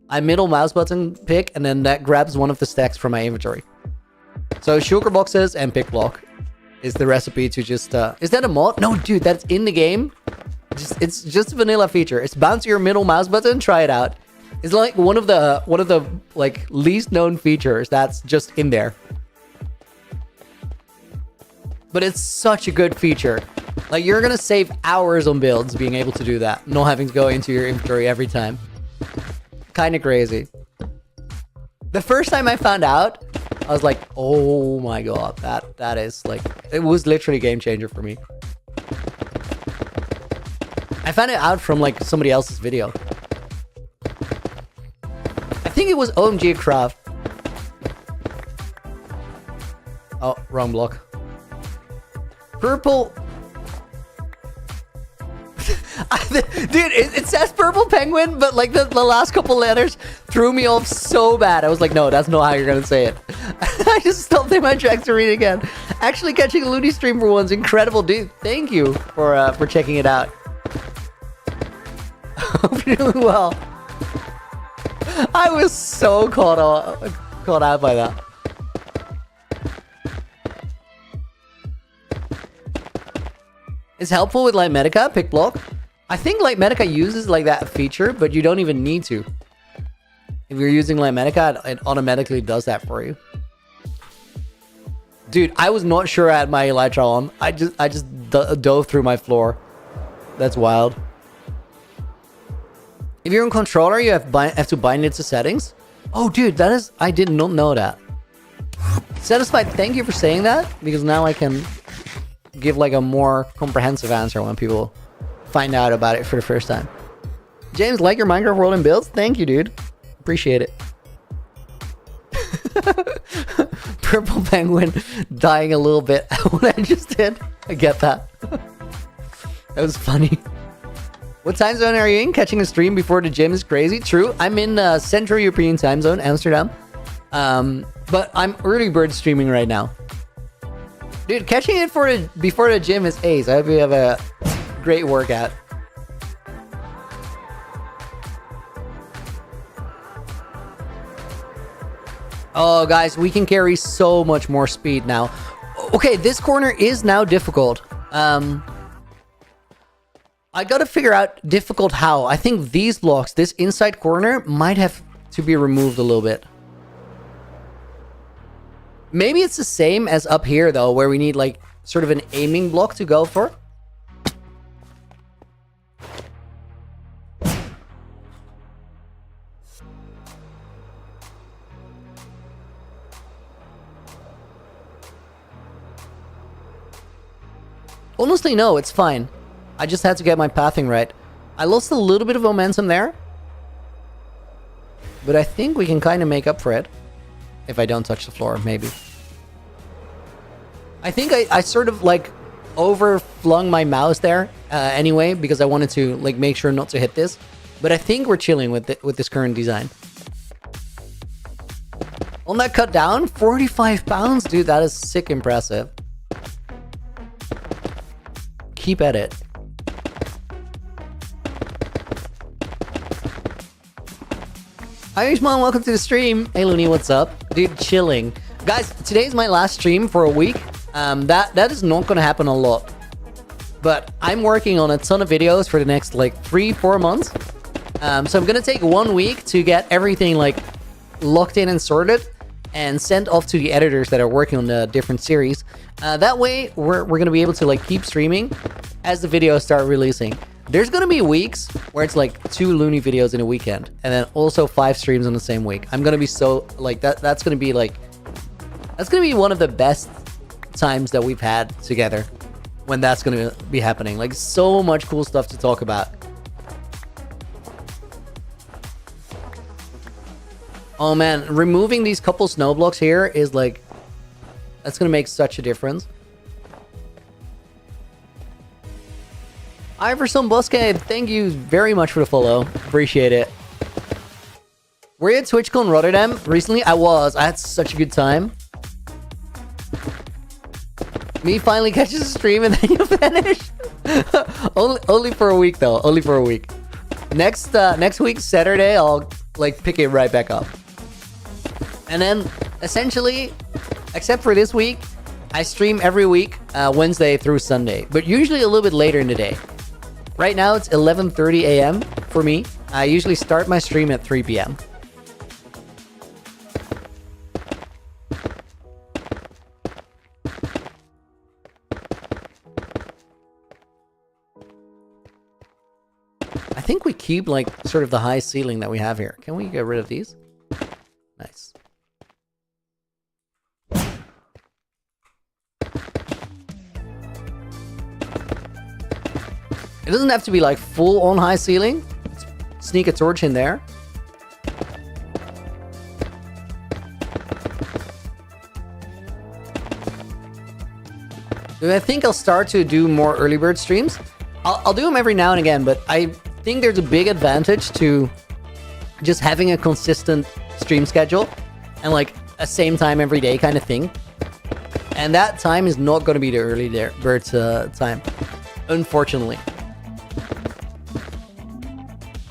I middle mouse button pick, and then that grabs one of the stacks from my inventory. So shulker boxes and pick block is the recipe to just... Is that a mod? No, dude, that's in the game. It's just a vanilla feature. It's bound to your middle mouse button. Try it out. It's like one of the like least known features that's just in there. But it's such a good feature. Like, you're gonna save hours on builds being able to do that, not having to go into your inventory every time. Kind of crazy. The first time I found out, I was like, oh my god, that is like, it was literally a game changer for me. I found it out from like somebody else's video. I think it was OMG Craft. Oh, wrong block. Purple. Dude, it says purple penguin, but like the last couple letters threw me off so bad. I was like, no, that's not how you're gonna say it. I just stopped in my tracks to read it again. Actually catching a Looney stream for once, incredible, dude. Thank you for checking it out. Hope you're doing well. I was so caught out by that. It's helpful with Lightmedica, pick block. I think Lightmedica uses like that feature, but you don't even need to. If you're using Lightmedica, it automatically does that for you. Dude, I was not sure I had my Elytra on. I just dove through my floor. That's wild. If you're on controller, you have to bind it to settings. Oh, dude, I did not know that. Satisfied, thank you for saying that, because now I can give like a more comprehensive answer when people find out about it for the first time. James, like your Minecraft world and builds? Thank you, dude. Appreciate it. Purple penguin dying a little bit what I just did. I get that. That was funny. What time zone are you in? Catching a stream before the gym is crazy. True. I'm in Central European time zone, Amsterdam. But I'm early bird streaming right now. Dude, catching it before the gym is ace. I hope you have a great workout. Oh, guys, we can carry so much more speed now. Okay, this corner is now difficult. I gotta figure out difficult how. I think these blocks, this inside corner, might have to be removed a little bit. Maybe it's the same as up here, though, where we need, like, sort of an aiming block to go for. Honestly, no, it's fine. I just had to get my pathing right. I lost a little bit of momentum there. But I think we can kind of make up for it. If I don't touch the floor, maybe. I think I sort of like overflung my mouse there anyway, because I wanted to like make sure not to hit this. But I think we're chilling with this current design. On that cut down, 45 pounds? Dude, that is sick impressive. Keep at it. Irishman, welcome to the stream. Hey Looney, what's up? Dude, chilling. Guys, today's my last stream for a week. That is not gonna happen a lot. But I'm working on a ton of videos for the next like 3-4 months. So I'm gonna take 1 week to get everything like locked in and sorted and sent off to the editors that are working on the different series. That way we're gonna be able to like keep streaming as the videos start releasing. There's gonna be weeks where it's like 2 Looney videos in a weekend, and then also 5 streams in the same week. I'm gonna be so like that's gonna be one of the best times that we've had together when that's gonna be happening. Like, so much cool stuff to talk about. Oh man, removing these couple snow blocks here is like, that's gonna make such a difference. Iverson Bosque, thank you very much for the follow. Appreciate it. Were you at TwitchCon Rotterdam recently? I had such a good time. Me finally catches a stream and then you finish. only for a week though. Only for a week. Next week, Saturday, I'll like pick it right back up. And then essentially, except for this week, I stream every week, Wednesday through Sunday, but usually a little bit later in the day. Right now it's 11:30 a.m. for me. I usually start my stream at 3 p.m. I think we keep like sort of the high ceiling that we have here. Can we get rid of these? Nice. It doesn't have to be like full on high ceiling. Sneak a torch in there. I think I'll start to do more early bird streams. I'll do them every now and again, but I think there's a big advantage to just having a consistent stream schedule and like a same time every day kind of thing. And that time is not going to be the early bird time, unfortunately.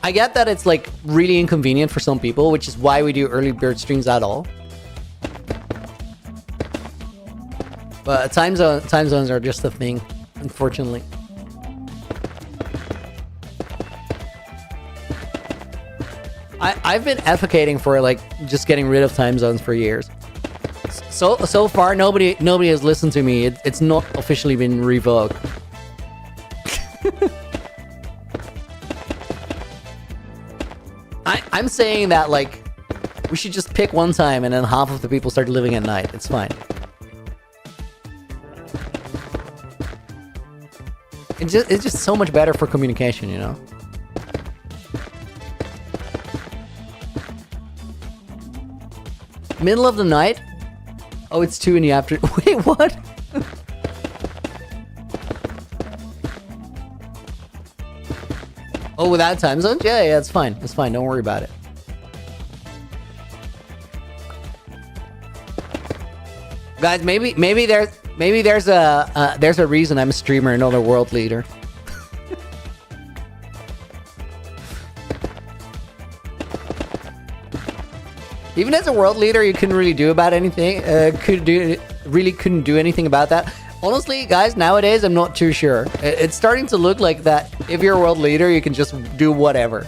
I get that it's like really inconvenient for some people, which is why we do early bird streams at all. But time zones are just a thing, unfortunately. I've been advocating for like just getting rid of time zones for years. So far nobody has listened to me. It's not officially been revoked. I'm saying that like we should just pick one time and then half of the people start living at night. It's fine. It's just so much better for communication, you know? Middle of the night? Oh, it's 2 in the afternoon. Wait, what? Oh, without time zones? Yeah, it's fine. It's fine. Don't worry about it. Guys, maybe there's a reason I'm a streamer and not a world leader. Even as a world leader, you couldn't really do about anything. Couldn't do anything about that. Honestly, guys, nowadays I'm not too sure. It's starting to look like that. If you're a world leader, you can just do whatever.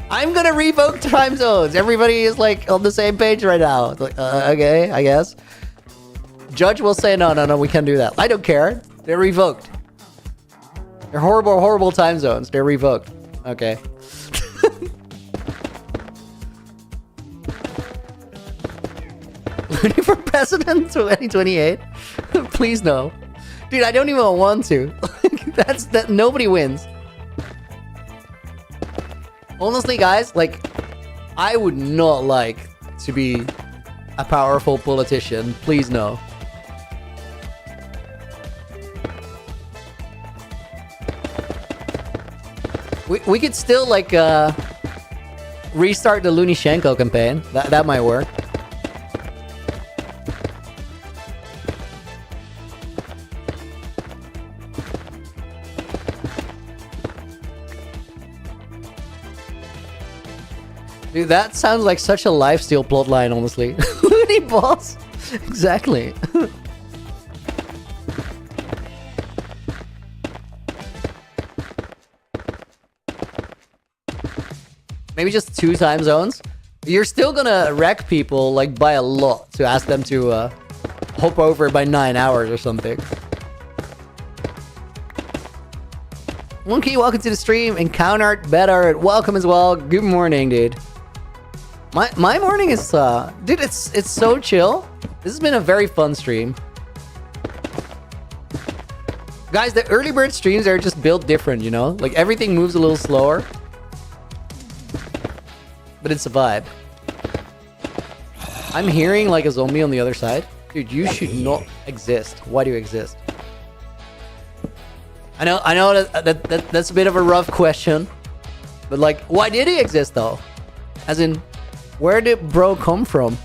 I'm gonna revoke time zones. Everybody is like on the same page right now. It's like, okay, I guess. Judge will say no, we can't do that. I don't care. They're revoked. They're horrible time zones. They're revoked. Okay. Looney for president 2028? Please no. Dude, I don't even want to. That nobody wins. Honestly, guys, like, I would not like to be a powerful politician. Please no. We could still like restart the Lunishenko campaign. That might work. Dude, that sounds like such a lifesteal plotline, honestly. Loony boss. Exactly. Maybe just 2 time zones. You're still gonna wreck people like by a lot to ask them to hop over by 9 hours or something. Monkey, welcome to the stream. Encountered better. Welcome as well. Good morning, dude. My morning is dude, it's so chill. This has been a very fun stream. Guys, the early bird streams are just built different, you know? Like everything moves a little slower. But it's a vibe. I'm hearing like a zombie on the other side. Dude, you should not exist. Why do you exist? I know that's a bit of a rough question. But like, why did he exist though? As in, where did bro come from?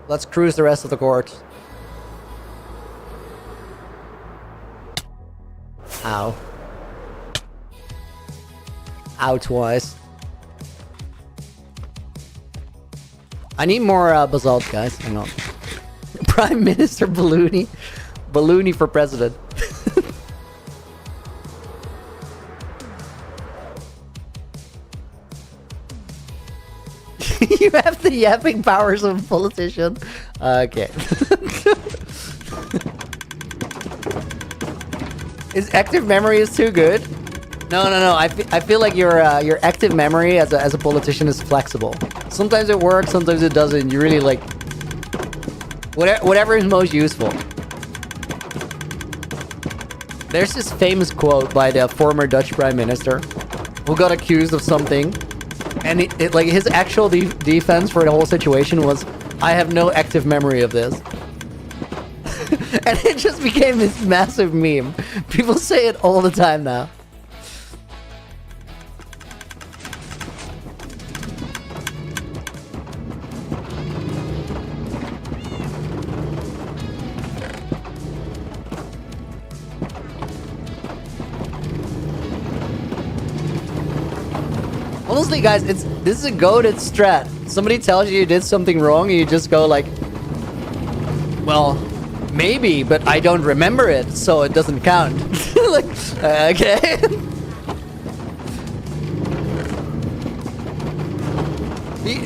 Let's cruise the rest of the court. Ow. Ow twice. I need more basalt, guys. Hang on. Prime Minister Balloony. Balloony for president. You have the yapping powers of a politician. Okay. His active memory is too good. No. I feel like your active memory as a politician is flexible. Sometimes it works, sometimes it doesn't. You really like whatever is most useful. There's this famous quote by the former Dutch Prime Minister who got accused of something, and it like his actual defense for the whole situation was, "I have no active memory of this." And it just became this massive meme. People say it all the time now. Honestly, guys, this is a goated strat. Somebody tells you did something wrong, and you just go like, well, maybe, but I don't remember it, so it doesn't count. Like, okay.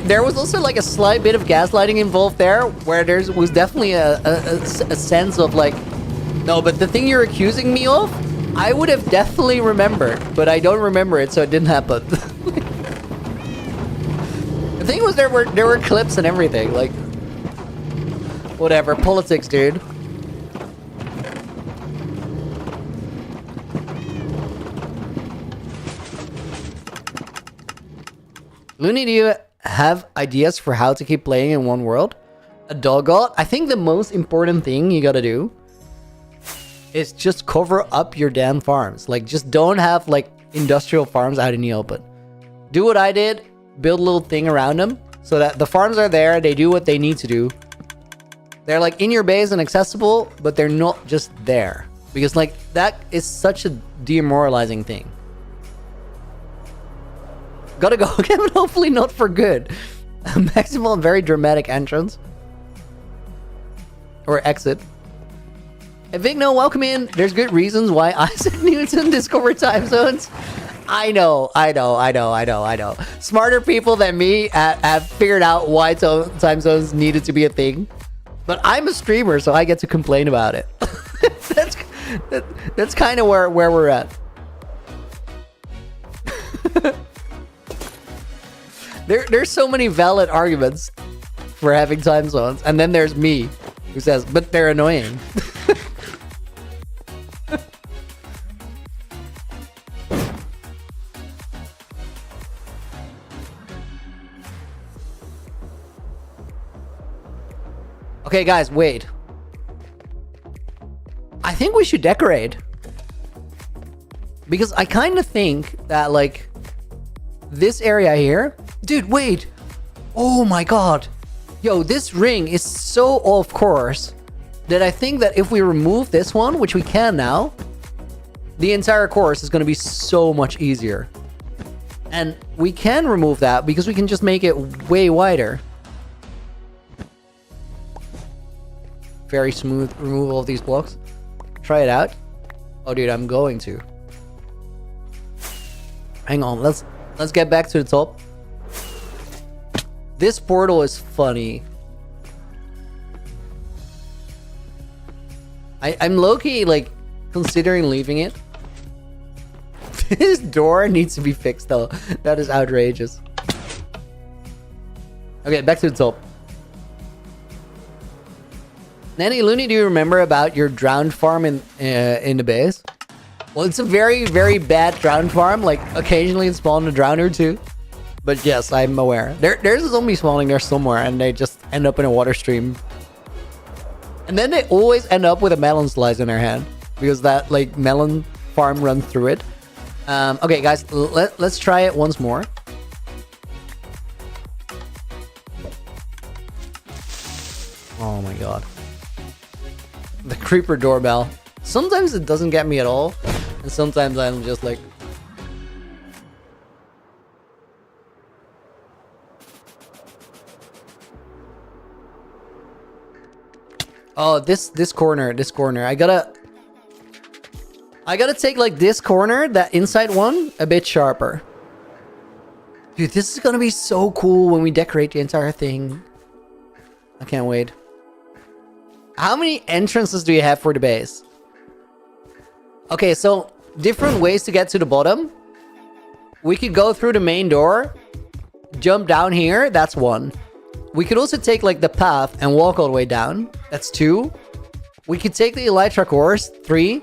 There was also like a slight bit of gaslighting involved there, where there was definitely a sense of like, no, but the thing you're accusing me of, I would have definitely remembered, but I don't remember it, so it didn't happen. The thing was, there were clips and everything, like, whatever, politics, dude. Looney, do you have ideas for how to keep playing in one world? A doggot? I think the most important thing you gotta do is just cover up your damn farms. Like, just don't have, like, industrial farms out in the open. Do what I did. Build a little thing around them so that the farms are there. They do what they need to do. They're, like, in your base and accessible, but they're not just there. Because, like, that is such a demoralizing thing. Gotta go, Kevin. Hopefully not for good. A maximal and very dramatic entrance. Or exit. Hey, Vigno, welcome in. There's good reasons why Isaac Newton discovered time zones. I know. Smarter people than me have figured out why time zones needed to be a thing. But I'm a streamer, so I get to complain about it. That's kind of where we're at. There's so many valid arguments for having time zones, and then there's me who says, but they're annoying. Okay, guys, wait. I think we should decorate. Because I kind of think that, like, this area here... Dude, wait. Oh my god. Yo, this ring is so off course that I think that if we remove this one, which we can now, the entire course is going to be so much easier. And we can remove that because we can just make it way wider. Very smooth removal of these blocks. Try it out. Oh, dude, I'm going to. Hang on, let's get back to the top. This portal is funny. I'm low-key, like, considering leaving it. This door needs to be fixed, though. That is outrageous. Okay, back to the top. Nanny Looney, do you remember about your drowned farm in the base? Well, it's a very, very bad drowned farm. Like, occasionally it spawned a drowner too. But yes, I'm aware. There's a zombie spawning there somewhere, and they just end up in a water stream. And then they always end up with a melon slice in their hand, because that, like, melon farm runs through it. Okay, guys, let's try it once more. Oh my god. The creeper doorbell. Sometimes it doesn't get me at all, and sometimes I'm just like... Oh, this corner. I gotta take, like, this corner, that inside one, a bit sharper. Dude, this is gonna be so cool when we decorate the entire thing. I can't wait. How many entrances do you have for the base? Okay, so different ways to get to the bottom. We could go through the main door, jump down here. That's one. We could also take, like, the path and walk all the way down. That's 2. We could take the Elytra course. 3.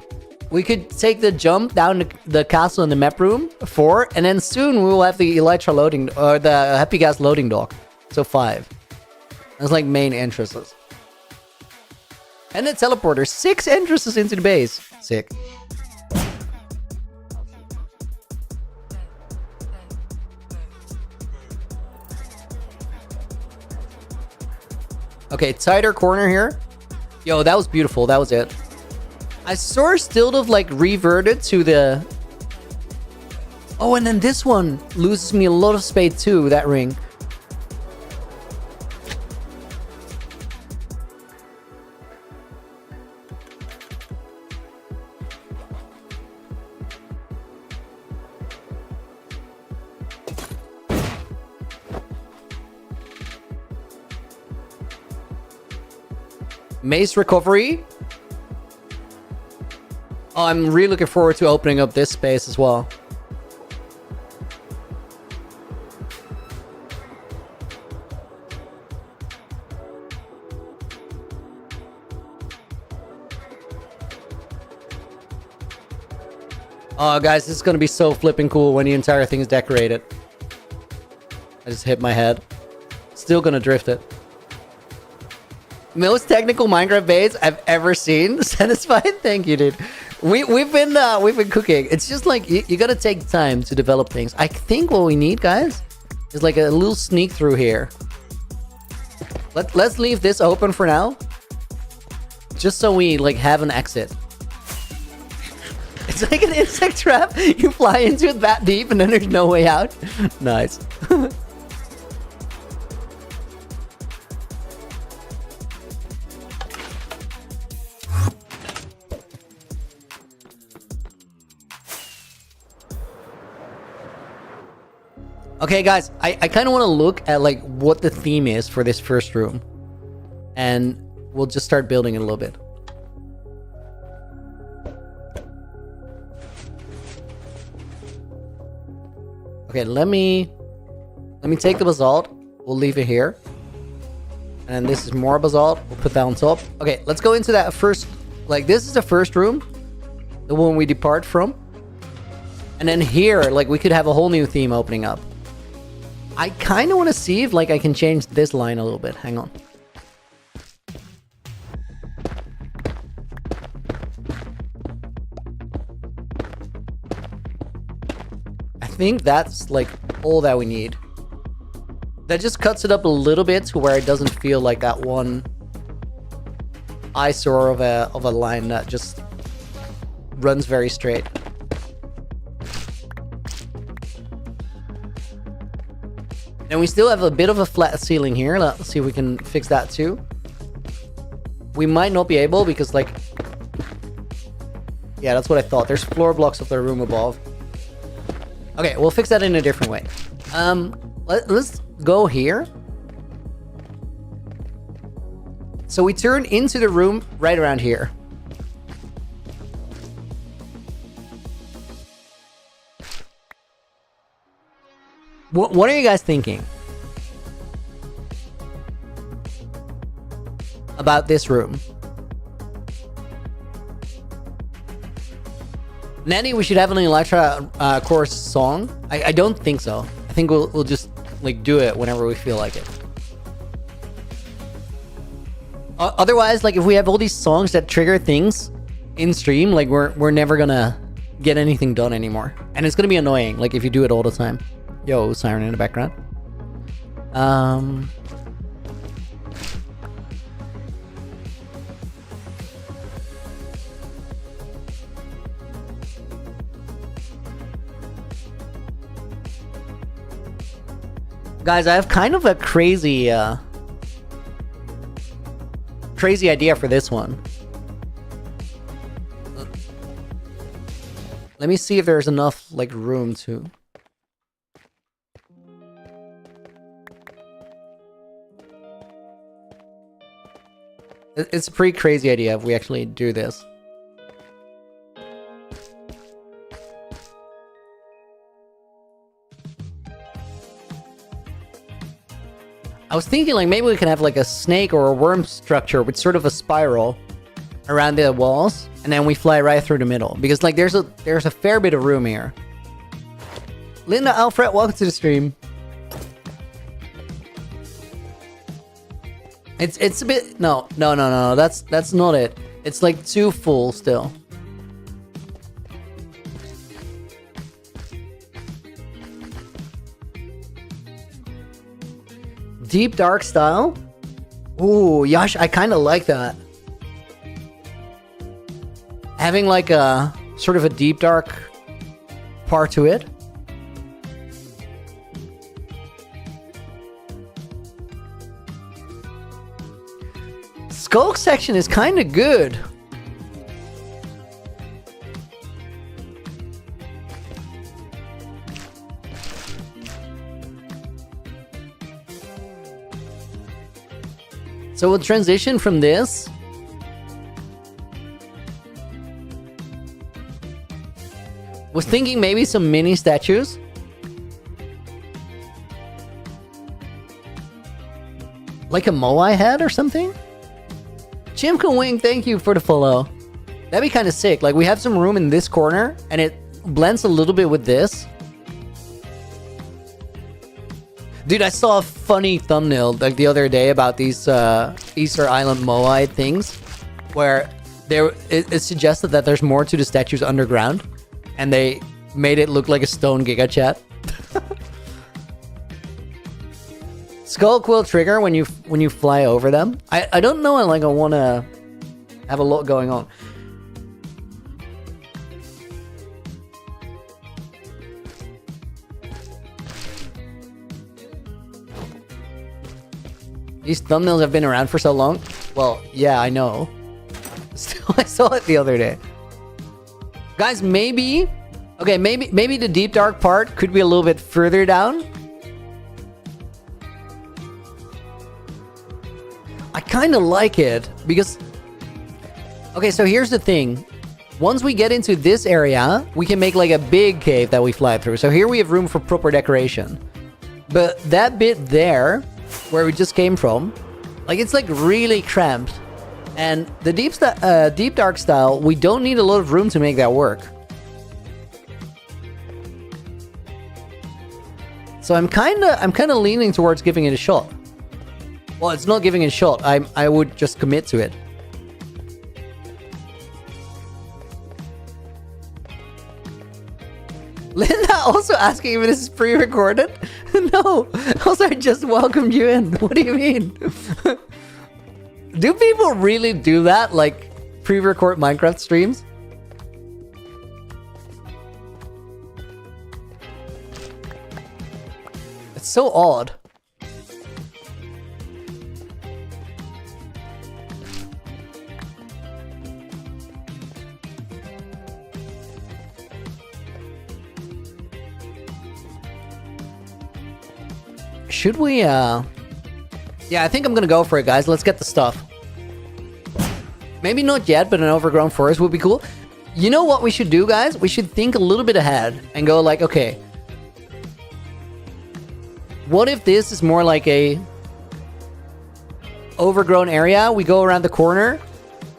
We could take the jump down the castle in the map room. 4. And then soon we will have the Elytra loading, or the Happy Gas loading dock. So 5. That's, like, main entrances. And the teleporter. 6 entrances into the base. Sick. Okay, tighter corner here. Yo, that was beautiful. That was it. I sort of still have, like, reverted to the... Oh, and then this one loses me a lot of space too, that ring. Maze recovery. Oh, I'm really looking forward to opening up this space as well. Oh, guys, this is going to be so flipping cool when the entire thing is decorated. I just hit my head. Still going to drift it. Most technical Minecraft base I've ever seen. Satisfied? Thank you, dude. We've been cooking. It's just like you gotta take time to develop things. I think what we need, guys, is like a little sneak through here. Let's leave this open for now, just so we, like, have an exit. It's like an insect trap. You fly into it that deep, and then there's no way out. Nice. Okay, guys, I kind of want to look at, like, what the theme is for this first room. And we'll just start building it a little bit. Okay, let me take the basalt. We'll leave it here. And this is more basalt. We'll put that on top. Okay, let's go into that first... Like, this is the first room. The one we depart from. And then here, like, we could have a whole new theme opening up. I kind of want to see if, like, I can change this line a little bit. Hang on. think that's like all that we need. That just cuts it up a little bit to where it doesn't feel like that one eyesore of a line that just runs very straight. And we still have a bit of a flat ceiling here. Let's see if we can fix that too. We might not be able because like... Yeah, that's what I thought. There's floor blocks of the room above. Okay, we'll fix that in a different way. Let's go here. So we turn into the room right around here. What are you guys thinking about this room? Nanny, we should have an Elytra chorus song. I don't think so. I think we'll just like do it whenever we feel like it. Otherwise, like if we have all these songs that trigger things in stream, like we're never gonna get anything done anymore, and it's gonna be annoying. Like if you do it all the time. Yo, siren in the background. Guys, I have kind of a crazy idea for this one. Let me see if there's enough like room to... It's a pretty crazy idea if we actually do this. I was thinking like maybe we can have like a snake or a worm structure with sort of a spiral around the walls, and then we fly right through the middle, because like there's a fair bit of room here. Linda Alfred, welcome to the stream. It's a bit... No, that's not it. It's like too full still. Deep dark style? Ooh, Yash, I kind of like that. Having like a sort of a deep dark part to it. Skulk section is kind of good. So we'll transition from this. Was thinking maybe some mini statues. Like a Moai head or something? Chimka Wing, thank you for the follow. That'd be kind of sick. Like we have some room in this corner and it blends a little bit with this. Dude, I saw a funny thumbnail like the other day about these Easter Island Moai things, where it suggested that there's more to the statues underground, and they made it look like a stone Giga Chat. Skulk will trigger when you fly over them. I don't know, like I want to have a lot going on. These thumbnails have been around for so long. Well, yeah, I know. Still, I saw it the other day. Guys, maybe... Okay, maybe the deep dark part could be a little bit further down. I kind of like it, because... Okay, so here's the thing. Once we get into this area, we can make like a big cave that we fly through. So here we have room for proper decoration. But that bit there... where we just came from, like it's like really cramped, and the deep dark style, we don't need a lot of room to make that work. So I'm kind of leaning towards giving it a shot. Well, it's not giving it a shot. I would just commit to it. Linda also asking if this is pre-recorded? No. Also, I just welcomed you in. What do you mean? Do people really do that? Like, pre-record Minecraft streams? It's so odd. Should we, Yeah, I think I'm gonna go for it, guys. Let's get the stuff. Maybe not yet, but an overgrown forest would be cool. You know what we should do, guys? We should think a little bit ahead and go like, okay, what if this is more like a overgrown area? We go around the corner.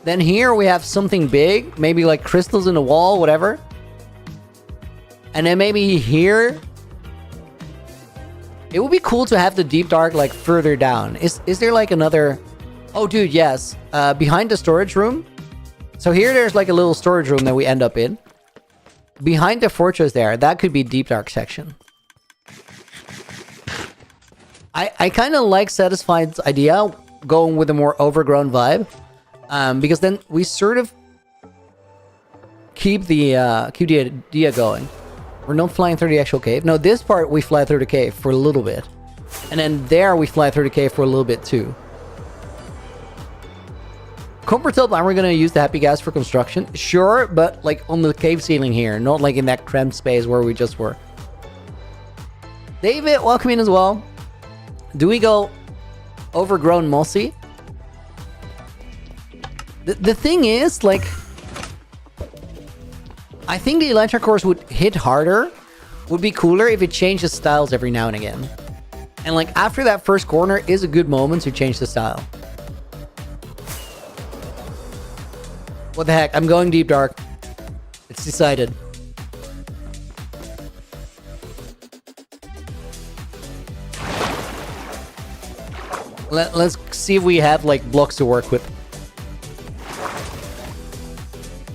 Then here we have something big, maybe like crystals in the wall, whatever. And then maybe here, it would be cool to have the deep dark like further down. Is there like another... Oh, dude, yes. Behind the storage room. So here there's like a little storage room that we end up in. Behind the fortress there, that could be deep dark section. I kind of like Satisfied's idea, going with a more overgrown vibe. Because then we sort of keep the idea going. We're not flying through the actual cave. No, this part we fly through the cave for a little bit. And then there we fly through the cave for a little bit too. Comfort top, are we going to use the happy gas for construction? Sure, but like on the cave ceiling here, not like in that cramped space where we just were. David, welcome in as well. Do we go overgrown mossy? The thing is, like, I think the Elytra course would hit harder, would be cooler if it changes styles every now and again. And like after that first corner is a good moment to change the style. What the heck? I'm going deep dark. It's decided. Let's see if we have like blocks to work with.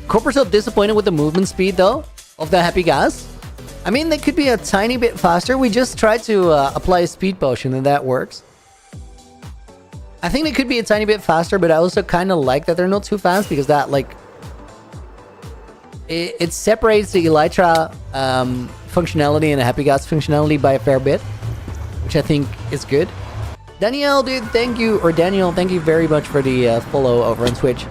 Cooper's still disappointed with the movement speed though of the happy gas. I mean, they could be a tiny bit faster. We just tried to apply a speed potion and that works. I think they could be a tiny bit faster, but I also kind of like that they're not too fast because that like it separates the Elytra functionality and the happy gas functionality by a fair bit, which I think is good. Danielle, dude, thank you, or Daniel, thank you very much for the follow over on Twitch.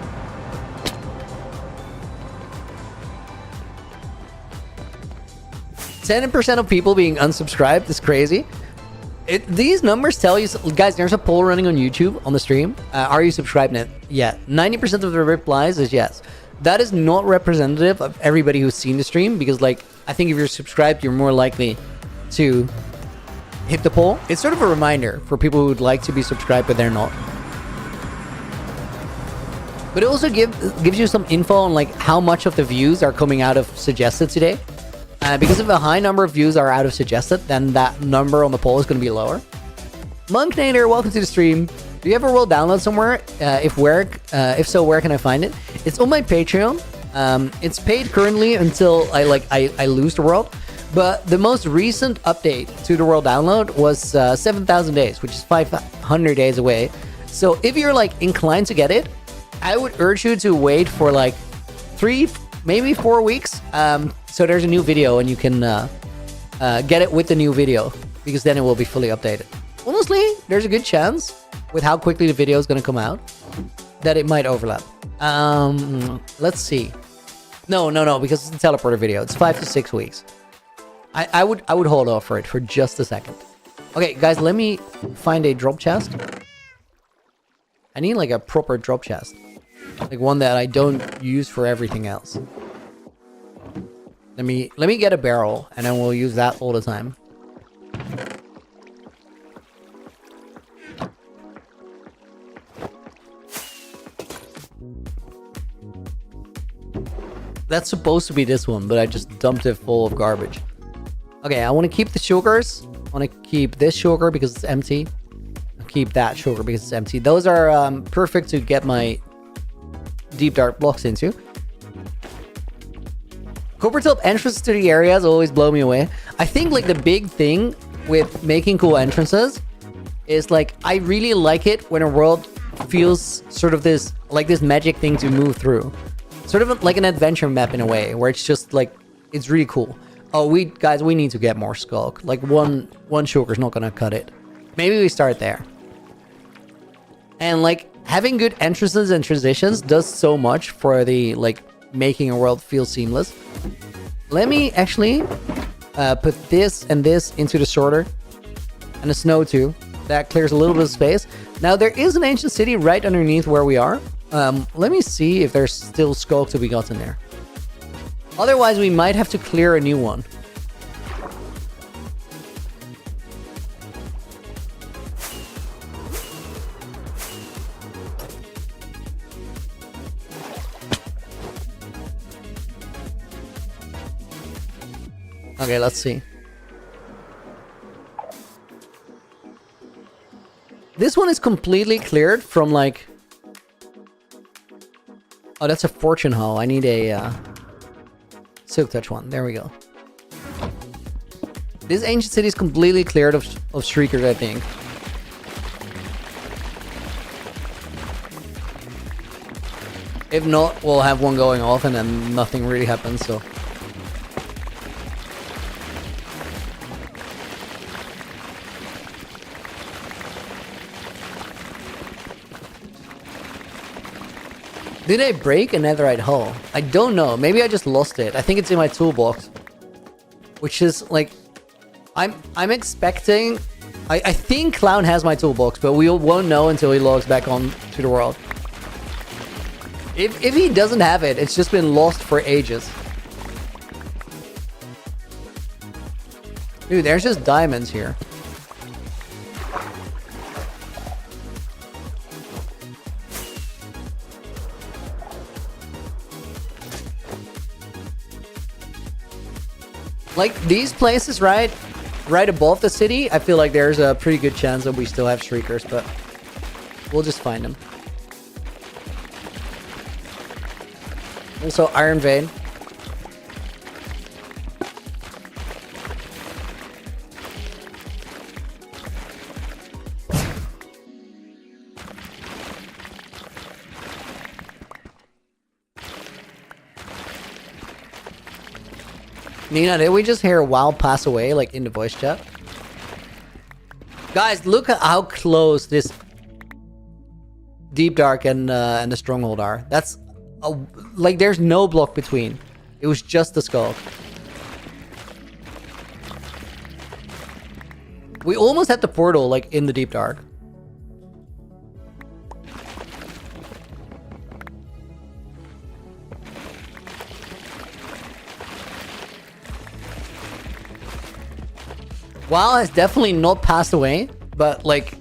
%10 of people being unsubscribed is crazy. These numbers tell you, guys, there's a poll running on YouTube on the stream. Are you subscribed yet? Yeah, 90% of the replies is yes. That is not representative of everybody who's seen the stream because, like, I think if you're subscribed, you're more likely to hit the poll. It's sort of a reminder for people who would like to be subscribed, but they're not. But it also gives you some info on, like, how much of the views are coming out of suggested today. Because if a high number of views are out of suggested, then that number on the poll is going to be lower. Monknader, welcome to the stream. Do you have a world download somewhere? If so, where can I find it? It's on my Patreon. It's paid currently until I lose the world. But the most recent update to the world download was 7,000 days, which is 500 days away. So if you're like inclined to get it, I would urge you to wait for like 3, maybe 4 weeks. So there's a new video and you can get it with the new video because then it will be fully updated. Honestly, there's a good chance with how quickly the video is going to come out that it might overlap. Let's see. No, because it's a teleporter video. It's 5 to 6 weeks. I would hold off for it for just a second. Okay, guys, let me find a drop chest. I need like a proper drop chest. Like one that I don't use for everything else. Let me get a barrel and then we'll use that all the time. That's supposed to be this one, but I just dumped it full of garbage. Okay, I want to keep the sugars. I want to keep this sugar because it's empty. I'll keep that sugar because it's empty. Those are perfect to get my deep dark blocks into. Coppertop entrance to the areas always blow me away. I think like the big thing with making cool entrances is like I really like it when a world feels sort of this magic thing to move through. Sort of like an adventure map in a way, where it's just like it's really cool. Oh, we need to get more Skulk. Like one sugar's not gonna cut it. Maybe we start there. And like having good entrances and transitions does so much for the like making a world feel seamless. Let me actually put this and this into the sorter, and the snow too. That clears a little bit of space. Now there is an ancient city right underneath where we are. Let me see if there's still Skulk to be gotten there. Otherwise, we might have to clear a new one. Okay, let's see. This one is completely cleared from like... Oh, that's a fortune hall. I need a silk touch one. There we go. This ancient city is completely cleared of shriekers, I think. If not, we'll have one going off and then nothing really happens, so... Did I break a netherite hull? I don't know. Maybe I just lost it. I think it's in my toolbox. Which is like... I'm expecting... I think Clown has my toolbox, but we won't know until he logs back on to the world. If he doesn't have it, it's just been lost for ages. Dude, there's just diamonds here. Like, these places, right above the city, I feel like there's a pretty good chance that we still have shriekers, but we'll just find them. Also, Iron Vein. Nina, did we just hear WoW pass away, like, in the voice chat? Guys, look at how close this Deep Dark and the Stronghold are. That's... like, there's no block between. It was just the skull. We almost had the portal, like, in the Deep Dark. WoW has definitely not passed away, but, like,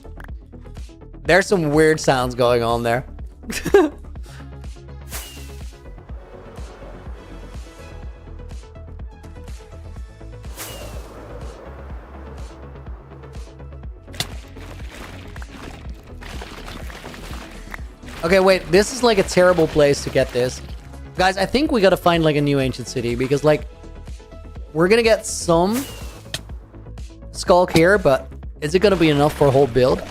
there's some weird sounds going on there. Okay, wait, this is like a terrible place to get this. Guys, I think we gotta find like a new ancient city because like we're gonna get some Skulk here, but is it gonna be enough for a whole build?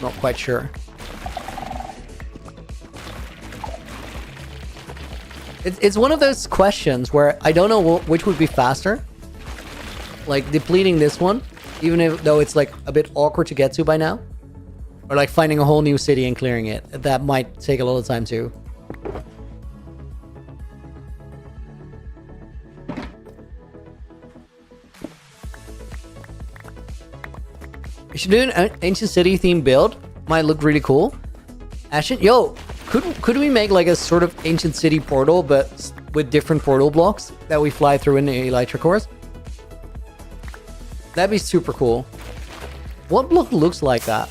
Not quite sure. It's one of those questions where I don't know which would be faster. Like depleting this one, even though it's like a bit awkward to get to by now. Or like finding a whole new city and clearing it. That might take a lot of time too. We should do an ancient city themed build. Might look really cool. Ashen, yo, could we make like a sort of ancient city portal, but with different portal blocks that we fly through in the Elytra cores? That'd be super cool. What block looks like that?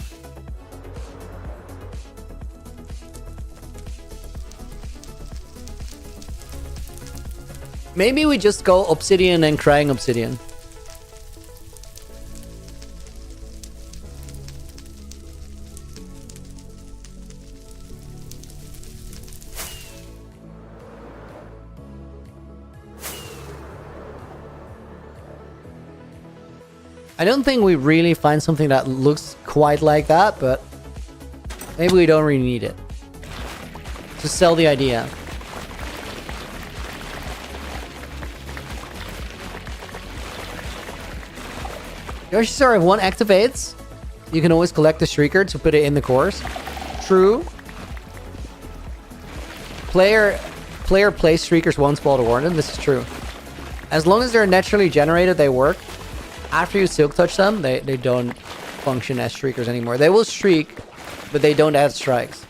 Maybe we just go obsidian and crying obsidian. I don't think we really find something that looks quite like that, but maybe we don't really need it. To sell the idea. Yoshi, if one activates, you can always collect the Shrieker to put it in the course. True. Player plays Shriekers once while to warn them. This is true. As long as they're naturally generated, they work. After you Silk Touch them, they don't function as Shriekers anymore. They will shriek, but they don't add strikes.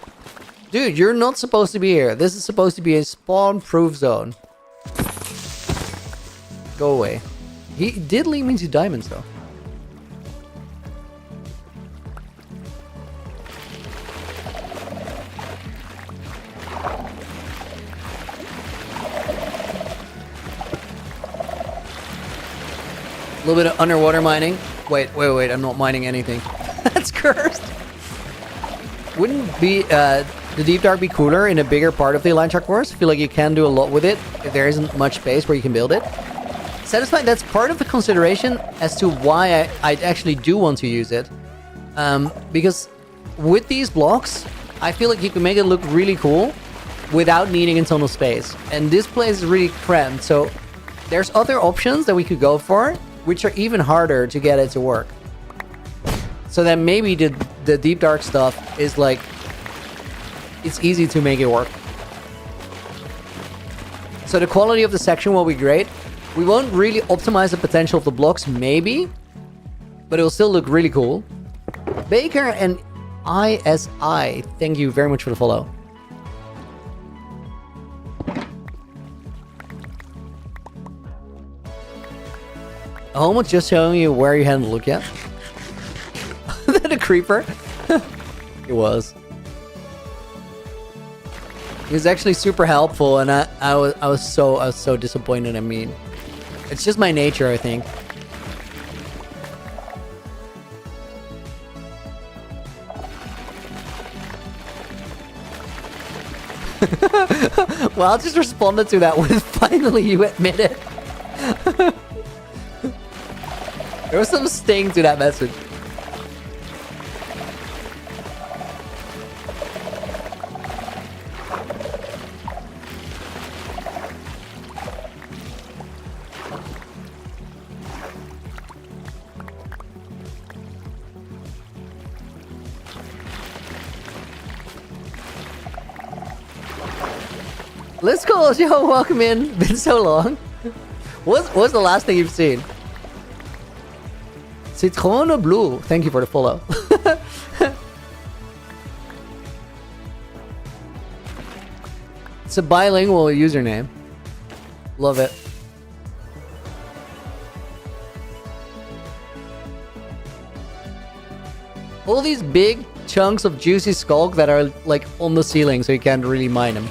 Dude, you're not supposed to be here. This is supposed to be a spawn-proof zone. Go away. He did lead me to diamonds, though. A little bit of underwater mining. Wait, I'm not mining anything. That's cursed. Wouldn't be the Deep Dark be cooler in a bigger part of the Elytra course? I feel like you can do a lot with it if there isn't much space where you can build it. Satisfying, that's part of the consideration as to why I actually do want to use it. Because with these blocks, I feel like you can make it look really cool without needing a ton of space. And this place is really cramped, so there's other options that we could go for, which are even harder to get it to work. So then maybe the Deep Dark stuff is like, it's easy to make it work. So the quality of the section will be great. We won't really optimize the potential of the blocks, maybe, but it will still look really cool. Baker and ISI, thank you very much for the follow. Almost just showing you where you hadn't looked yet. The creeper. It was. He was actually super helpful, and I was so disappointed. I mean, it's just my nature, I think. Well, I just responded to that with finally you admit it. There was some sting to that message. Let's go, yo, welcome in. Been so long. What's the last thing you've seen? Citron or blue? Thank you for the follow. It's a bilingual username. Love it. All these big chunks of juicy skulk that are like on the ceiling, so you can't really mine them.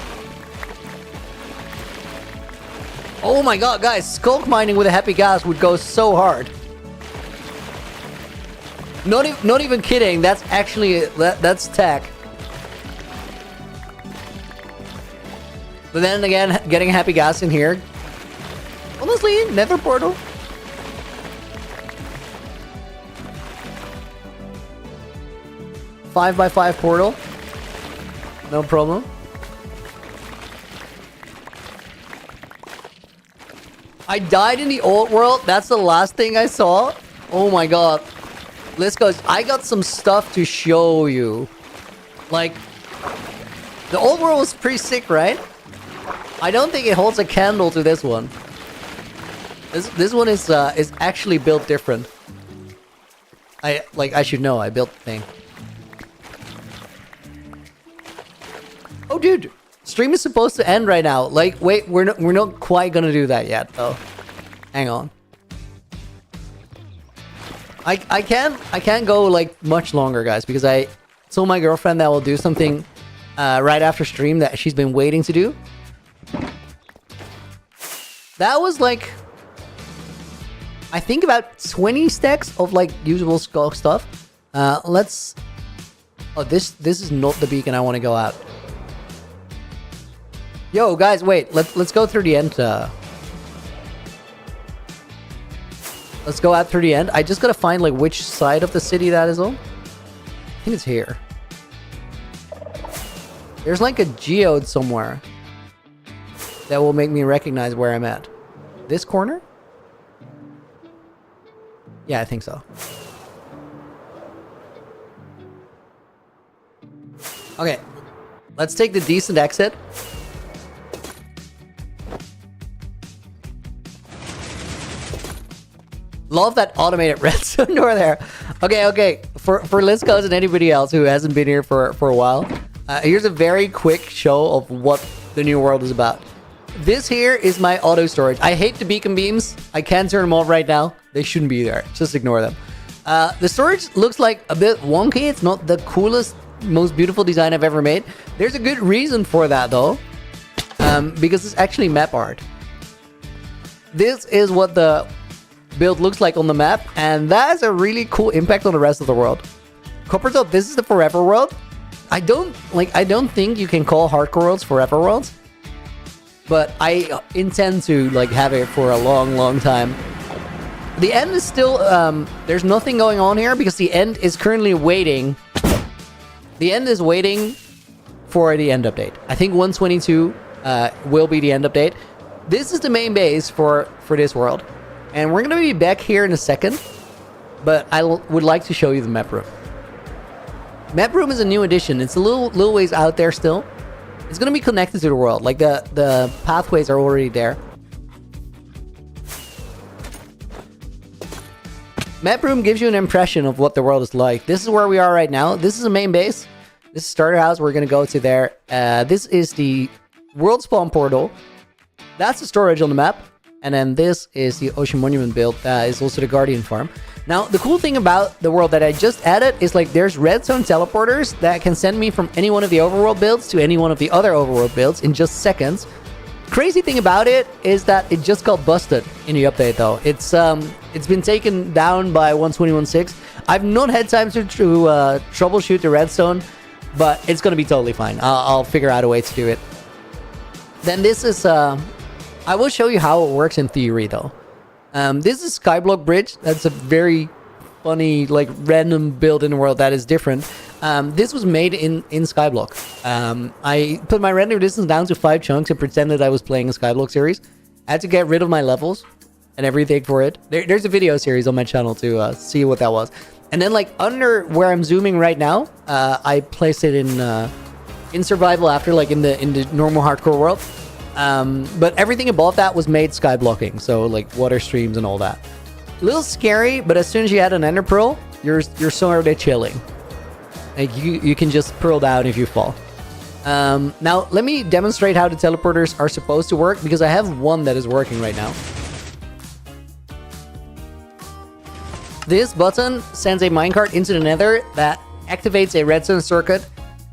Oh my god, guys, skulk mining with a happy gas would go so hard. Not even kidding, that's actually, that's tech. But then again, getting happy gas in here, honestly, nether portal. Five by 5 portal. No problem. I died in the old world. That's the last thing I saw. Oh my god. Let's go. I got some stuff to show you. Like, the old world was pretty sick, right? I don't think it holds a candle to this one. This one is actually built different. I should know. I built the thing. Oh, dude. Stream is supposed to end right now. Like, wait, we're not quite gonna do that yet, though. Hang on. I can't go like much longer, guys, because I told my girlfriend that we'll do something right after stream that she's been waiting to do. That was like, I think about 20 stacks of like usable skull stuff. Let's. Oh, this is not the beacon I want to go out. Yo, guys, wait. Let's go through the end. Let's Let's go out through the end. I just gotta find like which side of the city that is on. I think it's here. There's like a geode somewhere that will make me recognize where I'm at. This corner? Yeah, I think so. Okay, let's take the decent exit. Love that automated redstone door there. Okay. For Liscos and anybody else who hasn't been here for a while, here's a very quick show of what the new world is about. This here is my auto storage. I hate the beacon beams. I can't turn them off right now. They shouldn't be there. Just ignore them. The storage looks like a bit wonky. It's not the coolest, most beautiful design I've ever made. There's a good reason for that though, because it's actually map art. This is what the build looks like on the map, and that has a really cool impact on the rest of the world. Coppertop, this is the forever world. I don't think you can call hardcore worlds forever worlds, but I intend to like have it for a long time. The end is still there's nothing going on here because the end is currently waiting. The end is waiting for the end update. I think 122 will be the end update. This is the main base for this world. And we're going to be back here in a second, but I would like to show you the map room. Map room is a new addition. It's a little ways out there still. It's going to be connected to the world. Like the pathways are already there. Map room gives you an impression of what the world is like. This is where we are right now. This is the main base. This is starter house. We're going to go to there. This is the world spawn portal. That's the storage on the map. And then this is the Ocean Monument build. That is also the Guardian farm. Now, the cool thing about the world that I just added is like there's redstone teleporters that can send me from any one of the overworld builds to any one of the other overworld builds in just seconds. Crazy thing about it is that it just got busted in the update though. It's been taken down by 121.6. I've not had time to troubleshoot the redstone, but it's going to be totally fine. I'll figure out a way to do it. Then this is... I will show you how it works in theory, though. This is Skyblock Bridge. That's a very funny, like, random build in the world that is different. This was made in Skyblock. I put my render distance down to 5 chunks and pretended I was playing a Skyblock series. I had to get rid of my levels and everything for it. There's a video series on my channel to see what that was. And then, like, under where I'm zooming right now, I placed it in survival after, like, in the normal hardcore world. But everything above that was made skyblocking, so like water streams and all that. A little scary, but as soon as you add an ender pearl, you're sort of chilling. Like you can just pearl down if you fall. Now let me demonstrate how the teleporters are supposed to work because I have one that is working right now. This button sends a minecart into the nether that activates a redstone circuit,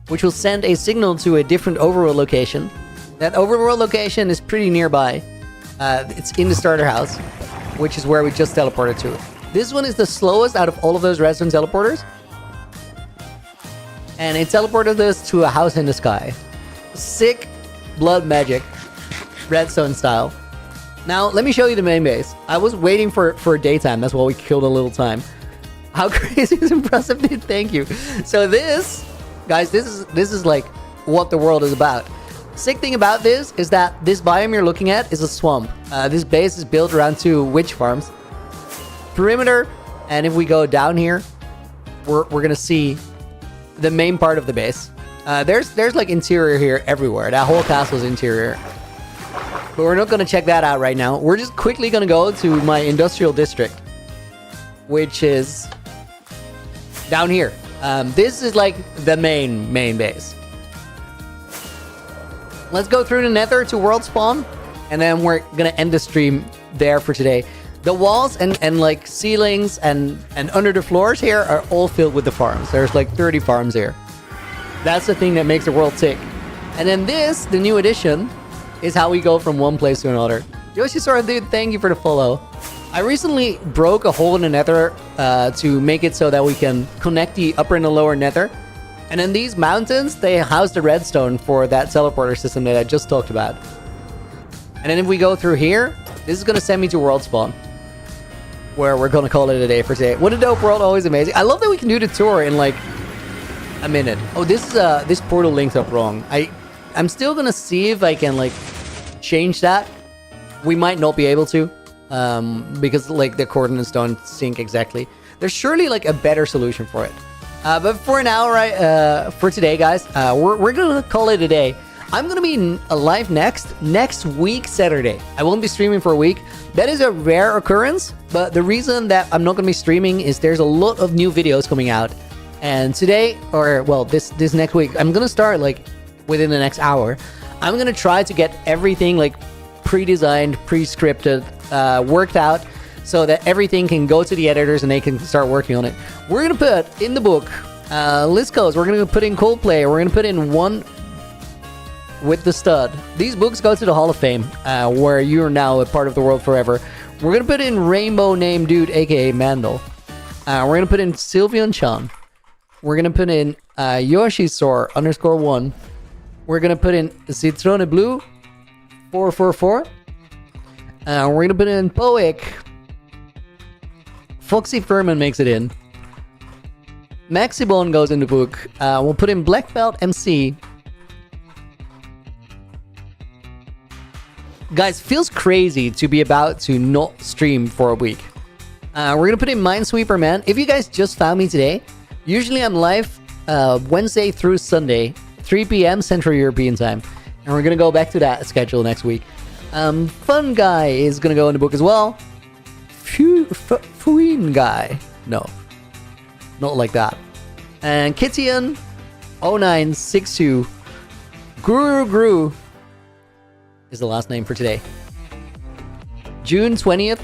which will send a signal to a different overworld location. That overworld location is pretty nearby. It's in the starter house, which is where we just teleported to. This one is the slowest out of all of those redstone teleporters. And it teleported us to a house in the sky. Sick blood magic, redstone style. Now, let me show you the main base. I was waiting for daytime. That's why we killed a little time. How crazy is impressive, dude. Thank you. So this, guys, this is like what the world is about. Sick thing about this is that this biome you're looking at is a swamp. This base is built around 2 witch farms. Perimeter, and if we go down here, we're gonna see the main part of the base. There's like interior here everywhere. That whole castle's interior. But we're not gonna check that out right now. We're just quickly gonna go to my industrial district, which is down here. This is like the main base. Let's go through the nether to world spawn, and then we're gonna end the stream there for today. The walls and like ceilings and under the floors here are all filled with the farms. There's like 30 farms here. That's the thing that makes the world tick. And then this, the new addition, is how we go from one place to another. Yoshisora, dude, thank you for the follow. I recently broke a hole in the nether to make it so that we can connect the upper and the lower nether. And then these mountains, they house the redstone for that teleporter system that I just talked about. And then if we go through here, this is going to send me to world spawn. where we're gonna call it a day for today. What a dope world, always amazing. I love that we can do the tour in like a minute. Oh, this portal linked up wrong. I'm still gonna see if I can like change that. We might not be able to, because like the coordinates don't sync exactly. There's surely like a better solution for it. But for now, right, for today, guys, we're gonna call it a day. I'm gonna be live next week, Saturday. I won't be streaming for a week. That is a rare occurrence, but the reason that I'm not gonna be streaming is there's a lot of new videos coming out. And today, or well, this next week, I'm gonna start like within the next hour. I'm gonna try to get everything like pre-designed, pre-scripted, worked out, so that everything can go to the editors and they can start working on it. We're gonna put in the book, list goes, we're gonna put in Coldplay, we're gonna put in One with the Stud. These books go to the Hall of Fame, where you're now a part of the world forever. We're gonna put in Rainbow Name Dude, aka Mandel. We're gonna put in Sylveon Chan. We're gonna put in Yoshisor _1. We're gonna put in Citrone Blue 444. We're gonna put in Poic. Foxy Furman makes it in. Maxibon goes in the book. We'll put in Black Belt MC. Guys, feels crazy to be about to not stream for a week. We're gonna put in Minesweeper Man. If you guys just found me today, usually I'm live Wednesday through Sunday, 3 p.m. Central European time. And we're gonna go back to that schedule next week. Fun Guy is gonna go in the book as well. Fuin Guy. No. Not like that. And Kittian 0962 Guru is the last name for today. June 20th,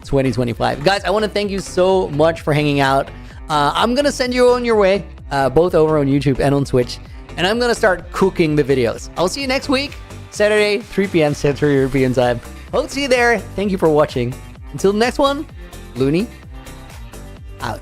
2025. Guys, I want to thank you so much for hanging out. I'm gonna send you on your way, both over on YouTube and on Twitch. And I'm gonna start cooking the videos. I'll see you next week, Saturday, 3 p.m. Central European time. Hope to see you there. Thank you for watching. Until the next one, Looney, out.